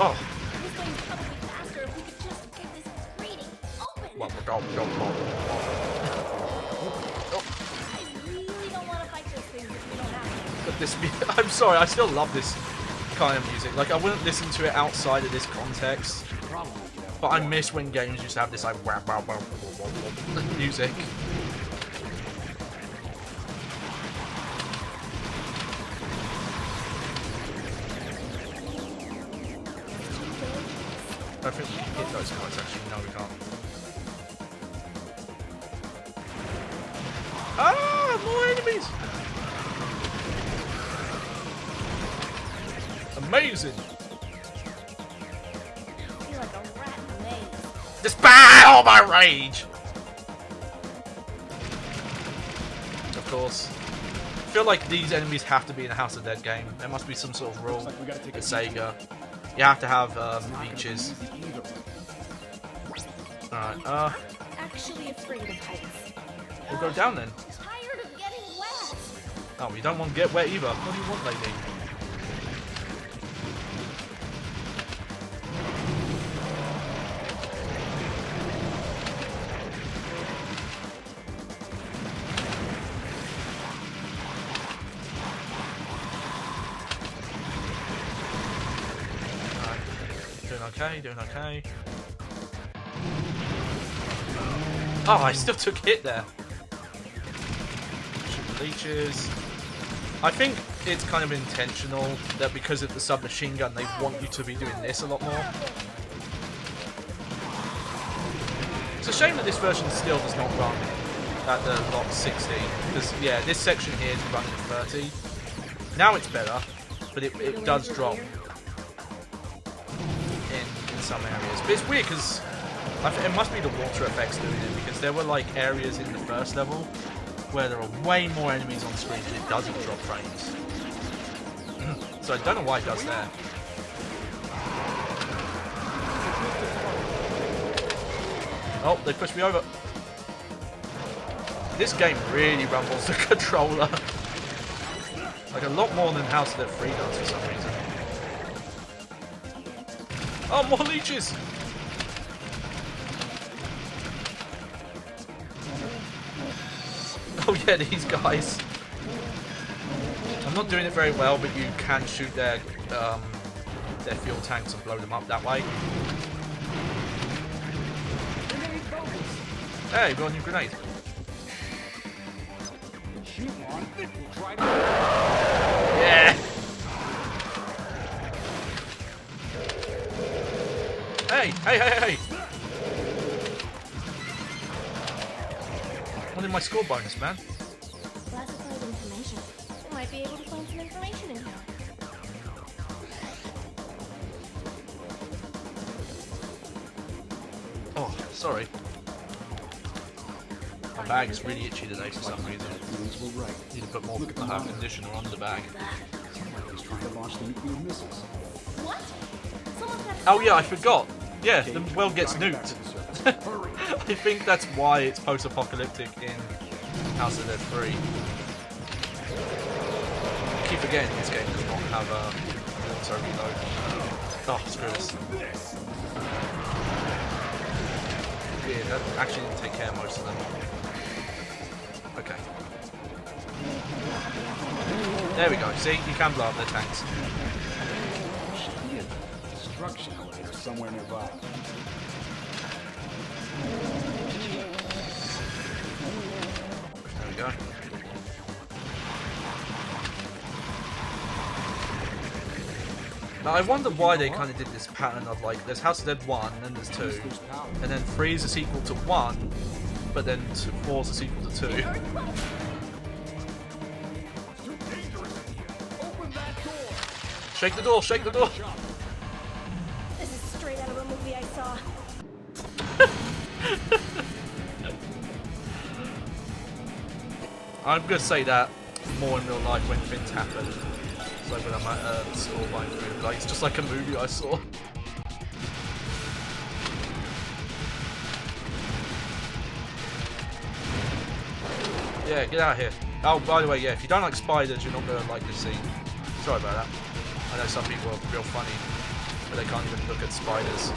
Oh! This game's probably faster if we could just get this grating open. Oh. I really don't want to fight those things if we don't have to. But this, I'm sorry, I still love this kind of music. Like, I wouldn't listen to it outside of this context. But I miss when games used to have this like music. I think we can hit those guys actually. No, we can't. Ah, more enemies! Amazing! I feel like a rat in a maze. Dispel all my rage! Of course. I feel like these enemies have to be in a House of Dead game. There must be some sort of rule at Sega. You have to have leeches. Alright, Actually afraid of heights. we'll go down then. Tired of getting wet. Oh, you don't want to get wet either. What do you want, lady? Doing okay. Oh, I still took hit there. Shoot the leeches. I think it's kind of intentional that because of the submachine gun, they want you to be doing this a lot more. It's a shame that this version still does not run at the lock 60. Because, yeah, this section here is running at 30. Now it's better, but it does drop in some areas. But it's weird because it must be the water effects doing it, because there were like areas in the first level where there are way more enemies on screen and it doesn't drop frames. So I don't know why it does that. Oh, they pushed me over. This game really rumbles the controller. Like a lot more than House of Dead 3 does for some reason. Oh, more leeches! Oh yeah, these guys. I'm not doing it very well, but you can shoot their fuel tanks and blow them up that way. Hey, we got a new grenade. Yeah! Hey, hey, hey, hey! Wanted my score bonus, man. Classified information. Might be able to find some information in here. Oh, sorry. My bag is really itchy today for some reason. Need to put more conditioner on the bag. What? Oh yeah, I forgot. Yeah, the world gets nuked. I think that's why it's post-apocalyptic in House of Dead 3. I keep forgetting this game does not have a auto reload. Oh, screw this. Yeah, that actually didn't take care of most of them. Okay. There we go. See, you can blow up their tanks. Destruction elevator somewhere nearby. There we go. Now I wonder why they kind of did this pattern of like, there's House of Dead 1, then there's 2, and then 3 is a sequel to 1, but then 4 is a sequel to 2. Shake the door, shake the door! This is straight out of a movie I saw. I'm gonna say that more in real life when things happen. It's like when I'm at the store buying food, like it's just like a movie I saw. Yeah, get out of here. Oh, by the way, yeah, if you don't like spiders, you're not going to like this scene. Sorry about that. I know some people are real funny, but they can't even look at spiders.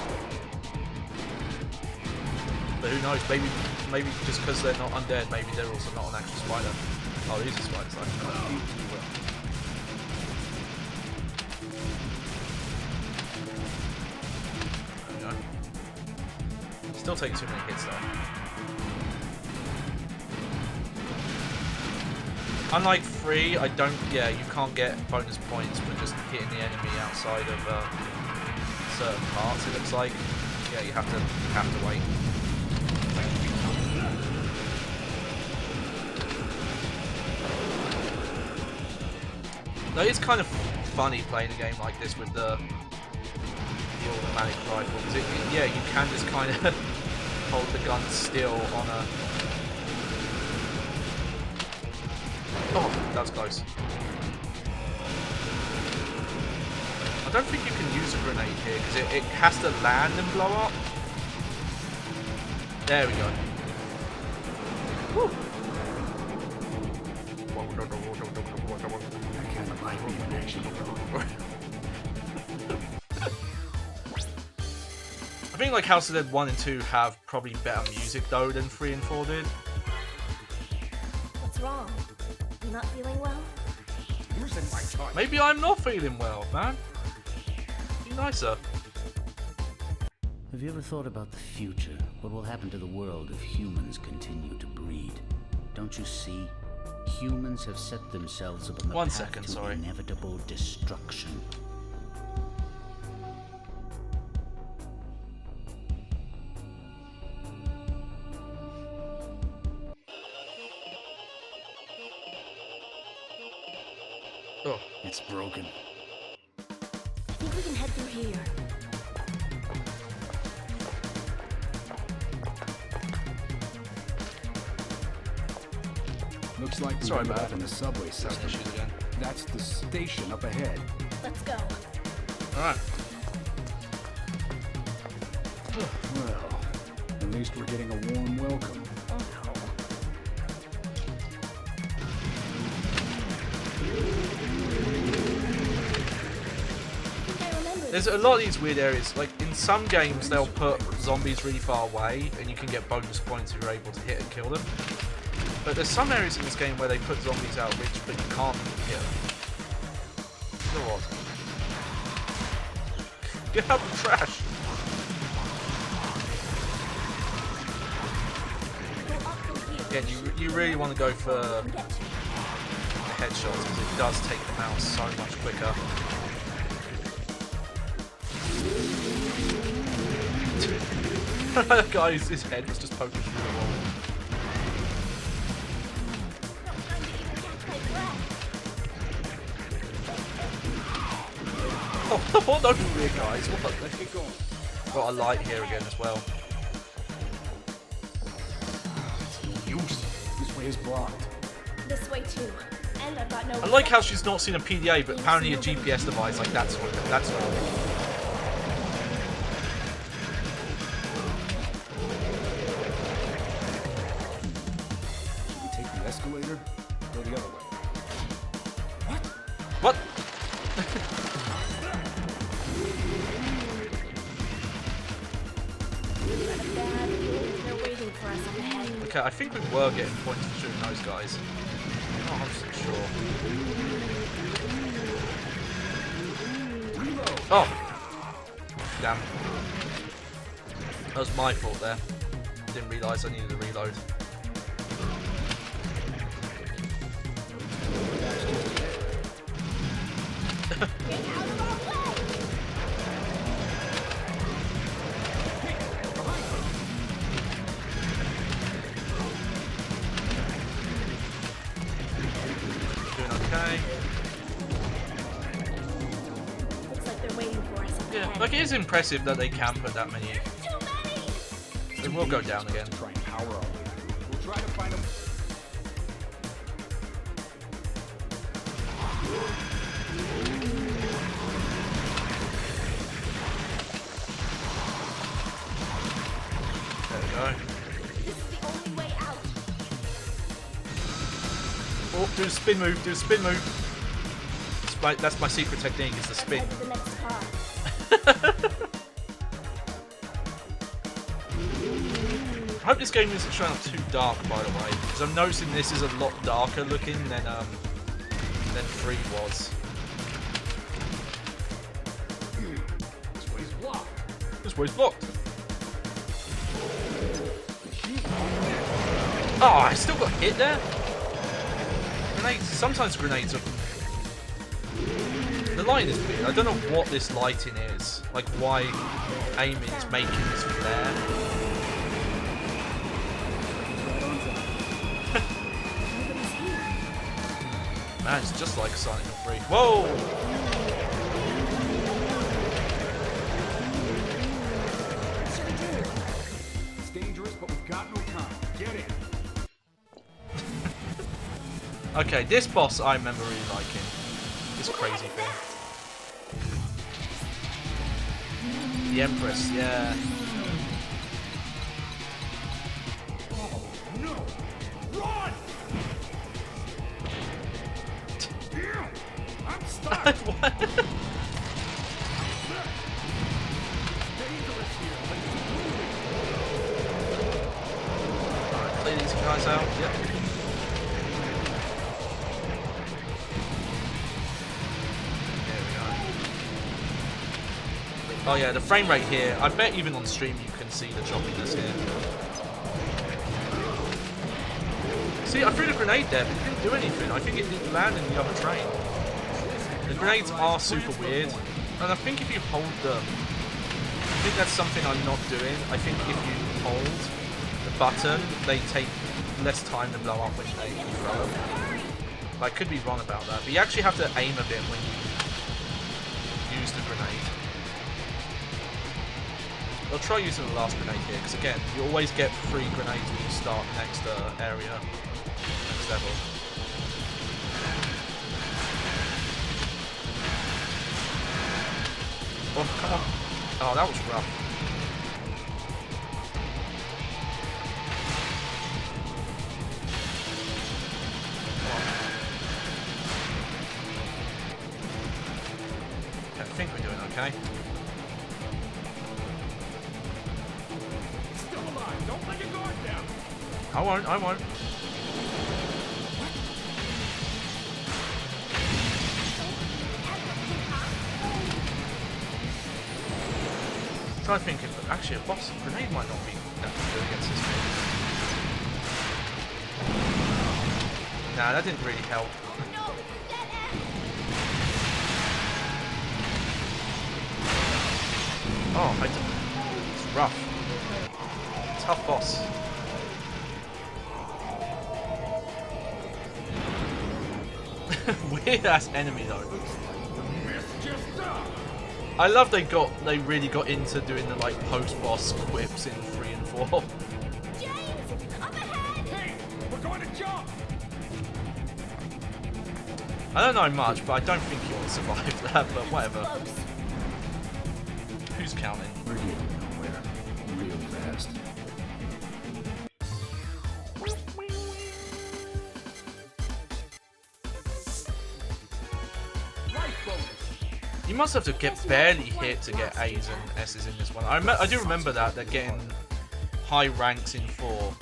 But who knows, maybe just because they're not undead, maybe they're also not an actual spider. Oh, these are spiders, like. There we go. Still taking too many hits though. Unlike 3, you can't get bonus points for just hitting the enemy outside of certain parts. It looks like, yeah, you have to wait. Though it's kind of funny playing a game like this with the automatic rifle, because yeah, you can just kind of hold the gun still on a. Oh, that was close. I don't think you can use a grenade here because it has to land and blow up. There we go. Woo. I can't like being an action hero. I think like House of Dead 1 and 2 have probably better music though than 3 and 4 did. What's wrong? You not feeling well? Maybe I'm not feeling well, man. Be nicer. Have you ever thought about the future? What will happen to the world if humans continue to breed? Don't you see? Humans have set themselves upon the path to inevitable destruction. Oh, it's broken. I think we can head through here. Looks like Sorry we're about up in the subway system. issues again. That's the station up ahead. Let's go. Alright. Well, at least we're getting a warm welcome. There's a lot of these weird areas. Like in some games, they'll put zombies really far away, and you can get bonus points if you're able to hit and kill them. But there's some areas in this game where they put zombies out of reach, but you can't hit them. So odd. Get out of the trash. Again, you really want to go for the headshots because it does take them out so much quicker. That guy's his head was just poking through the wall. Oh, what those weird guys? What? Let's get going. Got a light here again as well. This way is blocked. This way too. And I've got no. I like how she's not seen a PDA, but apparently a GPS device, like that's what. Should we take the escalator or go the other way? What? They're waiting for us up ahead. Okay, I think we were getting points for shooting those guys. I'm not 100% sure. Oh! Damn. That was my fault there. Didn't realise I needed to reload. Doing okay. Looks like they're waiting for us up Yeah, ahead. like it is impressive that they can put that many. Too many! It will go down again. Try and power up. We'll try to find them. There we go. This is the only way out. Do the spin move. Do the spin move. That's my secret technique. Is the spin. Head to the next car. I hope this game isn't showing up too dark, by the way, because I'm noticing this is a lot darker looking than 3 was. This way's blocked. This way's blocked. Oh, I still got hit there. Grenades. Sometimes grenades are. The lighting is weird. I don't know what this lighting is. Like why aiming is making this flare. Man, it's just like Silent Hill 3. Whoa! It's dangerous, but we've got no time. Get in. Okay, this boss I remember really liking. This crazy thing. The Empress, yeah. Oh, no! Run! I'm stuck! What? Dangerous here. Alright, clear these guys out. Yep. Oh yeah, the frame rate here, I bet even on stream you can see the choppiness here. See, I threw the grenade there, but it didn't do anything. I think it didn't land in the other train. The grenades are super weird, and I think if you hold them, I think that's something I'm not doing. I think if you hold the button, they take less time to blow up when you throw them. I could be wrong about that, but you actually have to aim a bit when you use the grenade. I'll try using the last grenade here, because again, you always get 3 grenades when you start the next area, next level. Oh, come on. Oh, that was rough. I think we're doing okay. Don't let your guard down. I won't. I'm trying to think if actually a boss grenade might not be that good against this thing. Nah, that didn't really help. Oh, it's rough. Tough boss. Weird ass enemy though. I love they really got into doing the like post boss quips in 3 and 4. James, up ahead! Hey, we're going to jump. I don't know much, but I don't think you will survive that, but whatever. Close. Who's counting? We're getting nowhere. Real fast. You must have to get barely hit to get A's and S's in this one. I do remember that getting high ranks in 4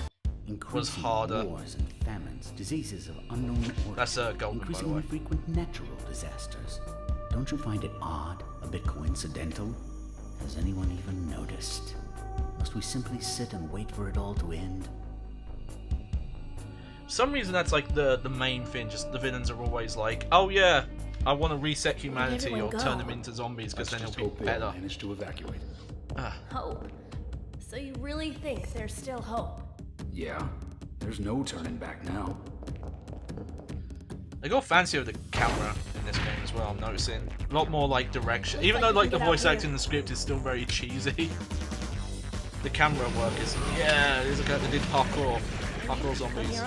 was harder. Wars and famines, diseases of unknown origin. That's Goldman, by the increasingly way. frequent natural disasters. Don't you find it odd, a bit coincidental? Has anyone even noticed? Must we simply sit and wait for it all to end? For some reason that's like the main thing, just the villains are always like, oh yeah, I want to reset humanity or turn them into zombies because then it'll be better. Managed to evacuate. Hope. So you really think there's still hope? Yeah, there's no turning back now. They got fancier with the camera in this game as well, I'm noticing. A lot more like direction. Even though like the voice acting in the script is still very cheesy. The camera work is, yeah, it is a guy that did parkour zombies.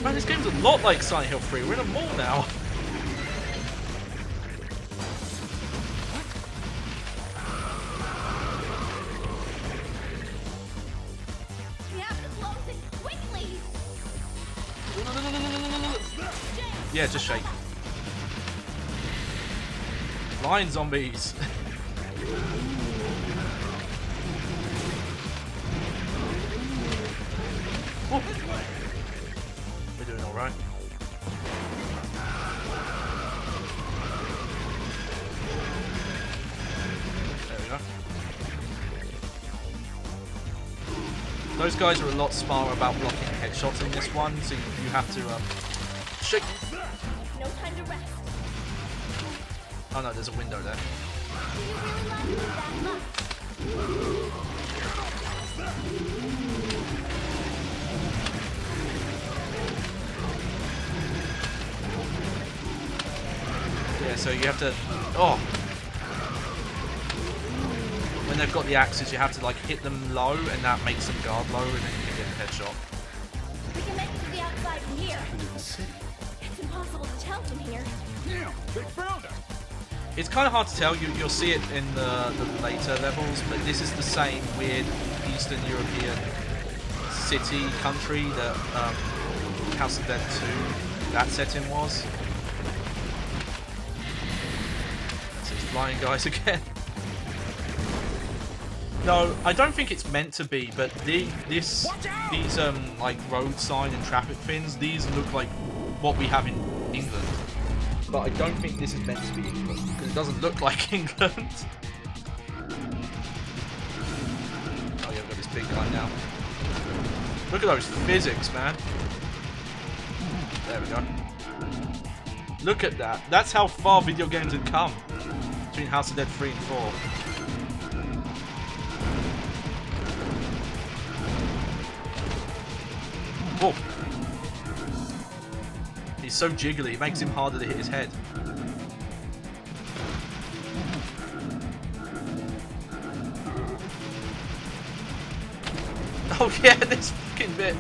Man, this game's a lot like Silent Hill 3. We're in a mall now. We have to close it quickly! Yeah, just shake. Flying zombies. Oh. We're doing all right. There we go. Those guys are a lot smarter about blocking headshots in this one, so you have to shake. No time to rest. Oh no, there's a window there. Do you really like me that much? Yeah, so you have to. Oh! When they've got the axes, you have to like hit them low, and that makes them guard low, and then you can get a headshot. We can make it to the outside from here. It's impossible to tell from here. Yeah, they found us. It's kind of hard to tell. You'll see it in the later levels, but this is the same weird Eastern European city country that House of Dead 2, that setting was. So it's flying guys again. No, I don't think it's meant to be, but these like road sign and traffic things, these look like what we have in England. But I don't think this is meant to be England, because it doesn't look like England. Oh yeah, we've got this big guy now. Look at those physics, man. There we go. Look at that. That's how far video games have come between House of Dead 3 and 4. Whoa. He's so jiggly, it makes him harder to hit his head. Oh yeah, this fucking bit.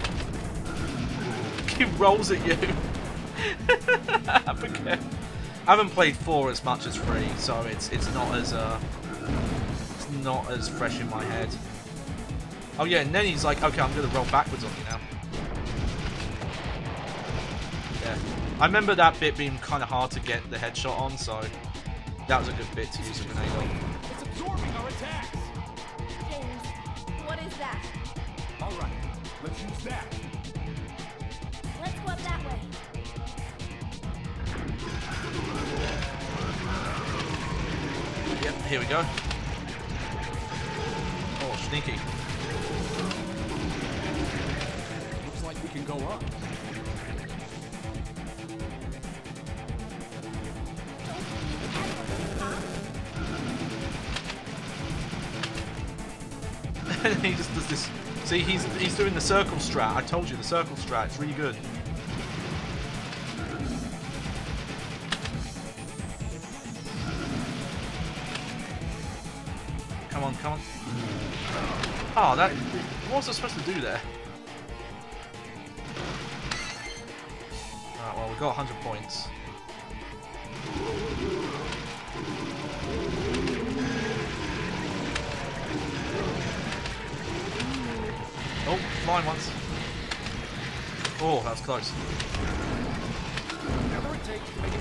He rolls at you. I forget. I haven't played 4 as much as 3, so it's not as fresh in my head. Oh yeah, and then he's like, okay, I'm gonna roll backwards on you now. Yeah. I remember that bit being kind of hard to get the headshot on, so that was a good bit to use a grenade on. It's absorbing our attacks. James, what is that? All right, let's use that. Let's go up that way. Yep, here we go. Oh, sneaky. Looks like we can go up. He just does this. See, he's doing the circle strat. I told you, the circle strat. It's really good. Come on, come on. Oh, that. What was I supposed to do there? Alright, well, we got 100 points. Oh, flying once. Oh, that was close. Whatever it takes to make it.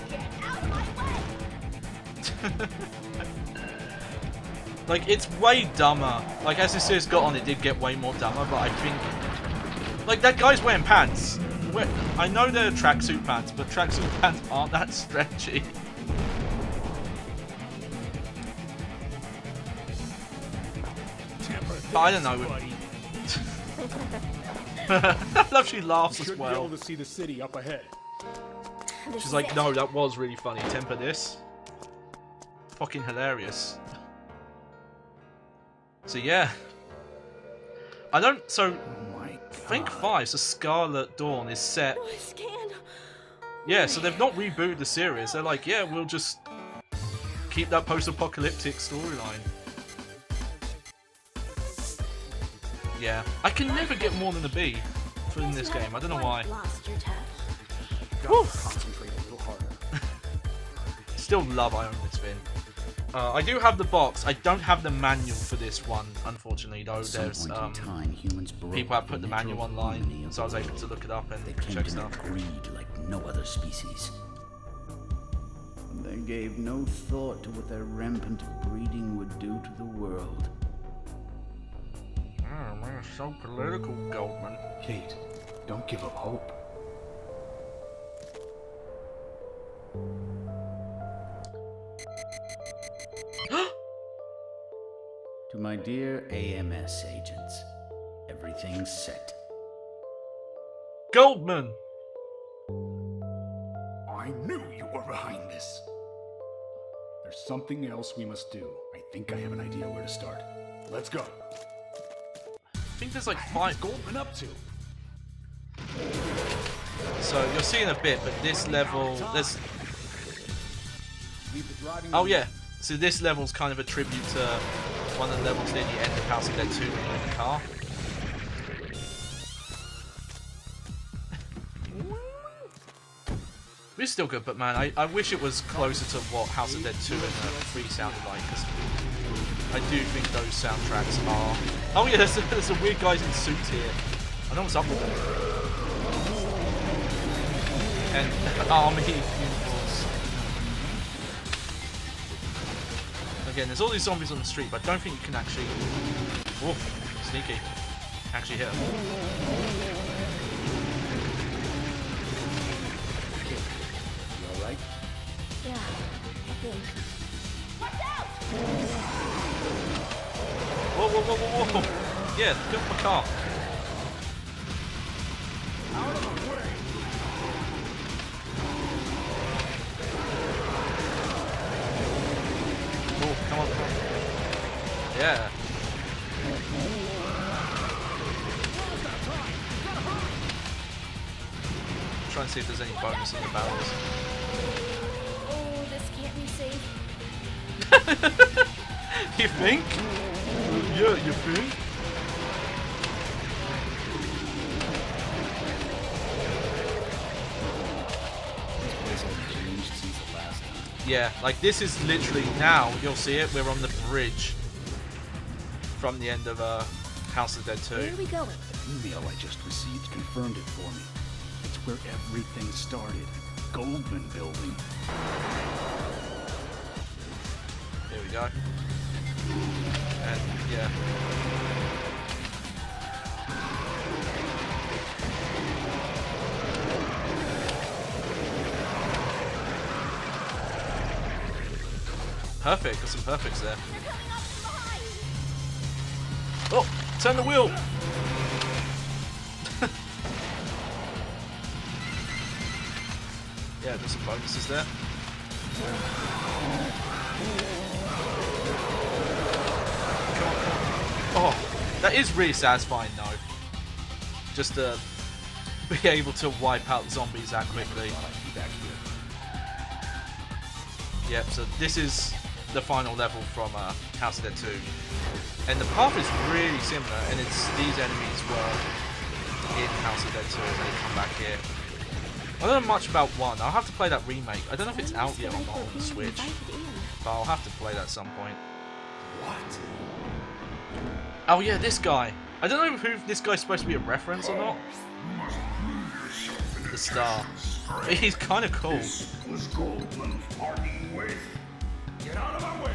Get out of my way! Like, it's way dumber. Like, as the series got on, it did get way more dumber, but I think... Like, that guy's wearing pants. I know they're tracksuit pants, but tracksuit pants aren't that stretchy. But I don't know. I love she laughs as well. Be able to see the city up ahead. She's like, no, that was really funny. Temper this. Fucking hilarious. So yeah. I don't, so, think 5, so Scarlet Dawn is set. Yeah, so they've not rebooted the series. They're like, yeah, we'll just keep that post-apocalyptic storyline. Yeah, I can never get more than a B in this game. I don't know why. Gotta concentrate a little harder. Still love I Own This Bin. I do have the box. I don't have the manual for this one, unfortunately, though. There's people have put the manual online, so I was able to look it up and check stuff. Greed like no other species. They gave no thought to what their rampant breeding would do to the world. Oh, man, so political, Goldman. Kate, don't give up hope. To my dear AMS agents, everything's set. Goldman! I knew you were behind this. There's something else we must do. I think I have an idea where to start. Let's go. I think there's like 5 Goldman up to. So you'll see in a bit, but this level, there's... Oh yeah, so this level's kind of a tribute to one of the levels near the end of House of Dead 2 when you're in the car. It's still good, but man, I wish it was closer to what House of Dead 2 and 3 sounded like, because I do think those soundtracks are... Oh yeah, there's some weird guys in suits here. I know what's up with them. And army uniforms. Again, there's all these zombies on the street, but I don't think you can actually... Whoa, sneaky. Actually hit them. You alright? Yeah, I think. Watch out! Whoa, whoa, whoa, whoa, whoa! Yeah, get off my car. Out of the way! Oh, come on, come on. Yeah. Try and see if there's any bonus in the barrels. Oh, this can't be safe. You think? Yeah, you think? This place has changed since the last time. Yeah, like this is literally now, you'll see it, we're on the bridge from the end of House of Dead 2. Where are we going? The email I just received confirmed it for me. It's where everything started. Goldman Building. Here we go. And yeah. Perfect, got some perfects there. Oh, turn the wheel! Yeah, there's some bonuses there. Come on, come on. Oh, that is really satisfying though. Just to be able to wipe out zombies that quickly. Yep, so this is the final level from House of Dead 2. And the path is really similar, and it's these enemies were in House of Dead 2 and they come back here. I don't know much about 1. I'll have to play that remake. I don't know if it's out yet or not on the Switch, but I'll have to play that at some point. What? Oh yeah, this guy. I don't know who this guy's supposed to be a reference or not. The star. But he's kind of cool. Was Goldman's parting with. Get out of my way!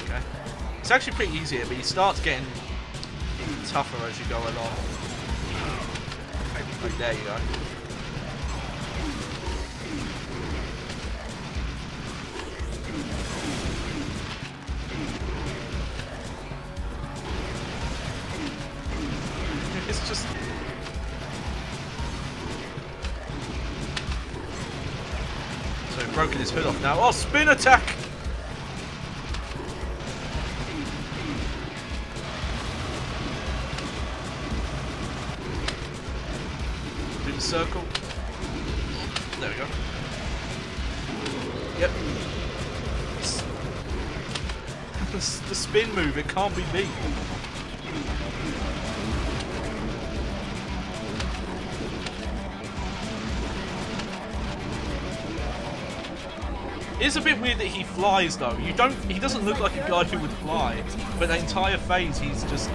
Okay. It's actually pretty easy here, but he starts getting tougher as you go along. Like, there you go. It's just... So he's broken his hood off now. Oh, spin attack! Do the circle. There we go. Yep. The spin move, it can't be beat. It's a bit weird that he flies though. He doesn't look like a guy who would fly, but the entire phase he's just.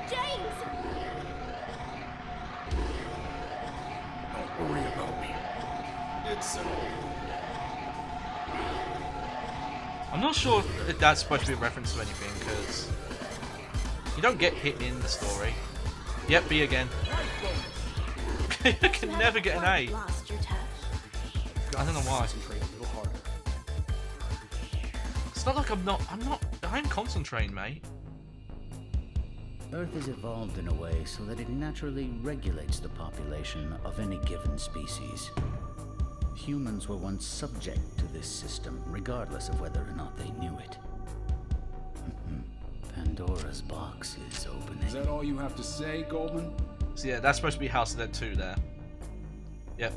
James! Don't worry about me. It's I'm not sure if that's supposed to be a reference to anything, because you don't get hit in the story. Yep, B again. You can never get an A. Lost your touch. I don't know why. Concentrate a little harder. It's not like I'm concentrating, mate. Earth is evolved in a way so that it naturally regulates the population of any given species. Humans were once subject to this system, regardless of whether or not they knew it. Pandora's box is opening. Is that all you have to say, Goldman? So yeah, that's supposed to be House of Dead 2 there. Yep.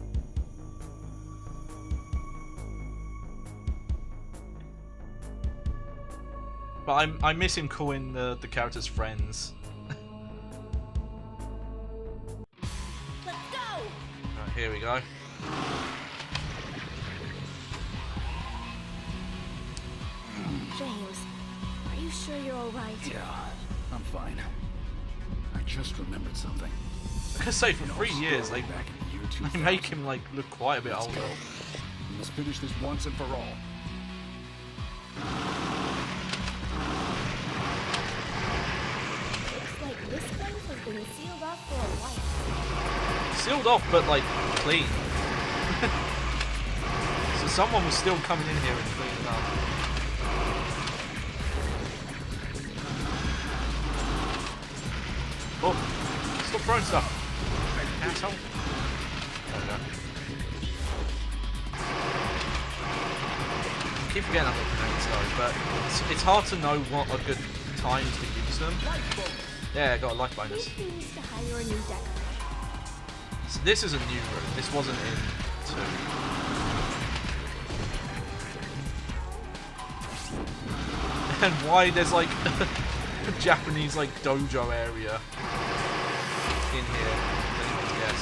But I miss him calling the characters friends. Let's go! Right, here we go. James, are you sure you're alright? Yeah, I'm fine. I just remembered something. I can say for 3 years they back in the year 2000. they make him like look quite a bit older. We must finish this once and for all. Looks like this place has been sealed off for a while. Sealed off, but like clean. So someone was still coming in here and cleaning up. Oh, stop throwing stuff, asshole. There we go. I keep forgetting I've got grenades though, but it's hard to know what a good time to use them. Yeah, I got a life bonus. Who needs to hire a new decorator? So this is a new room. This wasn't in 2. And why there's like a Japanese like dojo area in here? Anyone's guess.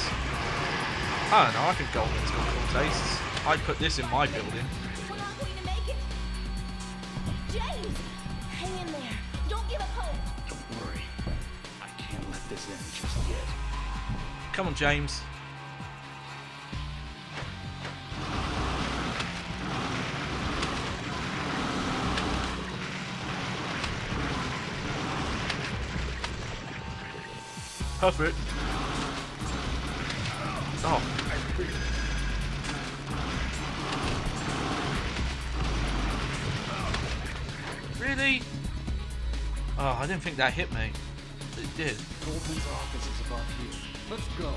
I don't know. I think Goldman's got cool tastes. I'd put this in my building. We're not going to make it. James, hang in there. Don't give up hope. Don't worry. I can't let this end just yet. Come on, James. Perfect. Oh. Really? Oh, I didn't think that hit me. It did. Goldman's office is above here. Let's go.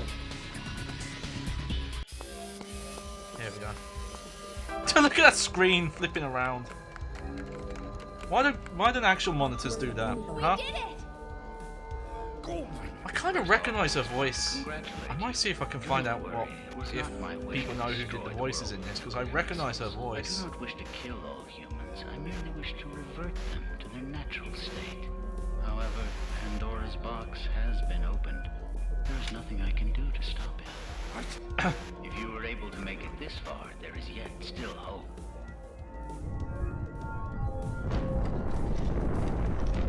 Here we go. Look at that screen flipping around. Why don't actual monitors do that? Huh? I kind of recognize her voice. I might see if I can find out if people know who did the voices in this, because I recognize her voice. I do not wish to kill all humans. I merely wish to revert them to their natural state. However, Pandora's box has been opened. There's nothing I can do to stop it. If you were able to make it this far, there is yet still hope.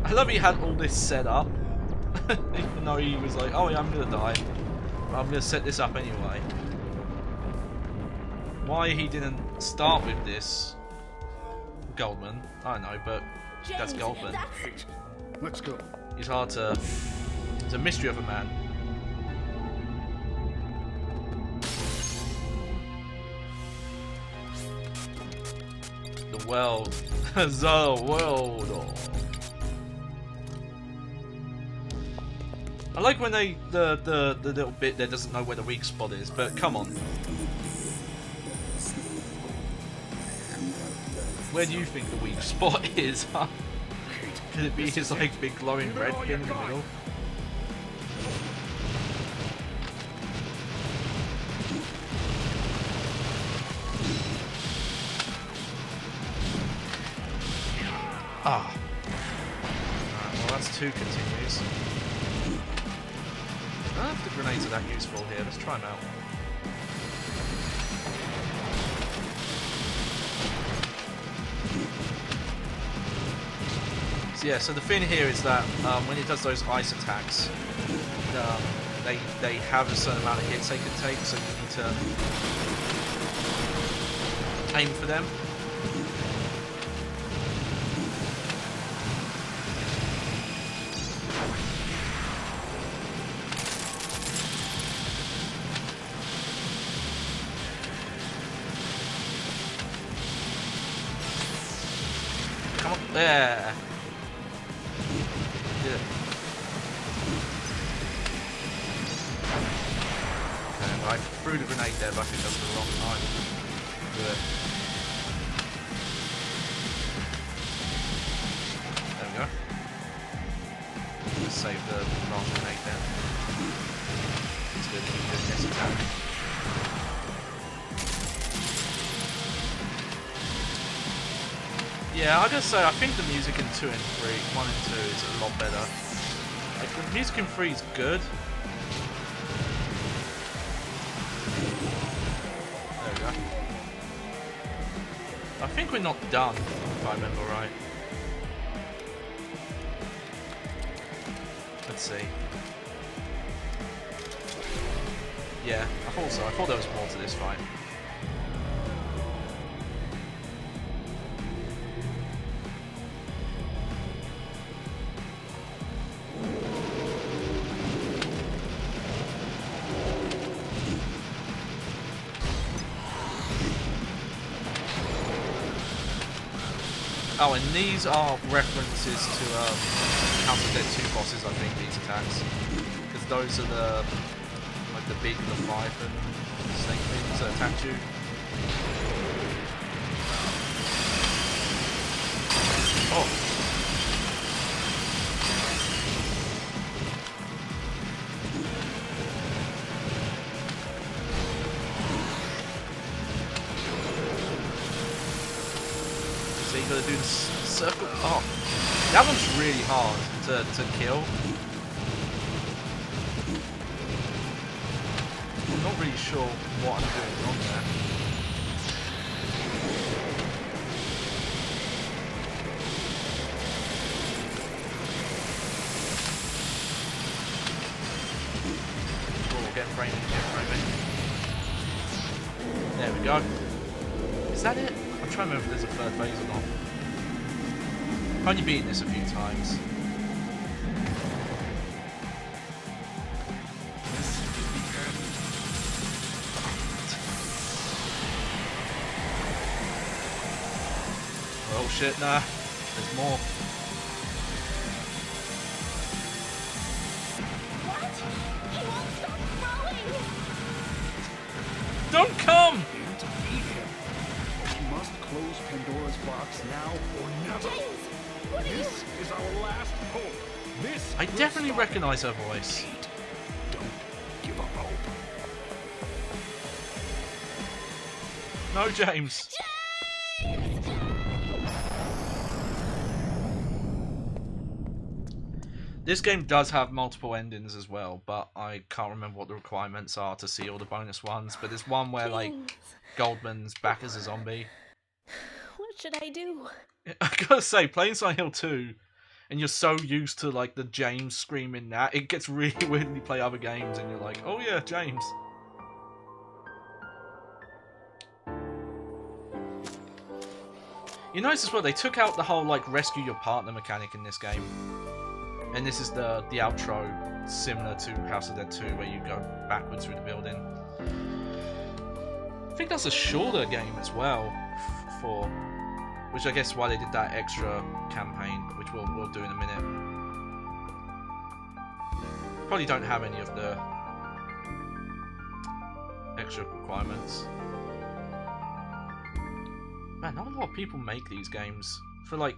I love he had all this set up. Even though he was like, oh yeah, I'm gonna die, but I'm gonna set this up anyway. Why he didn't start with this, Goldman, I don't know, but James, that's Goldman. Let's go. He's hard to... He's a mystery of a man. The world. The world. I like when the little bit there doesn't know where the weak spot is, but come on. Where do you think the weak spot is, huh? Could it be his like big glowing red thing in the middle? 2 continues. I don't know if the grenades are that useful here. Let's try them out. So yeah, so the thing here is that when it does those ice attacks, they have a certain amount of hits they can take, so you need to aim for them. Come on, there. Good. And I threw the grenade there, but I think that's the wrong time. Good. There we go. Let's save the last grenade there. It's good to keep doing this attack. Yeah, I gotta say, I think the music in 2 and 3, 1 and 2 is a lot better. Like, the music in 3 is good. There we go. I think we're not done, if I remember right. Let's see. Yeah, I thought so. I thought there was more to this fight. Oh, and these are references to House of Dead 2 bosses, I think, these attacks. Because those are the, like, the big Leviathan snake things that attack you. Oh! So you gotta do the circle. Oh, that one's really hard to kill. I'm not really sure what I'm doing wrong there. Oh, get framing, get framing. There we go. Is that it? I'm trying to remember if there's a third phase or not. I've only beaten this a few times. Oh shit, nah. There's more. What? He won't stop growing! Don't come! Can't beat him. We must close Pandora's box now or never. James! What are you... This is our last hope. This I will definitely stop recognize her voice. Kate, don't give up hope. No, James. This game does have multiple endings as well, but I can't remember what the requirements are to see all the bonus ones. But there's one where, like, Goldman's back as a zombie. What should I do? I gotta say, playing Silent Hill 2, and you're so used to, like, the James screaming that, it gets really weird when you play other games and you're like, oh yeah, James. You notice as well, they took out the whole, like, rescue your partner mechanic in this game. And this is the outro, similar to House of Dead 2, where you go backwards through the building. I think that's a shorter game as well, for which I guess is why they did that extra campaign, which we'll do in a minute. Probably don't have any of the extra requirements. Man, not a lot of people make these games. For like,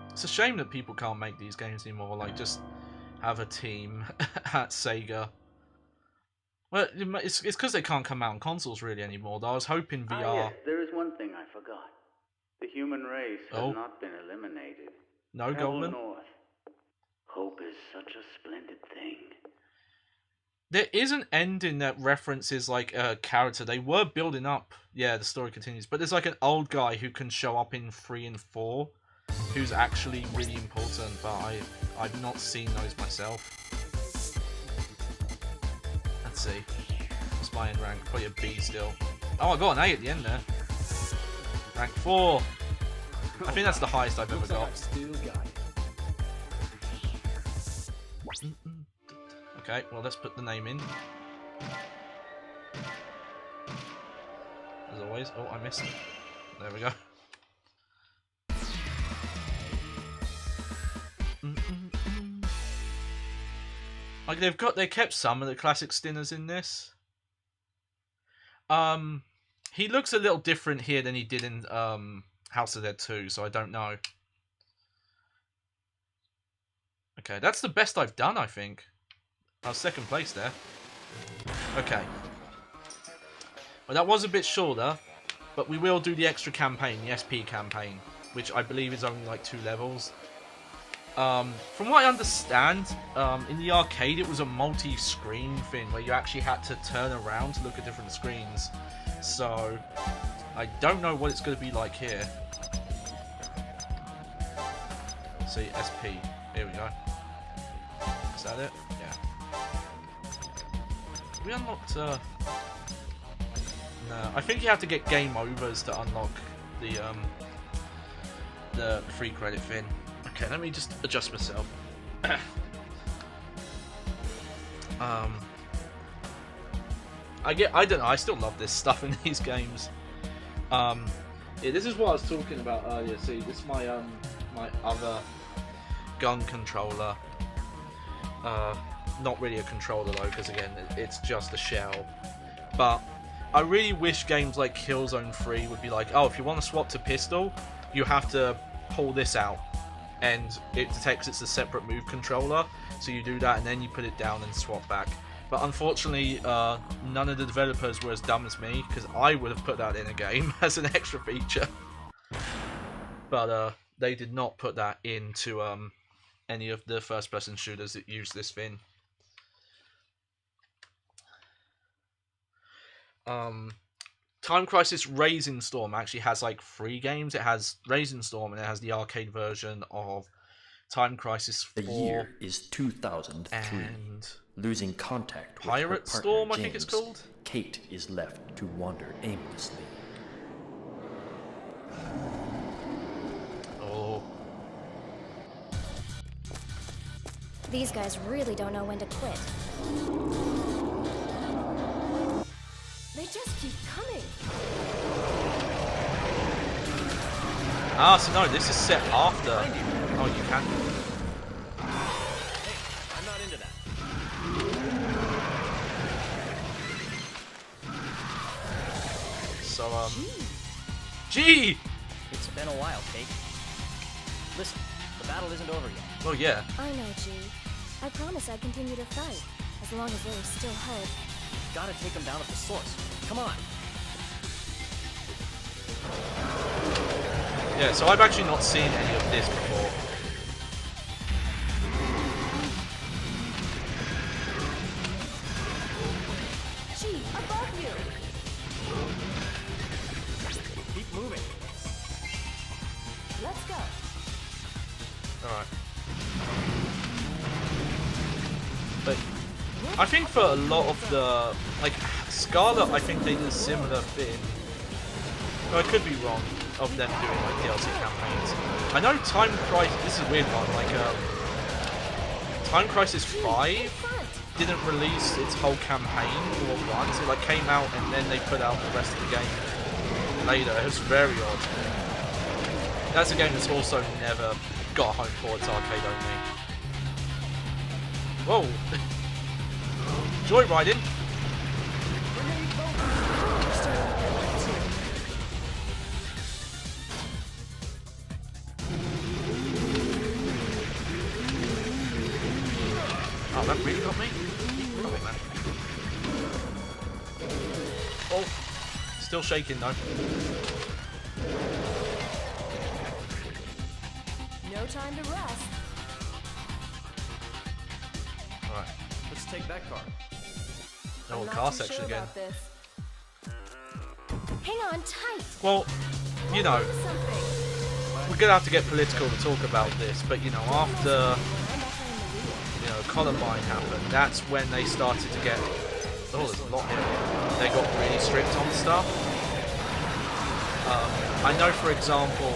it's a shame that people can't make these games anymore. Like, just have a team at Sega. Well, it's because they can't come out on consoles really anymore. Though I was hoping VR. Ah, yes, there is one thing I forgot. The human race has not been eliminated. No, Travel Goldman. north. Hope is such a splendid thing. There is an ending that references like a character. They were building up. Yeah, the story continues. But there's like an old guy who can show up in 3 and 4, who's actually really important. But I've not seen those myself. Let's see. What's my end rank? Probably a B still. Oh, I got an A at the end there. Rank 4. I think that's the highest I've ever got. Okay, well, let's put the name in. As always. Oh, I missed it. There we go. Like they kept some of the classic Stinners in this. He looks a little different here than he did in House of Dead 2, so I don't know. Okay, that's the best I've done, I think. I was second place there. Okay. Well, that was a bit shorter, but we will do the extra campaign, the SP campaign, which I believe is only like 2 levels. From what I understand, in the arcade it was a multi-screen thing where you actually had to turn around to look at different screens. So, I don't know what it's going to be like here. See, SP. Here we go. Is that it? Yeah. We unlocked, no, I think you have to get game overs to unlock the free credit thing. Okay, let me just adjust myself. I don't know, I still love this stuff in these games. Yeah, this is what I was talking about earlier. See, this is my my other gun controller. Not really a controller though, because again, it's just a shell. But I really wish games like Killzone 3 would be like, oh, if you want to swap to pistol, you have to pull this out, and it detects it's a separate move controller. So you do that, and then you put it down and swap back. But unfortunately, none of the developers were as dumb as me, because I would have put that in a game as an extra feature. But they did not put that into any of the first-person shooters that use this thing. Time Crisis Raising Storm actually has like 3 games. It has Raising Storm, and it has the arcade version of Time Crisis 4. The year is 2003. And losing contact with Pirate her partner, Storm, James, I think it's called. Kate is left to wander aimlessly. Oh. These guys really don't know when to quit. They just keep coming. Ah, so no, this is set after. Oh, you can. Hey, I'm not into that. So, Gee! It's been a while, Kate. Listen, the battle isn't over yet. Oh, yeah. I know, G. I promise I'd continue to fight, as long as there is still hope. Gotta take him down at the source. Come on. Yeah, so I've actually not seen any of this before. G, above you! Keep moving. Let's go. Alright. But I think for a lot of the, like, Scarlet, I think they did a similar thing. Or I could be wrong, of them doing, like, DLC campaigns. I know Time Crisis, this is a weird one, like, Time Crisis 5 didn't release its whole campaign all at once. It, like, came out and then they put out the rest of the game later. It was very odd. That's a game that's also never got home for its arcade only. Whoa! Joyriding! Oh, that really got me? Keep moving, man. Oh! Still shaking though. No time to rest. Right. Let's take that car. Oh, car section again. Hang on tight. Well, you know, we're gonna have to get political to talk about this, but you know, after Columbine happened, that's when they started to get. Oh, there's a lot here. They got really strict on stuff. I know, for example,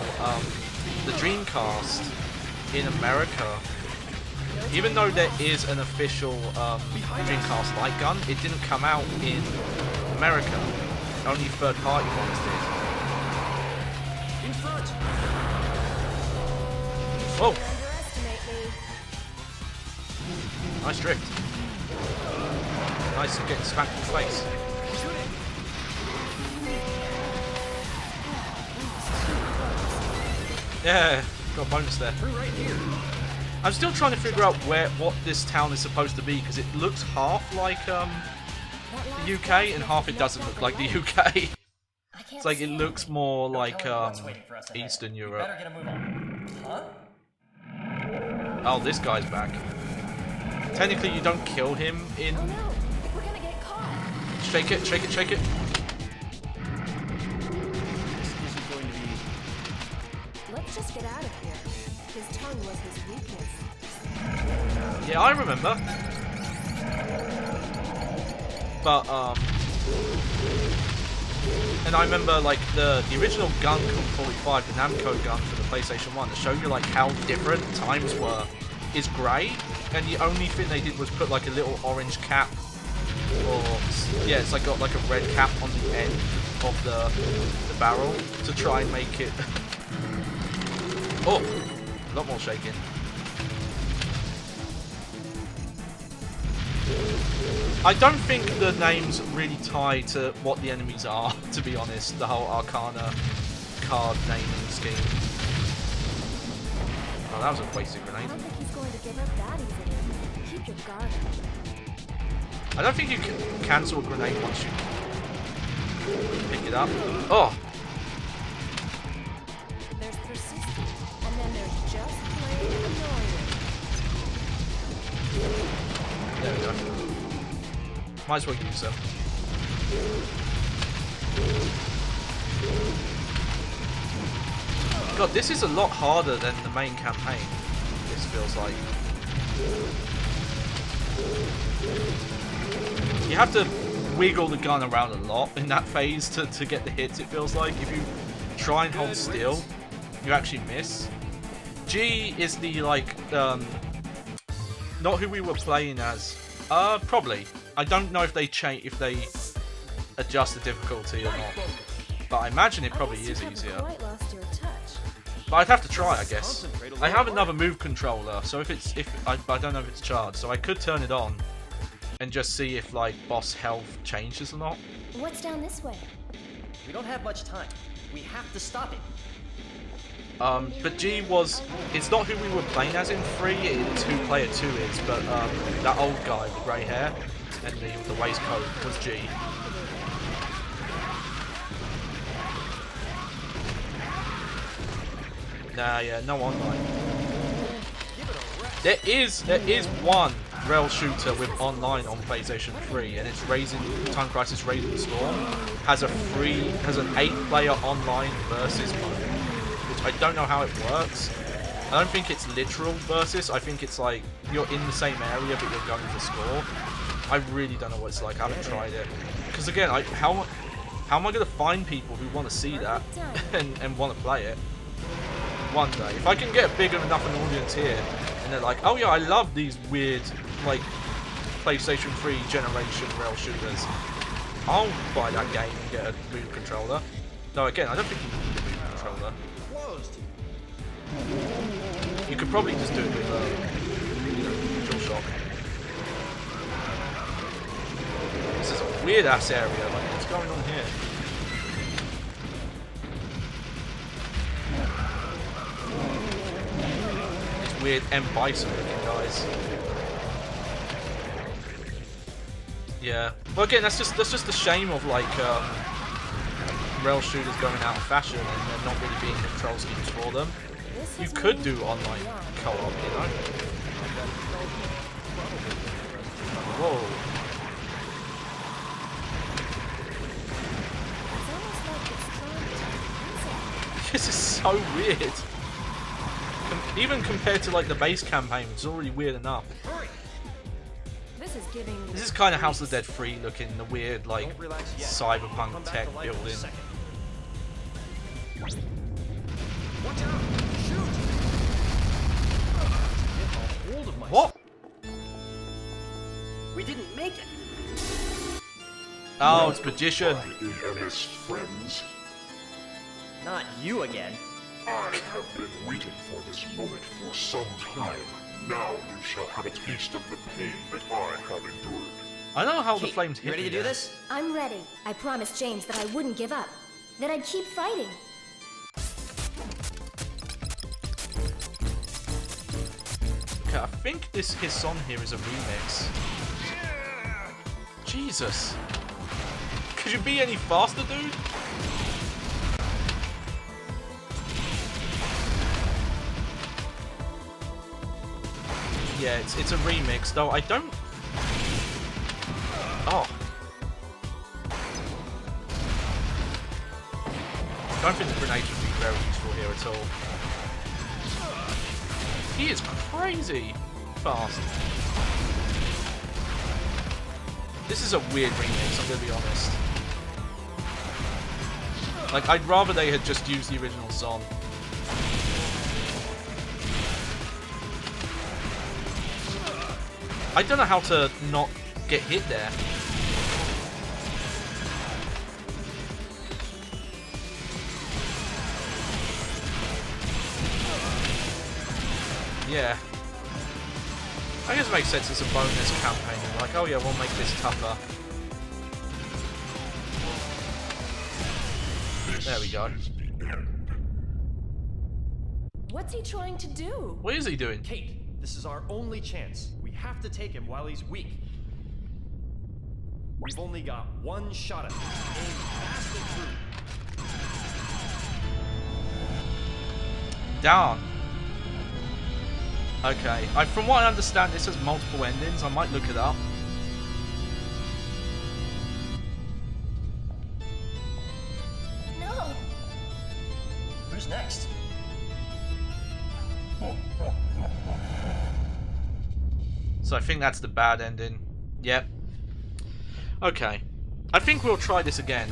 the Dreamcast in America, even though there is an official Dreamcast light gun, it didn't come out in America. Only third-party ones did. In front. Whoa! Nice drift. Nice getting smacked in the face. Yeah, got a bonus there. Right here. I'm still trying to figure out what this town is supposed to be, because it looks half like the UK and half it doesn't look like the UK. It's like it looks more like Eastern Europe. Oh, this guy's back. Technically, you don't kill him in. Oh no, we're gonna get caught. Shake it, shake it, shake it. This isn't going to be easy. Let's just get out of here. His tongue was his weakness. Yeah, I remember. But and I remember like the original gun called 45, the Namco gun for the PlayStation 1, to show you like how different times were, is grey, and the only thing they did was put like a little orange cap, or yeah, it's like got like a red cap on the end of the barrel to try and make it. Oh, a lot more shaking. I don't think the names really tie to what the enemies are, to be honest, the whole Arcana card naming scheme. Oh, that was a wasted grenade. I don't think he's going to give up that easily. Keep your guard up. I don't think you can cancel a grenade once you pick it up. Oh! There's persistent, and then there's just plain annoying. There we go. Might as well use them. God, this is a lot harder than the main campaign, this feels like. You have to wiggle the gun around a lot in that phase to get the hits, it feels like. If you try and hold still, you actually miss. G is the, like, not who we were playing as. Probably. I don't know if they adjust the difficulty or not, but I imagine it probably is easier. But I'd have to try, I guess. I have another move controller, so I don't know if it's charged, so I could turn it on and just see if like boss health changes or not. What's down this way? We don't have much time. We have to stop it. But G was, it's not who we were playing as in 3, it's who player 2 is, but that old guy with grey hair and the waistcoat was G. Nah, yeah, no online. There is one rail shooter with online on PlayStation 3, and it's Time Crisis Raising Storm has an 8-player online versus mode. I don't know how it works. I don't think it's literal versus. I think it's like you're in the same area but you're going to score. I really don't know what it's like. I haven't tried it. Because again, how am I going to find people who want to see that and want to play it? One day. If I can get big enough an audience here and they're like, oh yeah, I love these weird like PlayStation 3 generation rail shooters, I'll buy that game and get a move controller. No, again, I don't think you need a move controller. You could probably just do it with dual shock. This is a weird ass area. Like, what's going on here? These weird M Bison looking guys. Yeah. Well, again, that's just a shame of like rail shooters going out of fashion and there not really being control schemes for them. You could do online co-op, you know? Whoa. This is so weird. Even compared to like the base campaign, which is already weird enough. This is kind of House of the Dead 3 looking, the weird like cyberpunk tech building. Watch out! Shoot! What? We didn't make it. Oh, it's magician. EMS friends. Not you again. I have been waiting for this moment for some time. Now you shall have a taste of the pain that I have endured. I don't know how the Kate, flames you hit ready me to do there. this? I'm ready. I promised James that I wouldn't give up. That I'd keep fighting. Okay, I think his song here is a remix. Jesus. Could you be any faster, dude? Yeah, it's a remix, though I don't... Oh. I don't think the grenades would be very useful here at all. He is crazy fast. This is a weird remix, I'm gonna be honest. Like, I'd rather they had just used the original song. I don't know how to not get hit there. Yeah. I guess it makes sense, it's a bonus campaign. Like, oh yeah, we'll make this tougher. There we go. What's he trying to do? What is he doing? Kate, this is our only chance. We have to take him while he's weak. We've only got one shot at him. Aim fast and true. Down. Okay. From what I understand, this has multiple endings. I might look it up. No. Who's next? So I think that's the bad ending. Yep. Okay. I think we'll try this again.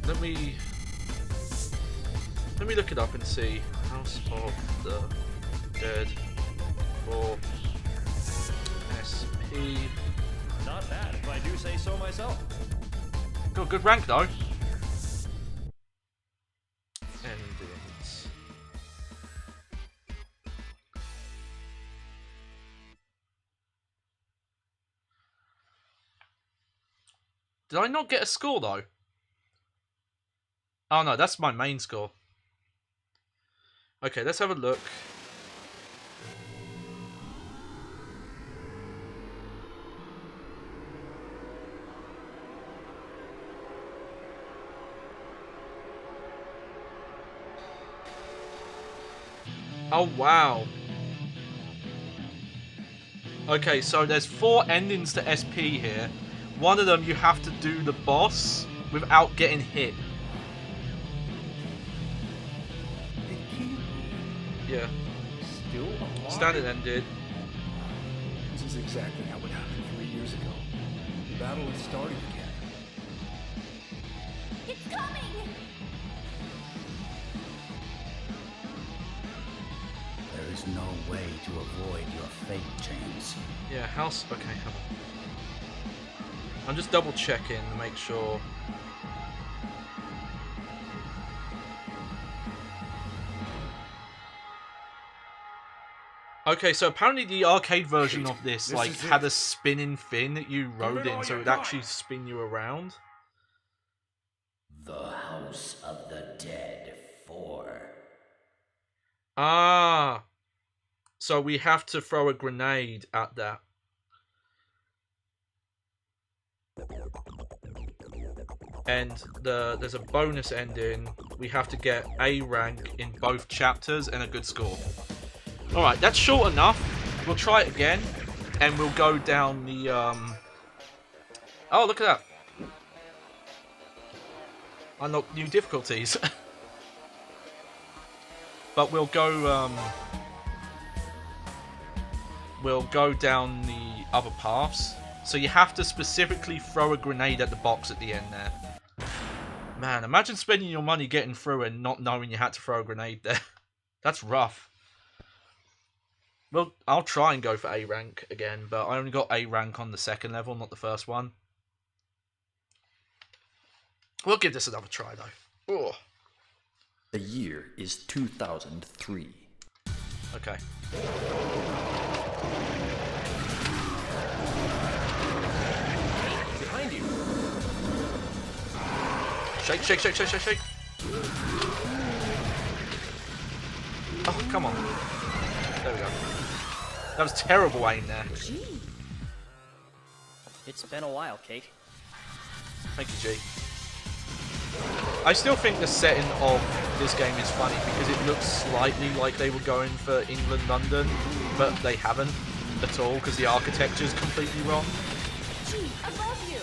Let me look it up and see. House of the Dead for SP. Not bad, if I do say so myself. Got a good rank though. Endings. Did I not get a score though? Oh no, that's my main score. Okay, let's have a look. Oh wow. Okay, so there's 4 endings to SP here. One of them you have to do the boss without getting hit. Yeah. Still alive? Standard ended. This is exactly how it happened 3 years ago. The battle is starting again. It's coming! There is no way to avoid your fate, James. Yeah, house. Okay, hold on. I'm just double checking to make sure. Okay, so apparently the arcade version of this like had a spinning fin that you rode in, so it would actually spin you around. The House of the Dead 4. Ah, so we have to throw a grenade at that. And there's a bonus ending. We have to get A rank in both chapters and a good score. Alright, that's short enough. We'll try it again. and we'll go down the oh, look at that. Unlock new difficulties. But we'll go down the other paths. So you have to specifically throw a grenade at the box at the end there. Man, imagine spending your money getting through and not knowing you had to throw a grenade there. That's rough. Well, I'll try and go for A rank again, but I only got A rank on the second level, not the first one. We'll give this another try though. Oh. The year is 2003. Okay. Behind you. Shake, shake, shake, shake, shake, shake. Oh, come on. There we go. That was terrible aim there. Gee. It's been a while, Kate. Thank you, G. I still think the setting of this game is funny because it looks slightly like they were going for England, London, but they haven't at all because the architecture is completely wrong. Gee, above you.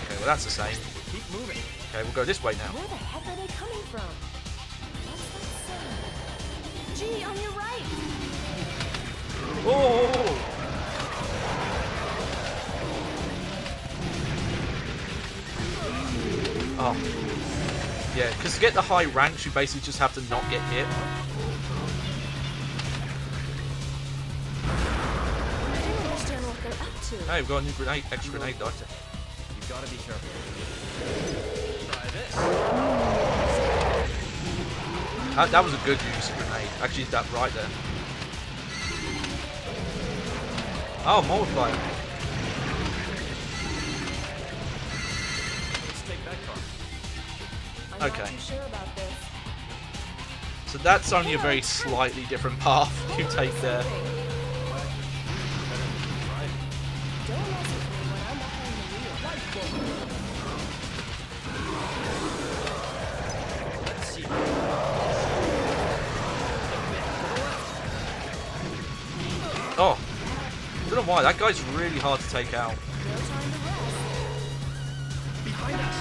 Okay, well that's the same. Keep moving. Okay, we'll go this way now. Where the heck are they coming from? What's that sound? Gee, on your right. Oh! Oh. Yeah, because to get the high ranks, you basically just have to not get hit. I don't understand what they're up to. Hey, we've got a new grenade, extra grenade lighter. You've got to be careful. Try this. That was a good use of grenade. Actually, that right there. Oh, multiplier. Let's take that car. I'm Okay. not too sure about this. So that's only a very slightly different path you take there. Don't mess with me when I'm behind the wheel. Let's see. Oh, I don't know why that guy's really hard to take out. No time to rest. Behind us.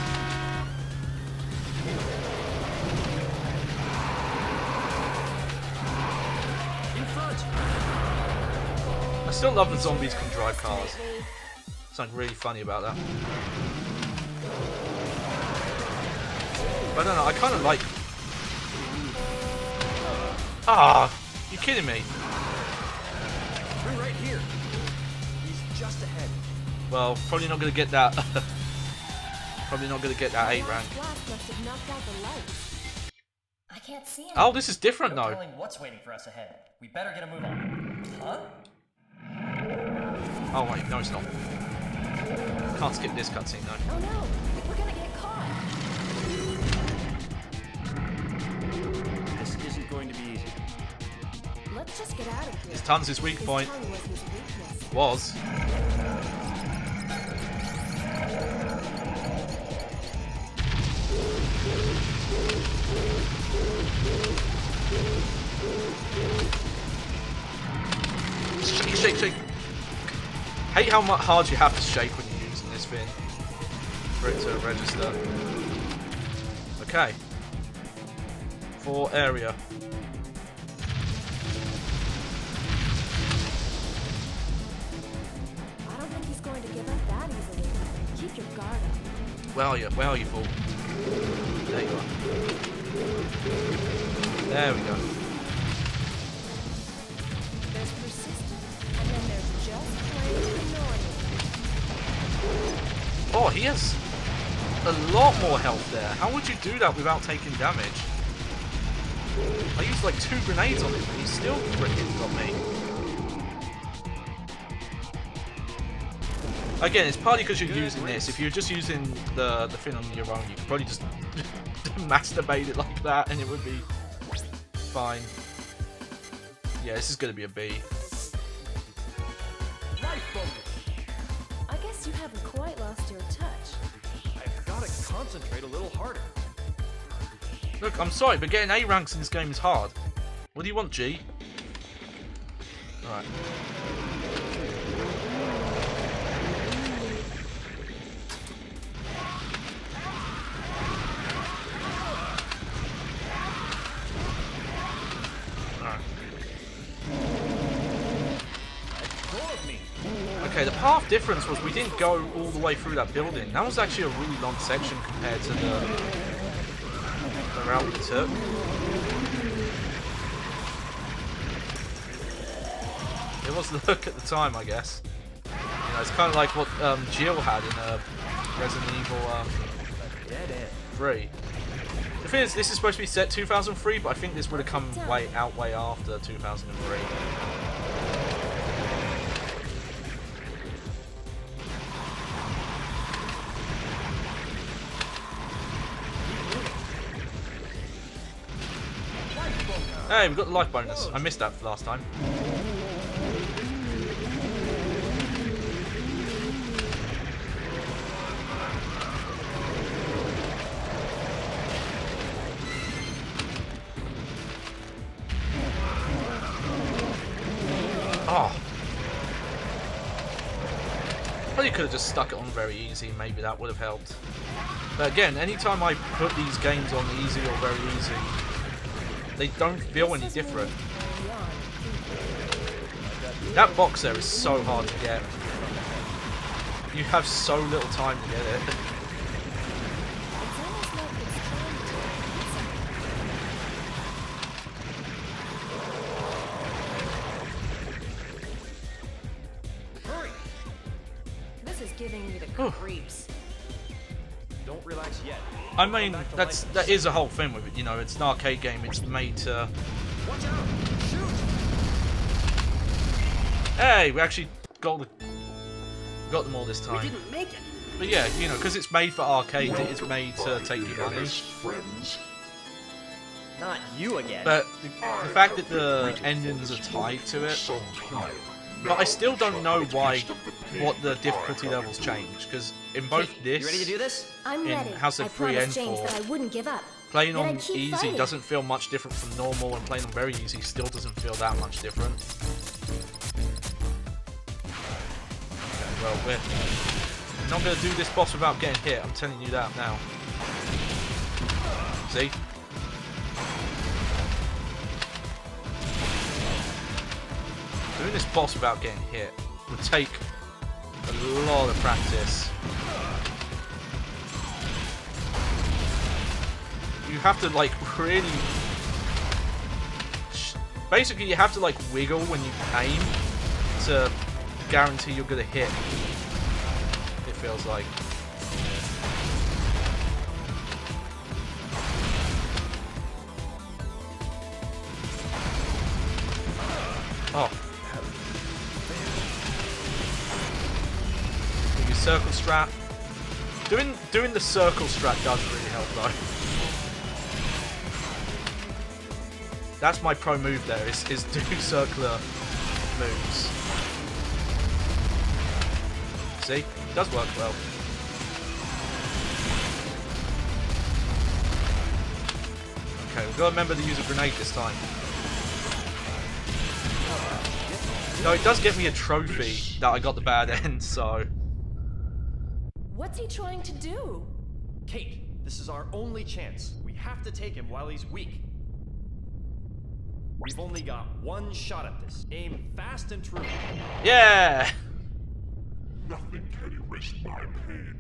In front. I still love that zombies can drive cars. Something really funny about that. But I don't know, I kind of like... Ah, you kidding me? Turn right here. He's just ahead. Well, probably not going to get that. Probably not going to get that 8 rank. Blast must have knocked out the lights. I can't see anything. Oh, this is different No though. telling what's waiting for us ahead. We better get a move on. Huh? Oh wait, no it's not. Can't skip this cutscene though. Oh no, we're gonna get caught. This isn't going to be easy. Let's just get out of here. His tongue's his weak His point. tongue was his weakness. Was. Shake, shake, shake. Hate how much hard you have to shake when you're using this thing for it to register. Okay. For area. I don't think he's going to give up that easily. Keep your guard up. Where are you, fool? There you are. There we go. There's persistence, and then there's just plain annoying. Oh, he has a lot more health there. How would you do that without taking damage? I used like 2 grenades on him, and he's still freaking got me. Again, it's partly because you're using this. If you're just using the thing on your own, you could probably just masturbate it like that, and it would be fine. Yeah, this is going to be a B. I guess you haven't quite lost your touch. I've got to concentrate a little harder. Look, I'm sorry, but getting A ranks in this game is hard. What do you want, G? Alright. Okay, the path difference was we didn't go all the way through that building. That was actually a really long section compared to the route we took. It was the look at the time, I guess. You know, it's kind of like what Jill had in Resident Evil 3. The thing is, this is supposed to be set 2003, but I think this would have come way after 2003. Hey, we've got the life bonus. I missed that last time. Oh. Probably could have just stuck it on very easy, maybe that would have helped. But again, anytime I put these games on easy or very easy, they don't feel any different. That box there is so hard to get. You have so little time to get it. This is giving me the creeps. Don't relax yet. I mean, that is a whole thing with it, you know, it's an arcade game, it's made to... Watch out! Shoot! Hey, we actually got them all this time. We didn't make it. But yeah, you know, because it's made for arcade, it is made to take your money. Not you again. But the fact that the endings are tied to it... But I still don't know what the difficulty levels change, because in both this, you ready to do this? I'm in ready. House of 3 and 4, that I wouldn't give up. playing on keep easy fighting. doesn't feel much different from normal, and playing on very easy still doesn't feel that much different. Okay, well, we're not going to do this boss without getting hit, I'm telling you that now. See? Doing this boss without getting hit would take a lot of practice. You have to like really... Basically you have to like wiggle when you aim to guarantee you're gonna hit. It feels like. Oh. Circle strat. Doing the circle strat does really help though. That's my pro move there, is do circular moves. See? It does work well. Okay, we've got to remember to use a grenade this time. No, it does get me a trophy that I got the bad end, so... What's he trying to do? Kate, this is our only chance. We have to take him while he's weak. We've only got one shot at this. Aim fast and true. Yeah! Nothing can erase my pain.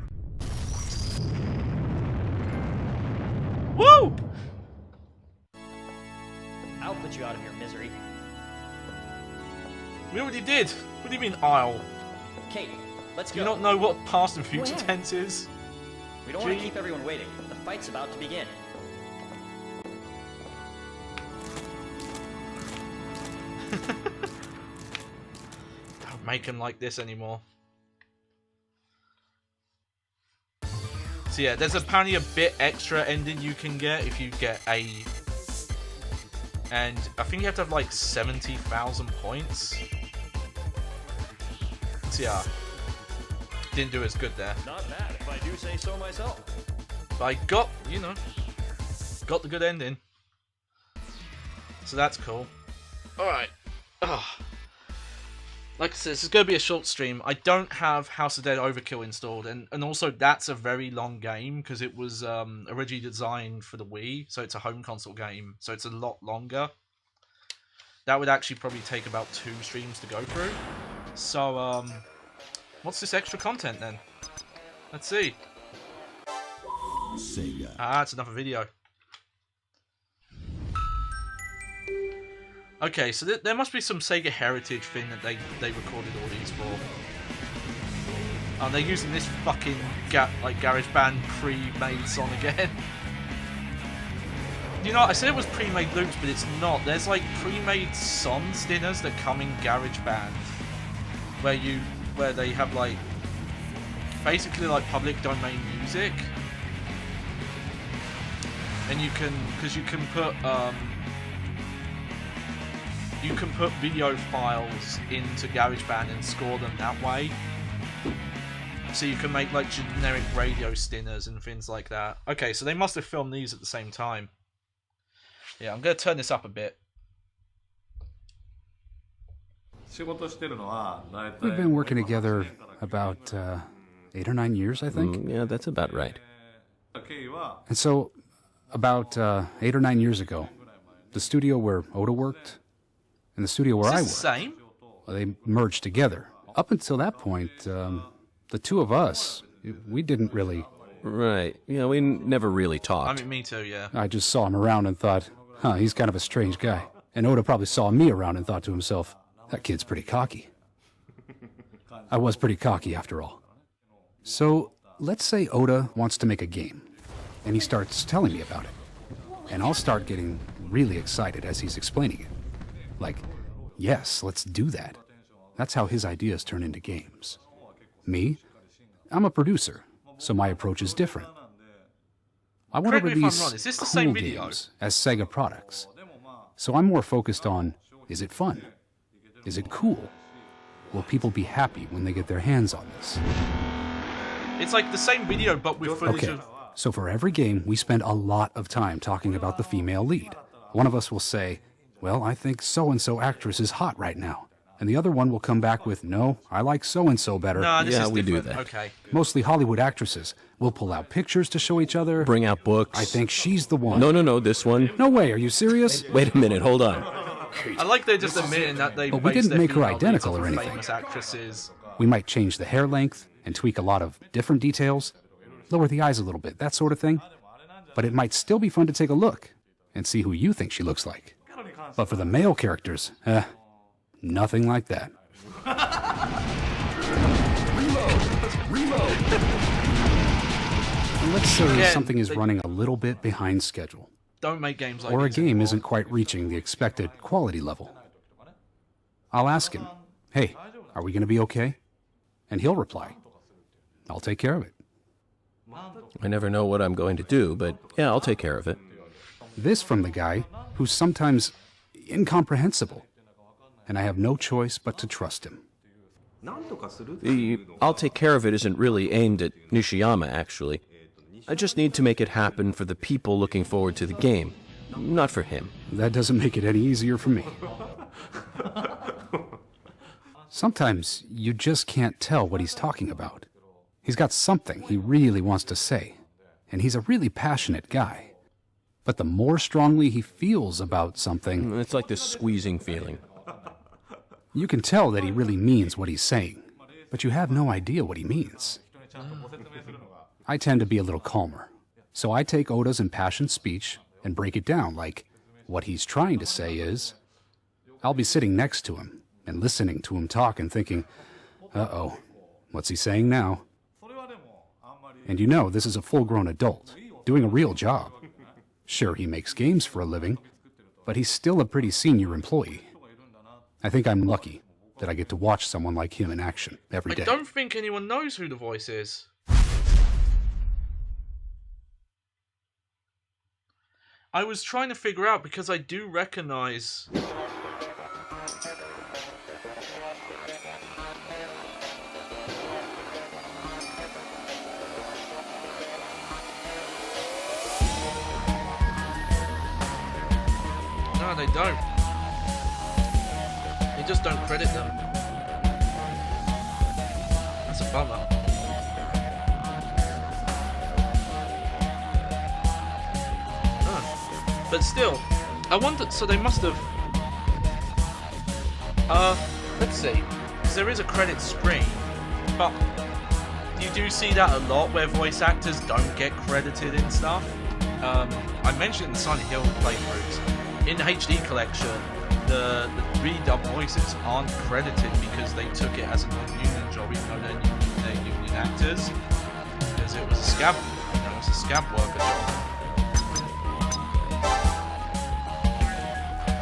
Woo! I'll put you out of your misery. We already did. What do you mean, I'll? Kate, let's Do go. you not know what past and future Where? tense is? We don't want to keep everyone waiting. The fight's about to begin. Don't make him like this anymore. So yeah, there's apparently a bit extra ending you can get if you get A. And I think you have to have like 70,000 points. So yeah, didn't do as good there. Not bad, if I do say so myself. But I got, you know, got the good ending. So that's cool. Alright. Like I said, this is going to be a short stream. I don't have House of Dead Overkill installed. And also, that's a very long game because it was originally designed for the Wii. So it's a home console game. So it's a lot longer. That would actually probably take about 2 streams to go through. So, What's this extra content then? Let's see. Sega. Ah, it's another video. Okay, so there must be some Sega heritage thing that they recorded all these for. Oh, they're using this fucking GarageBand pre-made song again. You know, I said it was pre-made loops, but it's not. There's like pre-made song dinners that come in GarageBand, where they have like basically like public domain music, and you can put video files into GarageBand and score them that way. So you can make like generic radio stinners and things like that. Okay, so they must have filmed these at the same time. Yeah, I'm going to turn this up a bit. We've been working together about 8 or 9 years, I think. Yeah, that's about right. And so, about 8 or 9 years ago, the studio where Oda worked and the studio where I worked, same? Well, they merged together. Up until that point, the two of us, we didn't really... Right. Yeah, we never really talked. I mean, me too, yeah. I just saw him around and thought, he's kind of a strange guy. And Oda probably saw me around and thought to himself, that kid's pretty cocky. I was pretty cocky after all. So, let's say Oda wants to make a game, and he starts telling me about it. And I'll start getting really excited as he's explaining it. Like, yes, let's do that. That's how his ideas turn into games. Me? I'm a producer, so my approach is different. I want to release is this the cool same video? games as Sega products. So I'm more focused on, is it fun? Is it cool? Will people be happy when they get their hands on this? It's like the same video, but with footage Okay, of... so for every game, we spend a lot of time talking about the female lead. One of us will say, well, I think so-and-so actress is hot right now. And the other one will come back with, no, I like so-and-so better. No, this is we do different. that. Okay. Mostly Hollywood actresses. We'll pull out pictures to show each other. Bring out books. I think she's the one. No, this one. No way, are you serious? Wait a minute, hold on. I like they're just admitting that they But we based didn't their make her female leads identical off or of anything. famous actresses. We might change the hair length and tweak a lot of different details, lower the eyes a little bit, that sort of thing. But it might still be fun to take a look and see who you think she looks like. But for the male characters, nothing like that. And let's say Again, something is running a little bit behind schedule. Don't make games like Or a these game anymore. isn't quite reaching the expected quality level. I'll ask him, hey, are we going to be okay? And he'll reply, I'll take care of it. I never know what I'm going to do, but yeah, I'll take care of it. This from the guy who's sometimes incomprehensible, and I have no choice but to trust him. The I'll take care of it isn't really aimed at Nishiyama, actually. I just need to make it happen for the people looking forward to the game, not for him. That doesn't make it any easier for me. Sometimes you just can't tell what he's talking about. He's got something he really wants to say, and he's a really passionate guy. But the more strongly he feels about something... It's like this squeezing feeling. You can tell that he really means what he's saying, but you have no idea what he means. I tend to be a little calmer, so I take Oda's impassioned speech and break it down like what he's trying to say is... I'll be sitting next to him and listening to him talk and thinking, uh-oh, what's he saying now? And you know, this is a full-grown adult, doing a real job. Sure, he makes games for a living, but he's still a pretty senior employee. I think I'm lucky that I get to watch someone like him in action every day. I don't think anyone knows who the voice is. I was trying to figure out because I do recognize... No, they don't. They just don't credit them. That's a bummer. Oh. But still, I wonder, so they must have... let's see. Because there is a credit screen. But you do see that a lot where voice actors don't get credited in stuff. I mentioned the Silent Hill playthroughs. In the HD collection, the redubbed voices aren't credited because they took it as a non-union job, even though they're union actors, because it was a scab, it was a scab worker job.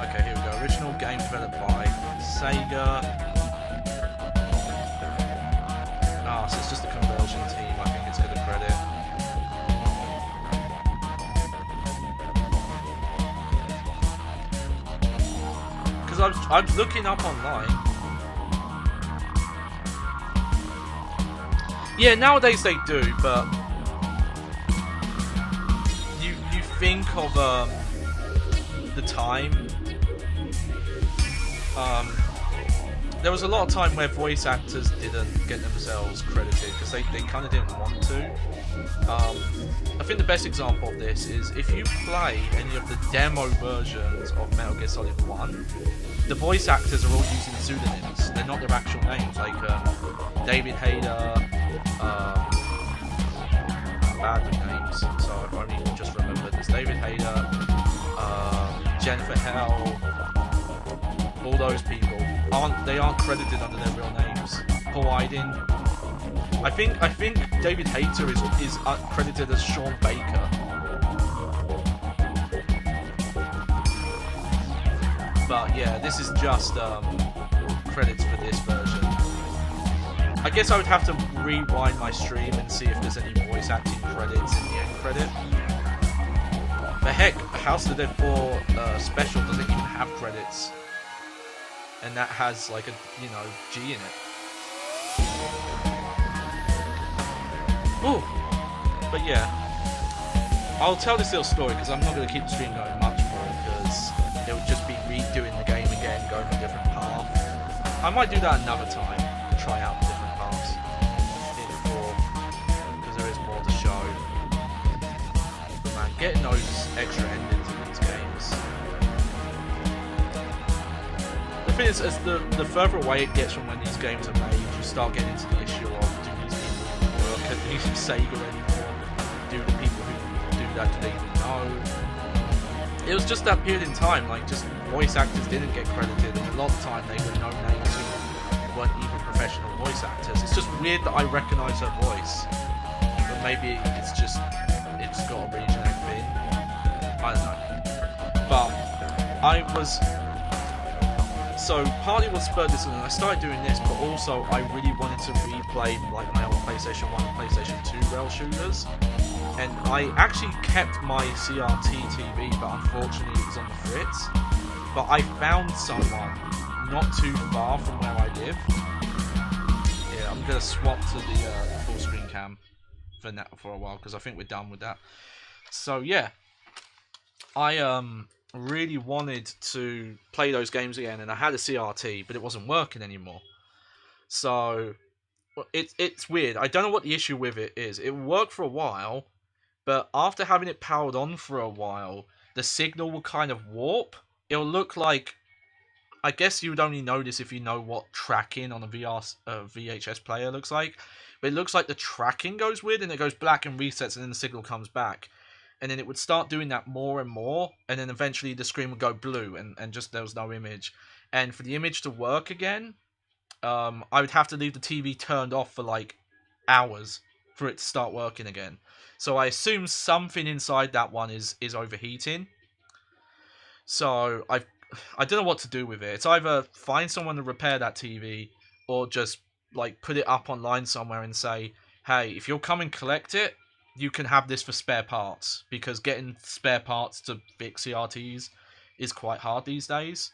Okay, here we go. Original game developed by Sega. So it's just a conversion team, I think it's going to credit. Because I was looking up online. Yeah, nowadays they do, but you think of the time. There was a lot of time where voice actors didn't get themselves credited because they kind of didn't want to. I think the best example of this is if you play any of the demo versions of Metal Gear Solid 1, the voice actors are all using pseudonyms. They're not their actual names, like David Hayter, bad with names, so I've only just remembered this. David Hayter, Jennifer Hell, all those people aren't credited under their real names. Paul Iden. I think David Hayter is credited as Sean Baker. But yeah, this is just credits for this version. I guess I would have to rewind my stream and see if there's any voice acting credits in the end credit. But heck, House of the Dead 4 special doesn't even have credits. And that has like a, G in it. Ooh. But yeah. I'll tell this little story because I'm not going to keep the stream going much more because it would just be redoing the game again, going a different path. I might do that another time, try out different paths in 4 because there is more to show. But man, getting those extra endings in these games. The thing is, as the further away it gets from when these games are made, you start getting into the issue of do these people work at Sega anymore? Do the people who do that, do they even know? It was just that period in time, like just voice actors didn't get credited, and a lot of the time they were no names who weren't even professional voice actors. It's just weird that I recognise her voice, but maybe it's got a regional thing. I don't know. But I was. So partly what spurred this, and I started doing this, but also I really wanted to replay like my old PlayStation 1 and PlayStation 2 rail shooters. And I actually kept my CRT TV, but unfortunately it was on the fritz. But I found someone not too far from where I live. Yeah, I'm gonna swap to the full screen cam for a while because I think we're done with that. So yeah, I really wanted to play those games again, and I had a CRT, but it wasn't working anymore. So it's weird. I don't know what the issue with it is. It worked for a while. But after having it powered on for a while, the signal will kind of warp. It'll look like... I guess you would only notice if you know what tracking on a VHS player looks like. But it looks like the tracking goes weird and it goes black and resets and then the signal comes back. And then it would start doing that more and more. And then eventually the screen would go blue and just there was no image. And for the image to work again, I would have to leave the TV turned off for like hours for it to start working again. So I assume something inside that one is overheating. So I don't know what to do with it. It's either find someone to repair that TV or just like put it up online somewhere and say, hey, if you'll come and collect it, you can have this for spare parts. Because getting spare parts to fix CRTs is quite hard these days.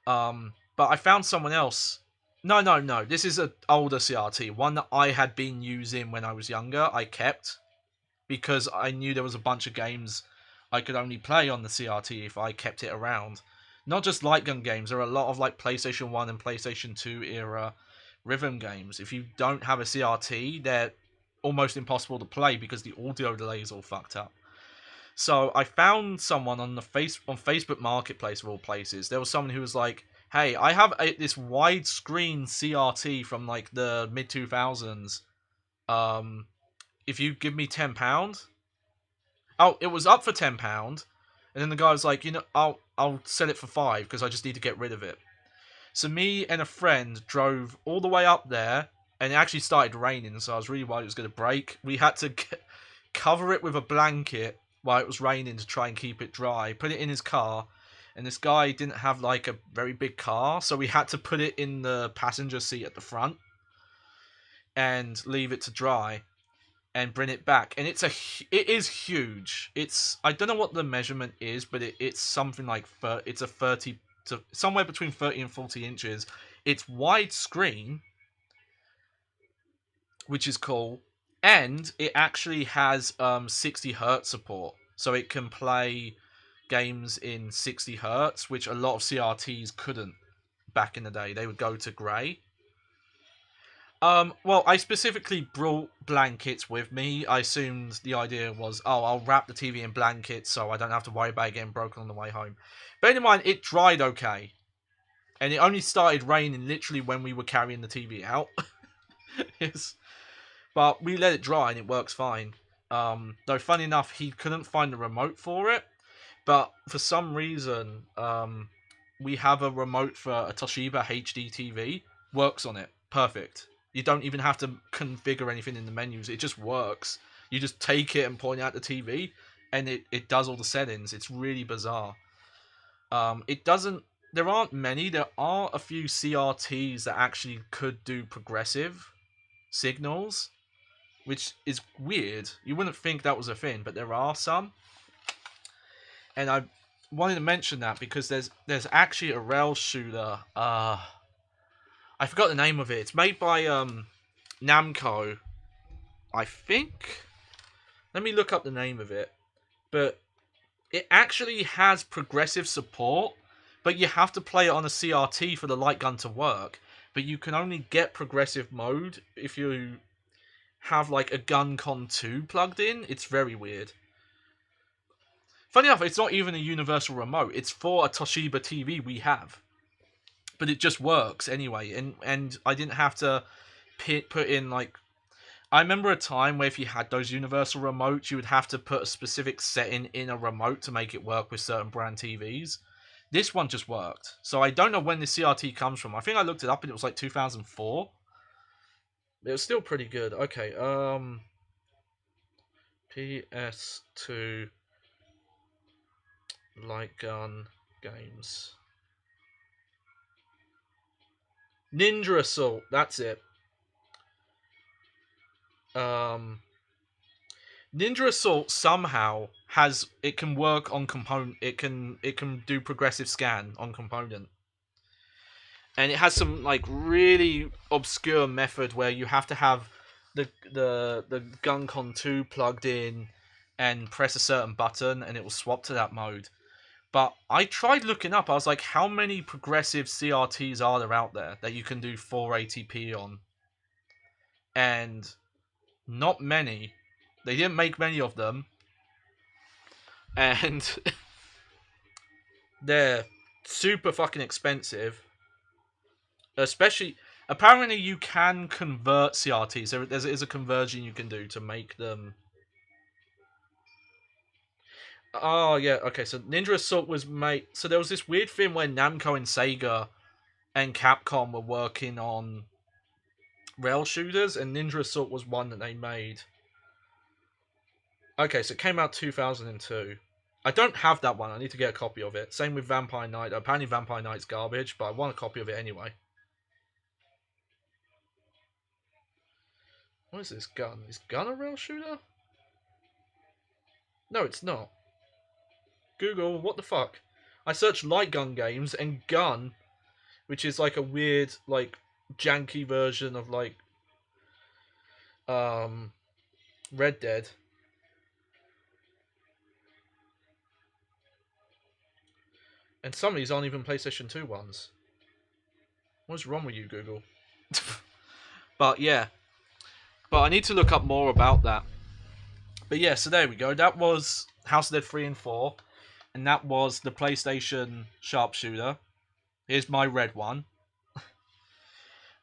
But I found someone else. No. This is an older CRT. One that I had been using when I was younger. I kept. Because I knew there was a bunch of games I could only play on the CRT if I kept it around. Not just light gun games. There are a lot of like PlayStation 1 and PlayStation 2 era rhythm games. If you don't have a CRT, they're almost impossible to play because the audio delay is all fucked up. So I found someone on Facebook Marketplace of all places. There was someone who was like, hey, I have this widescreen CRT from like the mid 2000s. If you give me £10, oh, it was up for £10, and then the guy was like, you know, I'll sell it for 5 because I just need to get rid of it. So me and a friend drove all the way up there, and it actually started raining, so I was really worried it was going to break. We had to cover it with a blanket while it was raining to try and keep it dry. Put it in his car, and this guy didn't have like a very big car, so we had to put it in the passenger seat at the front and leave it to dry and bring it back. And it is huge. I don't know what the measurement is, but it's something like it's a 30 to somewhere between 30 and 40 inches. It's widescreen, which is cool, and it actually has 60 hertz support, so it can play games in 60 hertz, which a lot of CRTs couldn't back in the day. They would go to grey. Well, I specifically brought blankets with me. I assumed the idea was, oh, I'll wrap the TV in blankets so I don't have to worry about it getting broken on the way home. Bear in mind, it dried okay. And it only started raining literally when we were carrying the TV out. But we let it dry and it works fine. Though, funny enough, he couldn't find the remote for it. But for some reason, we have a remote for a Toshiba HD TV. Works on it. Perfect. You don't even have to configure anything in the menus. It just works. You just take it and point out the TV, and it does all the settings. It's really bizarre. It doesn't... There aren't many. There are a few CRTs that actually could do progressive signals, which is weird. You wouldn't think that was a thing, but there are some. And I wanted to mention that because there's actually a rail shooter. I forgot the name of it. It's made by Namco, I think. Let me look up the name of it. But it actually has progressive support, but you have to play it on a CRT for the light gun to work. But you can only get progressive mode if you have like a GunCon 2 plugged in. It's very weird. Funny enough, it's not even a universal remote. It's for a Toshiba TV we have. But it just works anyway, and I didn't have to put in, like... I remember a time where if you had those universal remotes, you would have to put a specific setting in a remote to make it work with certain brand TVs. This one just worked. So I don't know when the CRT comes from. I think I looked it up and it was like 2004. It was still pretty good. Okay, PS2 light gun games. Ninja Assault, that's it. Ninja Assault somehow it can work on component. It can do progressive scan on component, and it has some like really obscure method where you have to have the GunCon 2 plugged in and press a certain button, and it will swap to that mode. But I tried looking up. I was like, how many progressive CRTs are there out there that you can do 480p on? And not many. They didn't make many of them. And they're super fucking expensive. Especially, apparently you can convert CRTs. There is a conversion you can do to make them... Oh, yeah, okay, so Ninja Assault was made... So there was this weird thing where Namco and Sega and Capcom were working on rail shooters, and Ninja Assault was one that they made. Okay, so it came out 2002. I don't have that one, I need to get a copy of it. Same with Vampire Knight. Apparently Vampire Knight's garbage, but I want a copy of it anyway. What is this gun? Is gun a rail shooter? No, it's not. Google, what the fuck? I searched light gun games, and gun, which is like a weird, like, janky version of, like, Red Dead. And some of these aren't even PlayStation 2 ones. What's wrong with you, Google? But, yeah. But I need to look up more about that. But yeah, so there we go. That was House of Dead 3 and 4. And that was the PlayStation Sharpshooter. Here's my red one.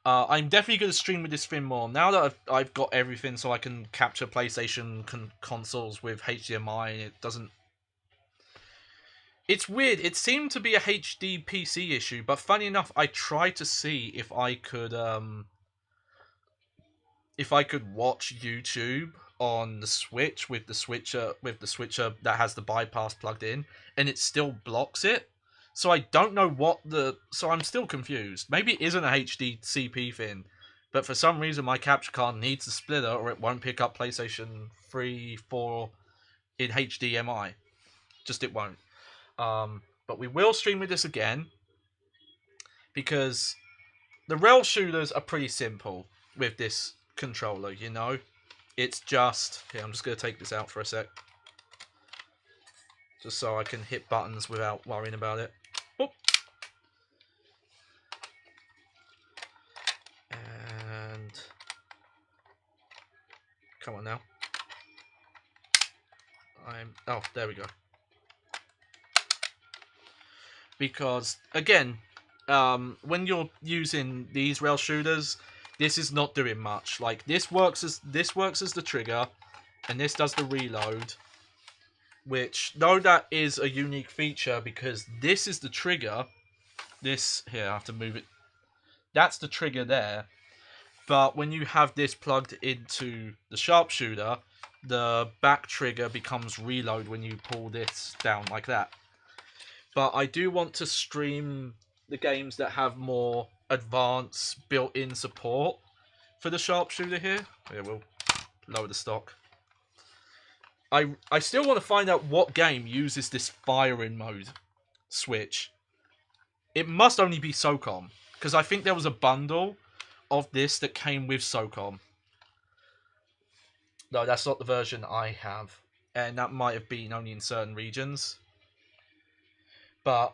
I'm definitely going to stream with this thing more. Now that I've got everything so I can capture PlayStation consoles with HDMI, and it doesn't... It's weird. It seemed to be a HD PC issue, but funny enough, I tried to see if I could watch YouTube on the Switch with the switcher that has the bypass plugged in, and it still blocks it. So I don't know what so I'm still confused. Maybe it isn't a HD CP thing, but for some reason my capture card needs a splitter or it won't pick up PlayStation 3, 4 in HDMI. Just it won't. But we will stream with this again, because the rail shooters are pretty simple with this controller, you know? It's just... Here, I'm just going to take this out for a sec. Just so I can hit buttons without worrying about it. Oop. And... Come on now. Oh, there we go. Because, again, when you're using these rail shooters, this is not doing much. Like, this works as the trigger, and this does the reload. Which, though that is a unique feature, because this is the trigger. This, here, I have to move it. That's the trigger there. But when you have this plugged into the sharpshooter, the back trigger becomes reload when you pull this down like that. But I do want to stream the games that have more advanced built-in support for the sharpshooter here. Here, we'll lower the stock. I still want to find out what game uses this firing mode switch. It must only be SOCOM, because I think there was a bundle of this that came with SOCOM. No, that's not the version I have, and that might have been only in certain regions. But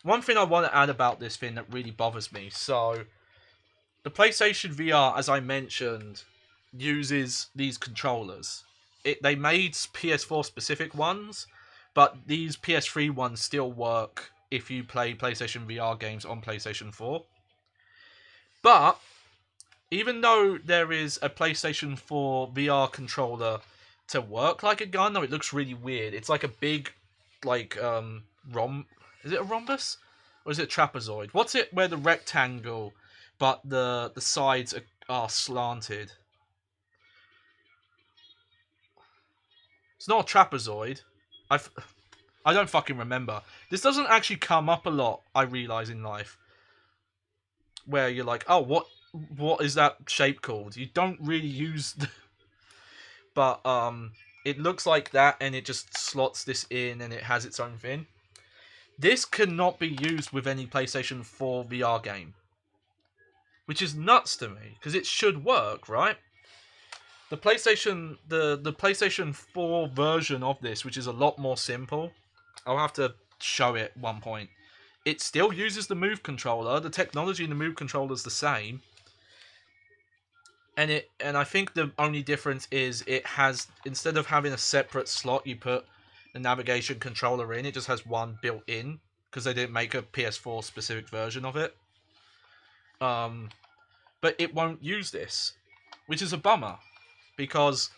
one thing I want to add about this thing that really bothers me. So the PlayStation VR, as I mentioned, uses these controllers. They made PS4 specific ones, but these PS3 ones still work if you play PlayStation VR games on PlayStation 4. But even though there is a PlayStation 4 VR controller to work like a gun, though it looks really weird. It's like a big, like, is it a rhombus? Or is it a trapezoid? What's it where the rectangle, but the sides are slanted? It's not a trapezoid. I don't fucking remember. This doesn't actually come up a lot, I realise, in life. Where you're like, oh, what is that shape called? You don't really use... But it looks like that, and it just slots this in, and it has its own thing. This cannot be used with any PlayStation 4 VR game, which is nuts to me, because it should work, right? The PlayStation 4 version of this, which is a lot more simple, I'll have to show it at one point. It still uses the Move controller. The technology in the Move controller is the same. And I think the only difference is it has, instead of having a separate slot you put the navigation controller in, it just has one built in, because they didn't make a PS4 specific version of it. But it won't use this, which is a bummer, because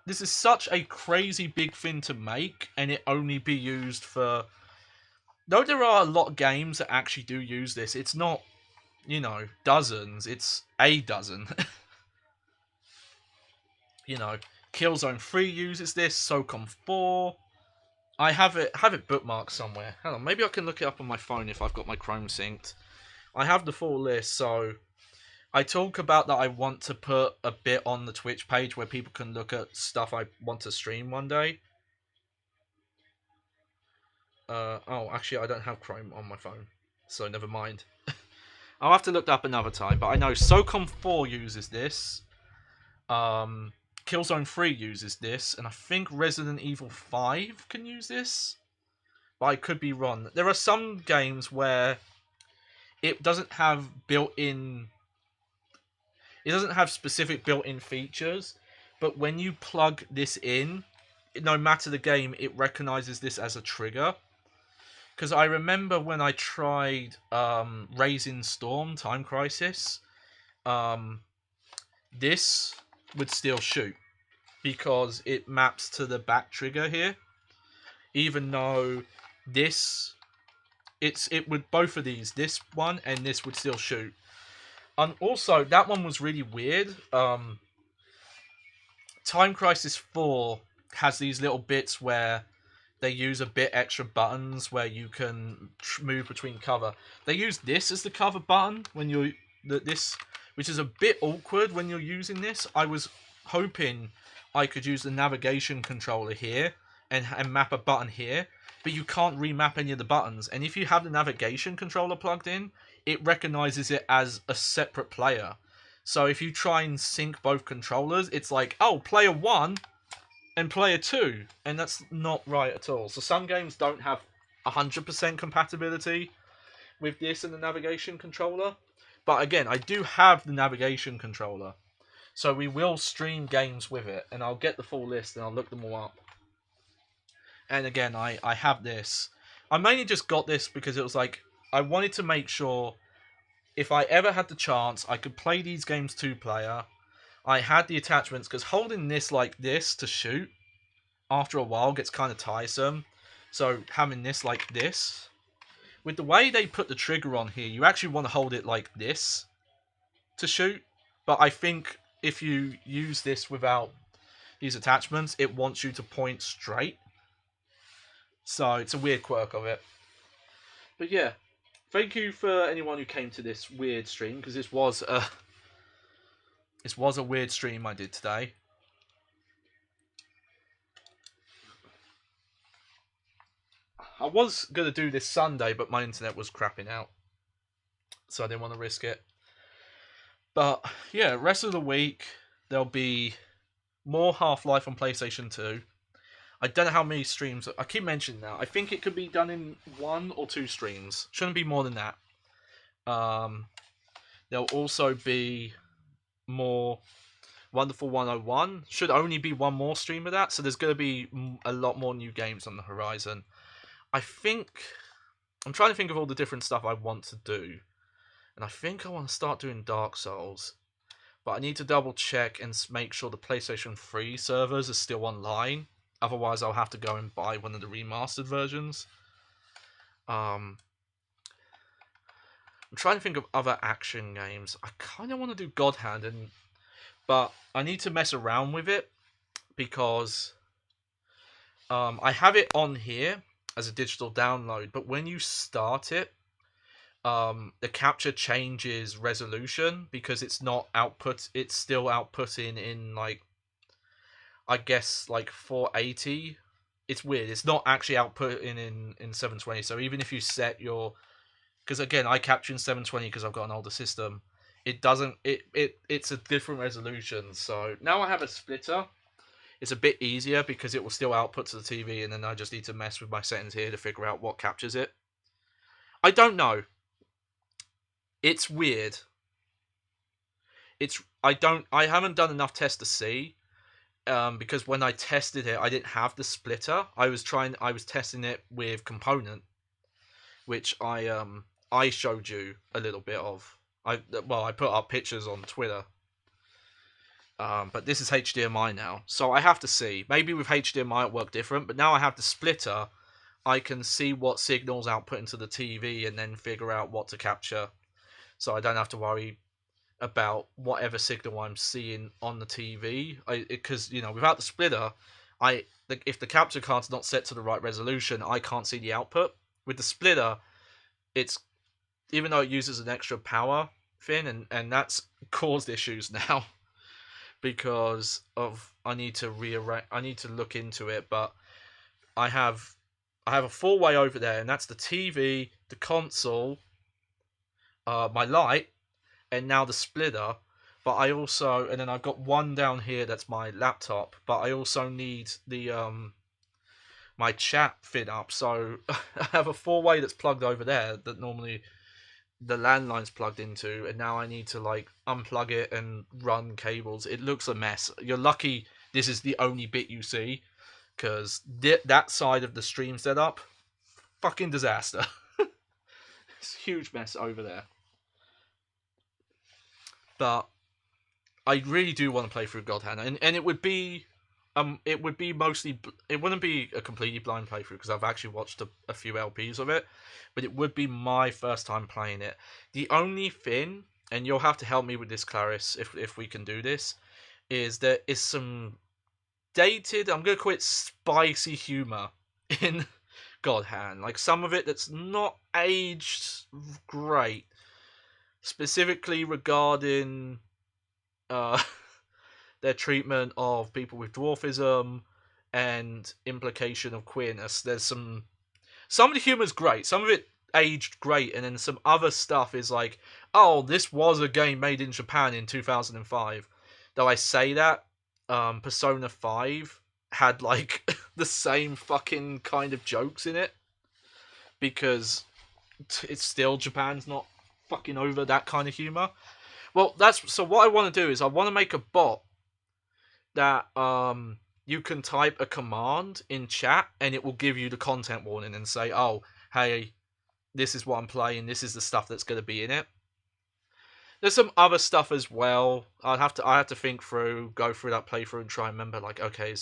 this is such a crazy big thing to make, and it only be used for... Though there are a lot of games that actually do use this, it's not, you know, dozens, it's a dozen. You know, Killzone 3 uses this, SOCOM 4. I have it bookmarked somewhere. Hang on, maybe I can look it up on my phone if I've got my Chrome synced. I have the full list, so I talk about that I want to put a bit on the Twitch page where people can look at stuff I want to stream one day. Oh, actually, I don't have Chrome on my phone, so never mind. I'll have to look that up another time, but I know SOCOM 4 uses this. Killzone 3 uses this, and I think Resident Evil 5 can use this. But I could be wrong. There are some games where it doesn't have built-in... It doesn't have specific built-in features, but when you plug this in, no matter the game, it recognizes this as a trigger. because I remember when I tried Raising Storm Time Crisis, this would still shoot because it maps to the back trigger here, even though this it would both of these, this one and this, would still shoot. And also that one was really weird. Time Crisis 4 has these little bits where they use a bit extra buttons where you can move between cover. They use this as the cover button when you're this, which is a bit awkward when you're using this. I was hoping I could use the navigation controller here and map a button here, but you can't remap any of the buttons. And if you have the navigation controller plugged in, it recognizes it as a separate player. So if you try and sync both controllers, it's like, oh, player 1 and player 2, and that's not right at all. So some games don't have 100% compatibility with this and the navigation controller. But again, I do have the navigation controller, so we will stream games with it, and I'll get the full list and I'll look them all up. And again, I have this. I mainly just got this because it was like, I wanted to make sure if I ever had the chance, I could play these games 2-player. I had the attachments, because holding this like this to shoot, after a while, gets kind of tiresome. So having this like this, with the way they put the trigger on here, you actually want to hold it like this to shoot. But I think if you use this without these attachments, it wants you to point straight. So it's a weird quirk of it. But yeah, thank you for anyone who came to this weird stream, because this was a weird stream I did today. I was going to do this Sunday, but my internet was crapping out, so I didn't want to risk it. But yeah, rest of the week, there'll be more Half-Life on PlayStation 2. I don't know how many streams. I keep mentioning that. I think it could be done in 1 or 2 streams. Shouldn't be more than that. There'll also be more Wonderful 101. Should only be one more stream of that. So there's going to be a lot more new games on the horizon. I'm trying to think of all the different stuff I want to do. And I think I want to start doing Dark Souls. But I need to double check and make sure the PlayStation 3 servers are still online. Otherwise, I'll have to go and buy one of the remastered versions. I'm trying to think of other action games. I kind of want to do God Hand, but I need to mess around with it because I have it on here as a digital download. But when you start it, the capture changes resolution because it's not output. It's still outputting in like, I guess, like 480. It's weird. It's not actually outputting in 720. So even if you set your, because again, I capture in 720 because I've got an older system. It doesn't. It's a different resolution. So now I have a splitter. It's a bit easier because it will still output to the TV, and then I just need to mess with my settings here to figure out what captures it. I don't know. It's weird. I haven't done enough tests to see. Because when I tested it, I didn't have the splitter. I was testing it with Component, which I showed you a little bit of. I put up pictures on Twitter. But this is HDMI now, so I have to see. Maybe with HDMI it worked different, but now I have the splitter. I can see what signals output into the TV and then figure out what to capture, so I don't have to worry about whatever signal I'm seeing on the TV. Because without the splitter, if the capture card's not set to the right resolution, I can't see the output. With the splitter, it's, even though it uses an extra power thing, and that's caused issues now because of I need to look into it. But I have a 4-way over there, and that's the TV, the console, my light, and now the splitter. But I also, and then I've got one down here that's my laptop, but I also need the my chat fit up. So I have a 4-way that's plugged over there that normally the landline's plugged into, and now I need to like unplug it and run cables. It looks a mess. You're lucky this is the only bit you see, because that side of the stream setup fucking disaster. It's a huge mess over there. But I really do want to play through God Hand, and it would be mostly, it wouldn't be a completely blind playthrough because I've actually watched a few LPs of it, but it would be my first time playing it. The only thing, and you'll have to help me with this, Clarice, if we can do this, is there is some dated, I'm gonna call it spicy humor in God Hand. Like some of it that's not aged great, specifically regarding their treatment of people with dwarfism and implication of queerness. There's some of the humor's great, some of it aged great, and then some other stuff is like, oh, this was a game made in Japan in 2005. Though I say that, Persona 5 had like the same fucking kind of jokes in it, because it's still, Japan's not fucking over that kind of humor. Well, so what I want to do is I want to make a bot that you can type a command in chat and it will give you the content warning and say, oh, hey, this is what I'm playing, this is the stuff that's going to be in it. There's some other stuff as well. I have to think through, go through that playthrough and try and remember, like, okay,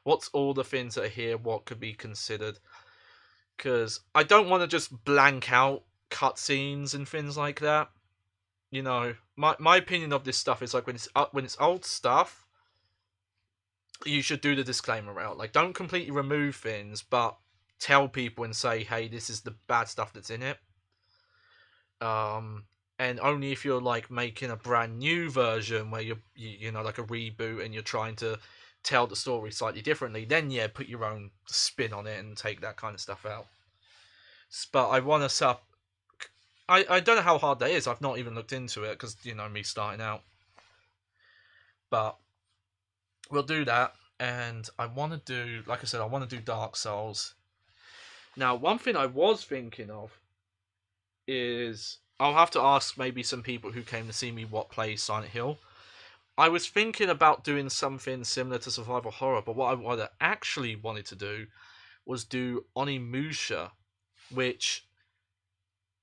what's all the things that are here, what could be considered. Because I don't want to just blank out cutscenes and things like that. You know, my opinion of this stuff is like, when it's old stuff, you should do the disclaimer route. Like, don't completely remove things, but tell people and say, hey, this is the bad stuff that's in it. And only if you're like making a brand new version where you know, like a reboot, and you're trying to tell the story slightly differently, then yeah, put your own spin on it and take that kind of stuff out. But I want to I don't know how hard that is. I've not even looked into it because, you know, me starting out. But we'll do that, and I want to do, like I said, I want to do Dark Souls. Now, one thing I was thinking of is, I'll have to ask maybe some people who came to see me what plays Silent Hill. I was thinking about doing something similar to survival horror, but what I actually wanted to do was do Onimusha, which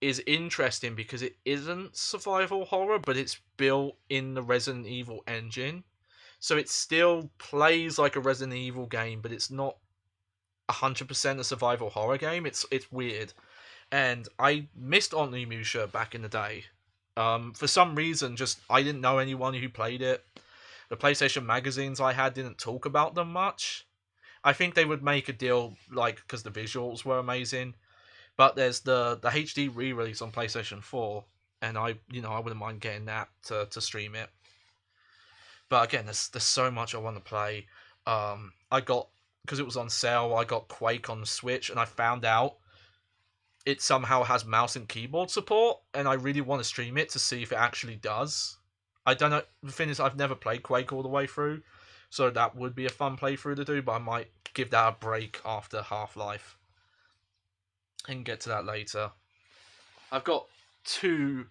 is interesting because it isn't survival horror, but it's built in the Resident Evil engine. So it still plays like a Resident Evil game, but it's not 100% a survival horror game. It's weird. And I missed Onimusha back in the day. For some reason, just I didn't know anyone who played it. The PlayStation magazines I had didn't talk about them much. I think they would make a deal, like, because the visuals were amazing. But there's the HD re-release on PlayStation 4, and I wouldn't mind getting that to stream it. But again, there's so much I want to play. I got, because it was on sale, I got Quake on Switch, and I found out it somehow has mouse and keyboard support, and I really want to stream it to see if it actually does. I don't know, the thing is, I've never played Quake all the way through, so that would be a fun playthrough to do, but I might give that a break after Half-Life and get to that later. I've got too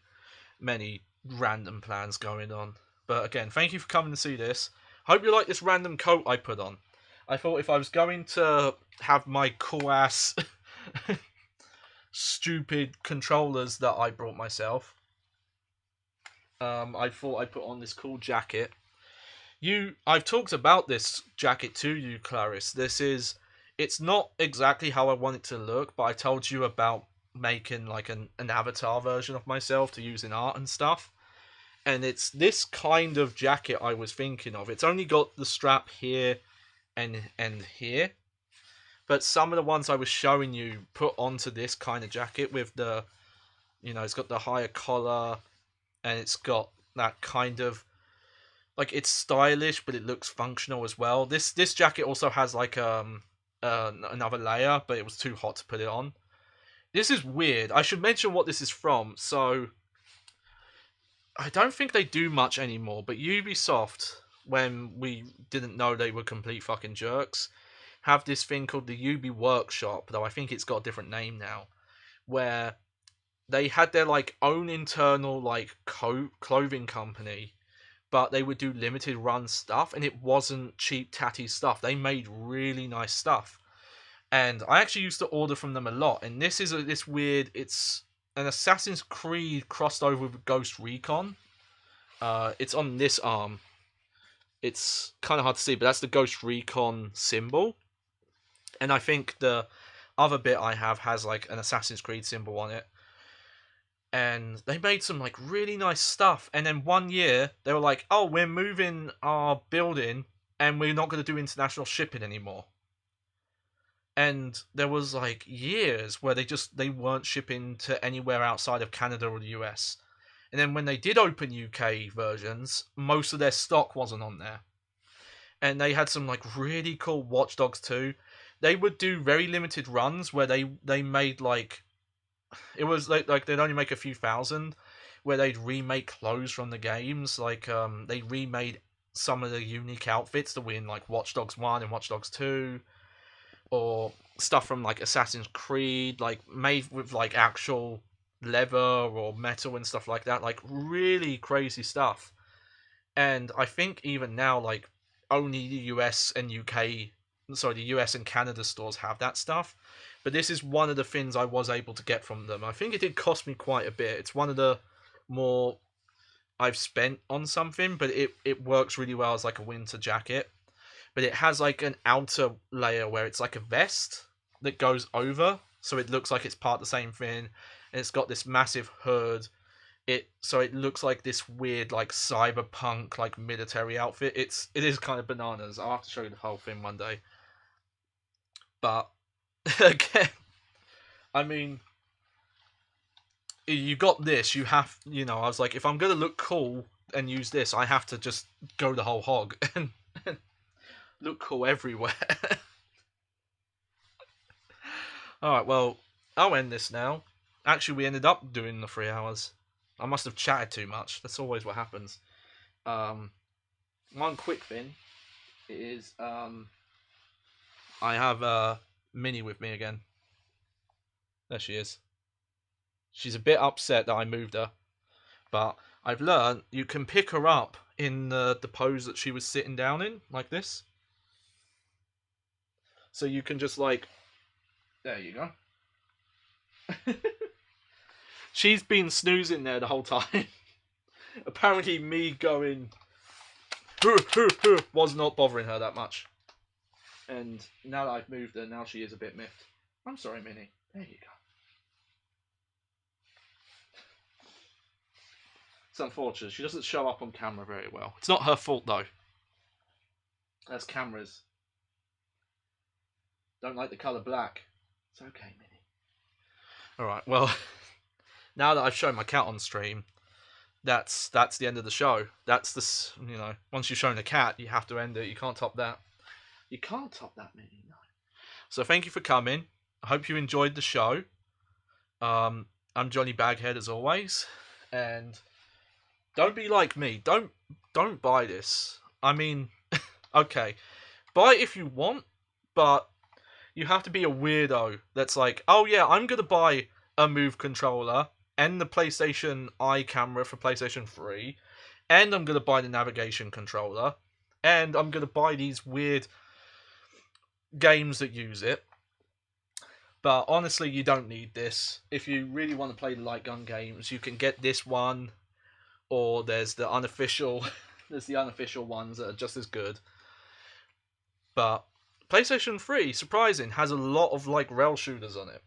many random plans going on. But again, thank you for coming to see this. Hope you like this random coat I put on. I thought if I was going to have my cool-ass stupid controllers that I brought myself, I thought I'd put on this cool jacket. I've talked about this jacket to you, Clarice. It's not exactly how I want it to look, but I told you about making like an avatar version of myself to use in art and stuff. And it's this kind of jacket I was thinking of. It's only got the strap here and here. But some of the ones I was showing you put onto this kind of jacket with the, it's got the higher collar, and it's got that kind of, like, it's stylish, but it looks functional as well. This jacket also has like another layer, but it was too hot to put it on. This is weird. I should mention what this is from. So I don't think they do much anymore, but Ubisoft, when we didn't know they were complete fucking jerks, have this thing called the Ubi Workshop, though I think it's got a different name now, where they had their like own internal like clothing company, but they would do limited run stuff, and it wasn't cheap tatty stuff. They made really nice stuff. And I actually used to order from them a lot. And this is this weird. It's an Assassin's Creed crossed over with Ghost Recon. It's on this arm. It's kind of hard to see, but that's the Ghost Recon symbol. And I think the other bit I have has like an Assassin's Creed symbol on it. And they made some like really nice stuff. And then one year they were like, "Oh, we're moving our building, and we're not going to do international shipping anymore." And there was like years where they weren't shipping to anywhere outside of Canada or the US. And then when they did open UK versions, most of their stock wasn't on there. And they had some like really cool Watch Dogs 2. They would do very limited runs where they made like, it was like they'd only make a few thousand, where they'd remake clothes from the games. Like they remade some of the unique outfits that were in like Watch Dogs 1 and Watch Dogs 2. Or stuff from like Assassin's Creed, like made with like actual leather or metal and stuff like that, like really crazy stuff. And I think even now, like only the US and Canada stores have that stuff. But this is one of the things I was able to get from them. I think it did cost me quite a bit. It's one of the more I've spent on something, but it works really well as like a winter jacket. But it has like an outer layer where it's like a vest that goes over, so it looks like it's part of the same thing. And it's got this massive hood. So it looks like this weird like cyberpunk like military outfit. It is kind of bananas. I'll have to show you the whole thing one day. But again, I mean, you got this. You have, I was like, if I'm gonna look cool and use this, I have to just go the whole hog and look cool everywhere. Alright, well, I'll end this now. Actually, we ended up doing the 3 hours. I must have chatted too much. That's always what happens. One quick thing is, I have Minnie with me again. There she is. She's a bit upset that I moved her. But I've learned you can pick her up in the pose that she was sitting down in, like this. So you can just like, there you go. She's been snoozing there the whole time. Apparently me going was not bothering her that much. And now that I've moved her, now she is a bit miffed. I'm sorry, Minnie. There you go. It's unfortunate. She doesn't show up on camera very well. It's not her fault though. That's cameras. Don't like the colour black. It's okay, Minnie. Alright, well, now that I've shown my cat on stream, that's the end of the show. That's the, once you've shown a cat, you have to end it. You can't top that. You can't top that, Minnie, no. So thank you for coming. I hope you enjoyed the show. I'm Johnny Baghead as always. And don't be like me. Don't buy this. I mean, okay. Buy it if you want, but you have to be a weirdo that's like, oh yeah, I'm going to buy a Move controller and the PlayStation Eye camera for PlayStation 3, and I'm going to buy the navigation controller, and I'm going to buy these weird games that use it. But honestly, you don't need this. If you really want to play the light gun games, you can get this one, or there's the unofficial ones that are just as good. But PlayStation 3, surprising, has a lot of like rail shooters on it.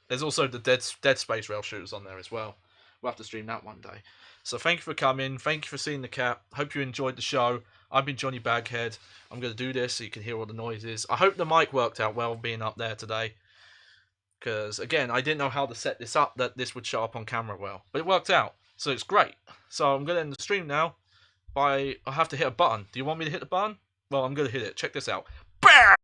There's also the Dead Space rail shooters on there as well. We'll have to stream that one day. So thank you for coming. Thank you for seeing the cat. Hope you enjoyed the show. I've been Johnny Baghead. I'm going to do this so you can hear all the noises. I hope the mic worked out well being up there today. Because, again, I didn't know how to set this up that this would show up on camera well. But it worked out. So it's great. So I'm going to end the stream now. I have to hit a button. Do you want me to hit the button? Well, I'm going to hit it. Check this out. BAM!